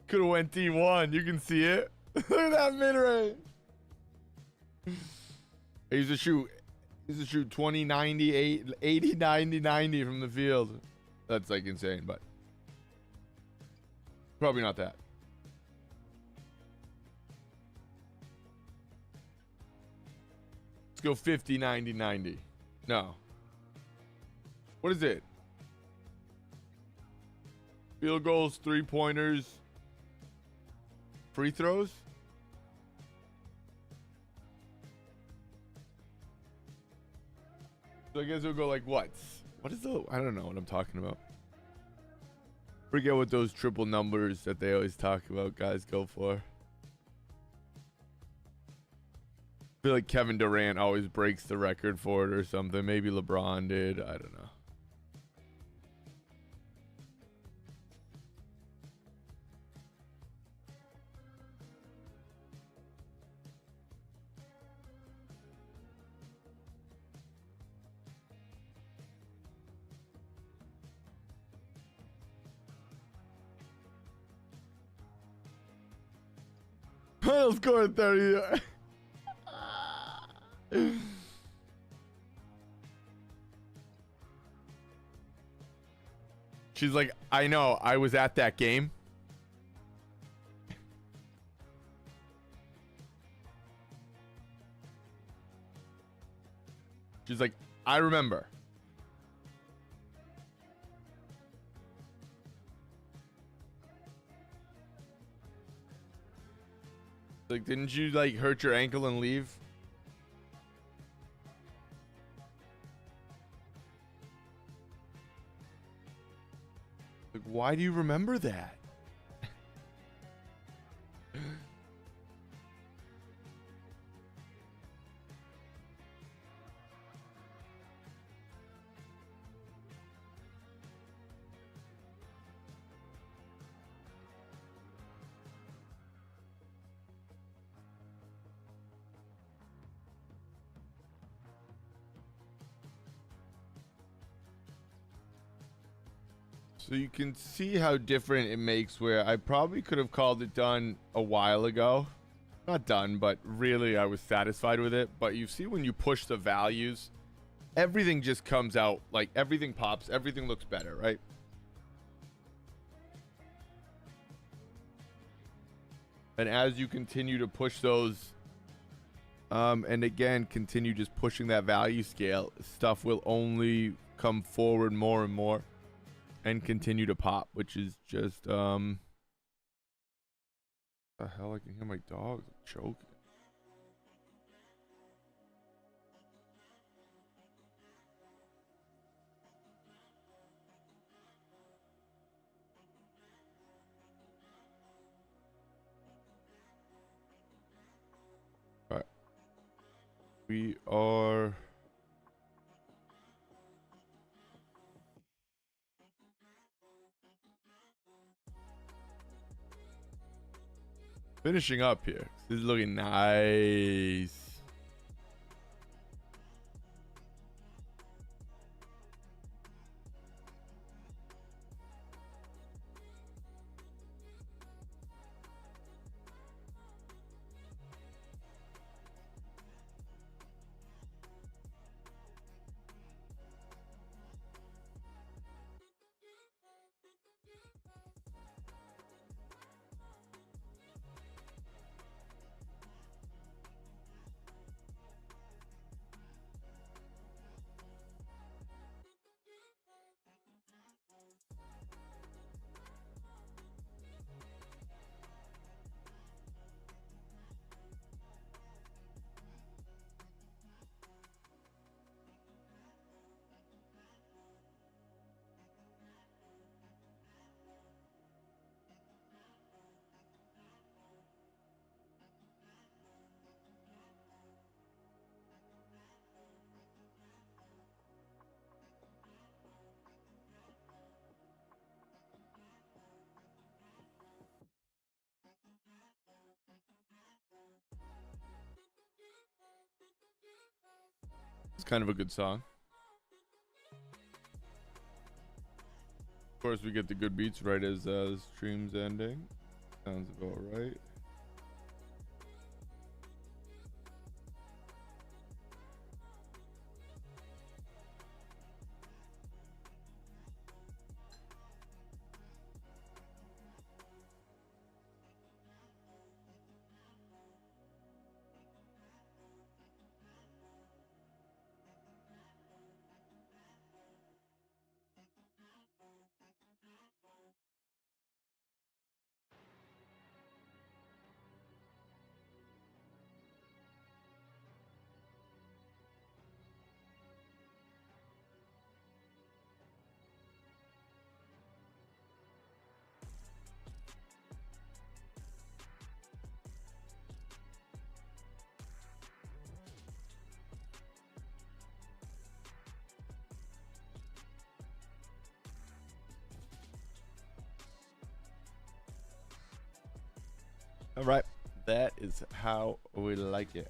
Could have went D1. You can see it. Look at that mid range. He used to shoot 20, 90, 80, 90, 90 from the field. That's like insane, but probably not that. Let's go 50, 90, 90. No. What is it? Field goals, 3-pointers, free throws? So I guess we'll go like what? What is the... I don't know what I'm talking about. Forget what those triple numbers that they always talk about guys go for. I feel like Kevin Durant always breaks the record for it or something. Maybe LeBron did. I don't know. I'll score 30. She's like, I know, I was at that game. She's like, I remember. Like, didn't you like hurt your ankle and leave? Like, why do you remember that? So you can see how different it makes, where I probably could have called it done a while ago. Not done, but really I was satisfied with it. But you see when you push the values, everything just comes out, like everything pops, everything looks better, right? And as you continue to push those, and again, continue just pushing that value scale, stuff will only come forward more and more. And continue to pop, which is just the hell, I can hear my dog choking. All right. We are finishing up here. This is looking nice. kind of a good song. Of course, we get the good beats right as the stream's ending. Sounds about right. All right, that is how we like it.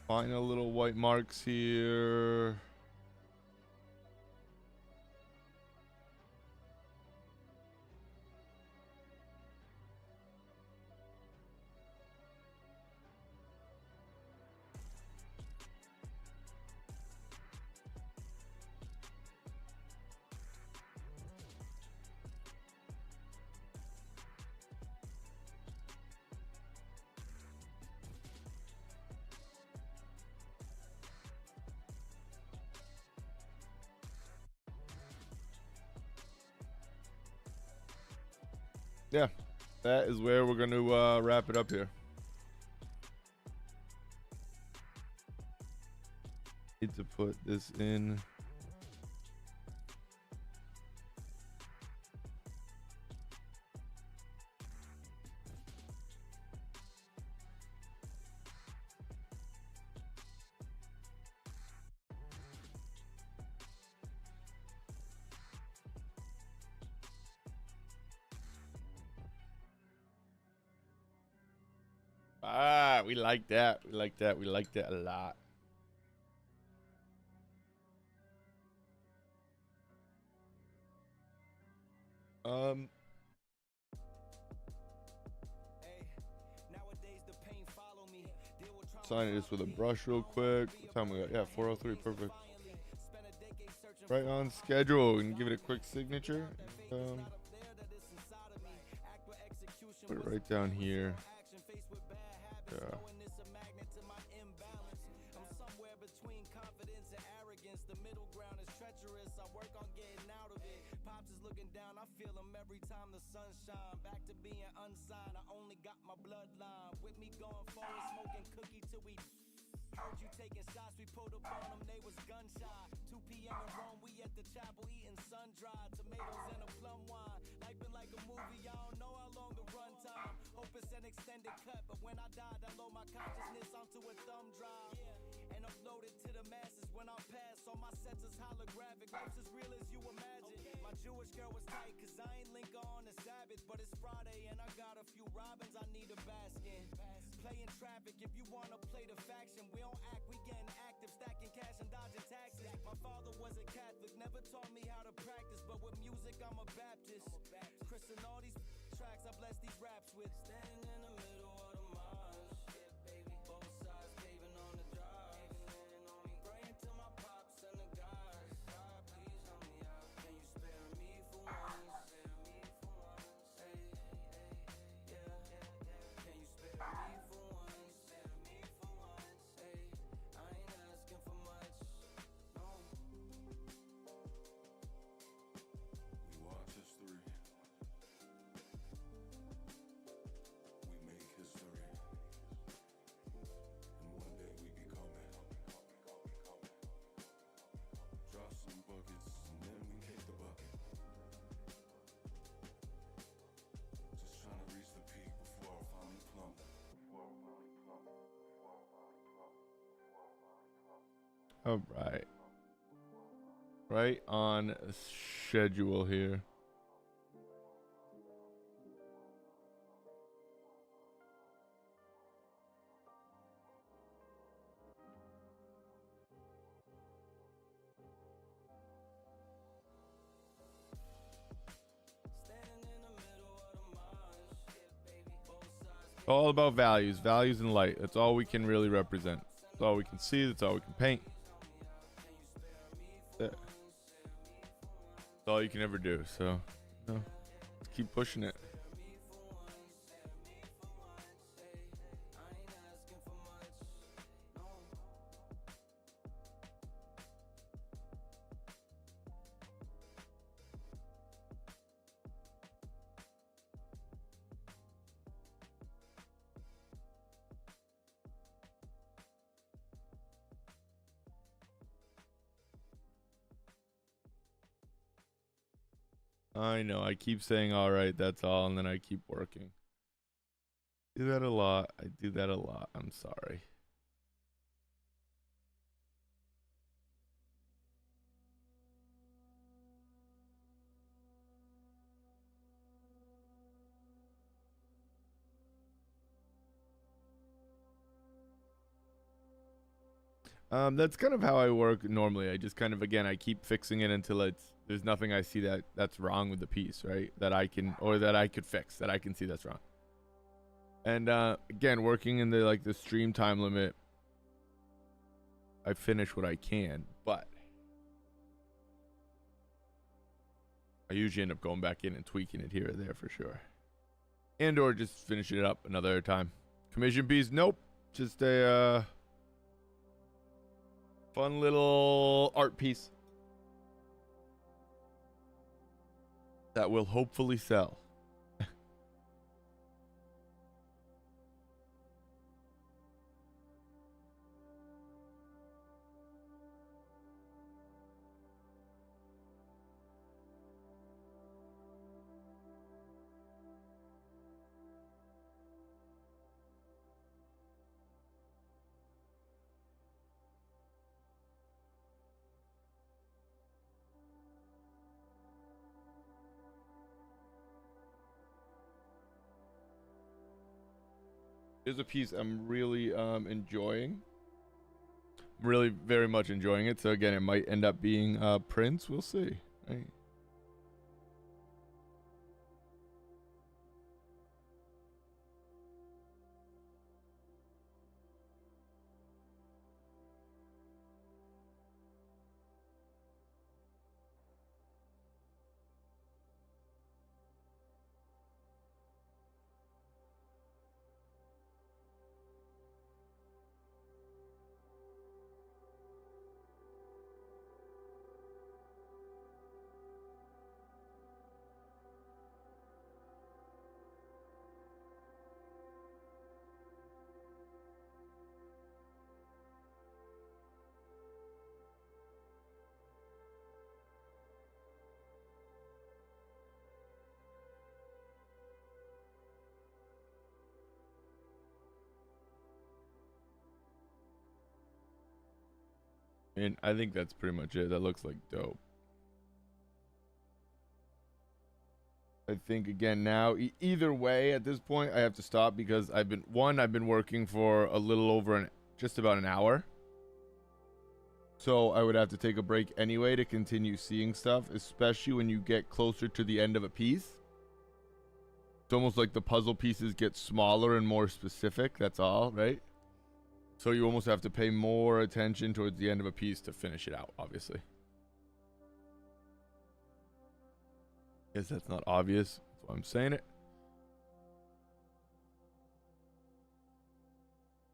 Final little white marks here. Yeah, that is where we're going to wrap it up here. Need to put this in. Ah, we like that. We like that. We like that a lot. Sign this with a brush real quick. What time we got? Yeah, 4:03. Perfect. Right on schedule. And give it a quick signature. Put it right down here. Yeah. All right. Right on schedule here. All about values, values and light. That's all we can really represent. That's all we can see. That's all we can paint. That's all you can ever do. So, let's keep pushing it. I know. I keep saying, all right, that's all. And then I keep working. Do that a lot. I do that a lot. I'm sorry. That's kind of how I work normally. I just kind of, again, I keep fixing it until there's nothing I see that's wrong with the piece, right? That I can, or that I could fix, that I can see that's wrong. And again, working in the stream time limit, I finish what I can, but I usually end up going back in and tweaking it here or there for sure. And or just finishing it up another time. Commission piece, nope. Just a fun little art piece that will hopefully sell. Here's a piece I'm really enjoying. Really very much enjoying it. So again, it might end up being Prince. We'll see. Right? And I think that's pretty much it. That looks like dope. I think again now, either way at this point, I have to stop because I've been working for a little over just about an hour. So I would have to take a break anyway to continue seeing stuff, especially when you get closer to the end of a piece. It's almost like the puzzle pieces get smaller and more specific. That's all, right? So you almost have to pay more attention towards the end of a piece to finish it out, obviously. Guess that's not obvious. That's why I'm saying it.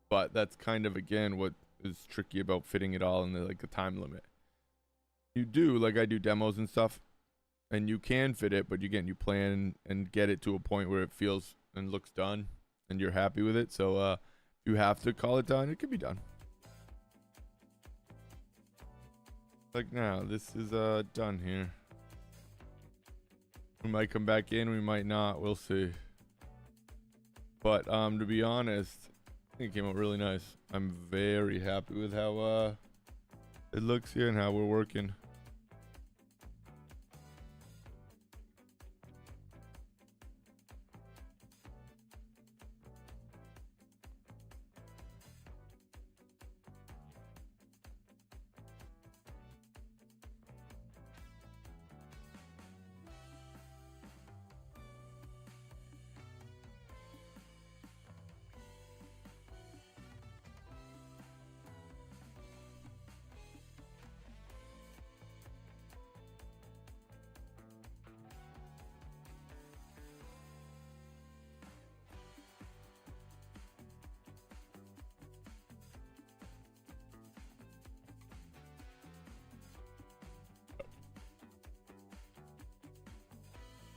But that's kind of, again, what is tricky about fitting it all in the time limit. You do, like I do demos and stuff, and you can fit it, but again, you plan and get it to a point where it feels and looks done, and you're happy with it. So if you have to call it done, it can be done. Like now, this is done here. We might come back in, we might not. We'll see. But to be honest, I think it came out really nice. I'm very happy with how it looks here and how we're working.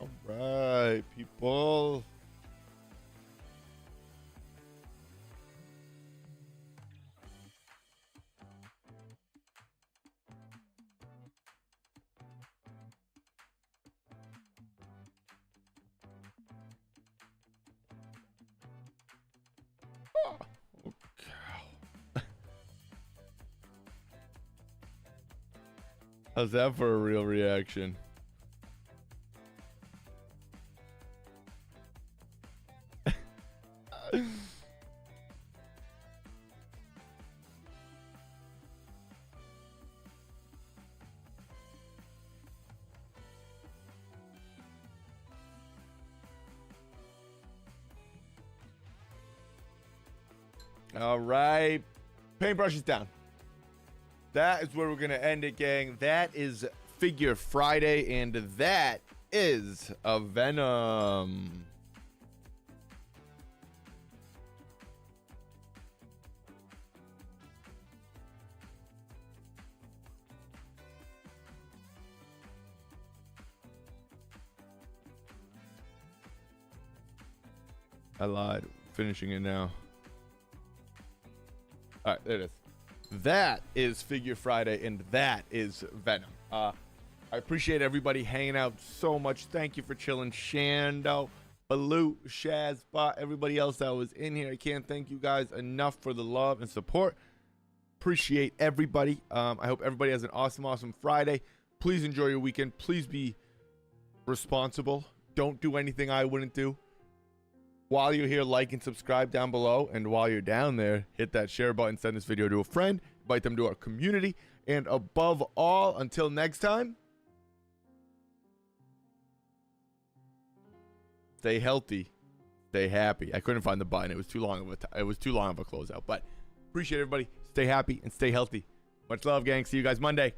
All right, people. How's that for a real reaction? All right. Paintbrush is down. That is where we're going to end it, gang. That is Figure Friday, and that is a Venom. I lied. Finishing it now. All right, there it is. That is Figure Friday, and that is Venom. I appreciate everybody hanging out so much. Thank you for chilling. Shando, Baloo, Shaz, Bot, everybody else that was in here. I can't thank you guys enough for the love and support. Appreciate everybody. I hope everybody has an awesome, awesome Friday. Please enjoy your weekend. Please be responsible. Don't do anything I wouldn't do. While you're here, like and subscribe down below. And while you're down there, hit that share button, send this video to a friend, invite them to our community. And above all, until next time, stay healthy, stay happy. I couldn't find the button. It was too long of a closeout. But appreciate everybody. Stay happy and stay healthy. Much love, gang. See you guys Monday.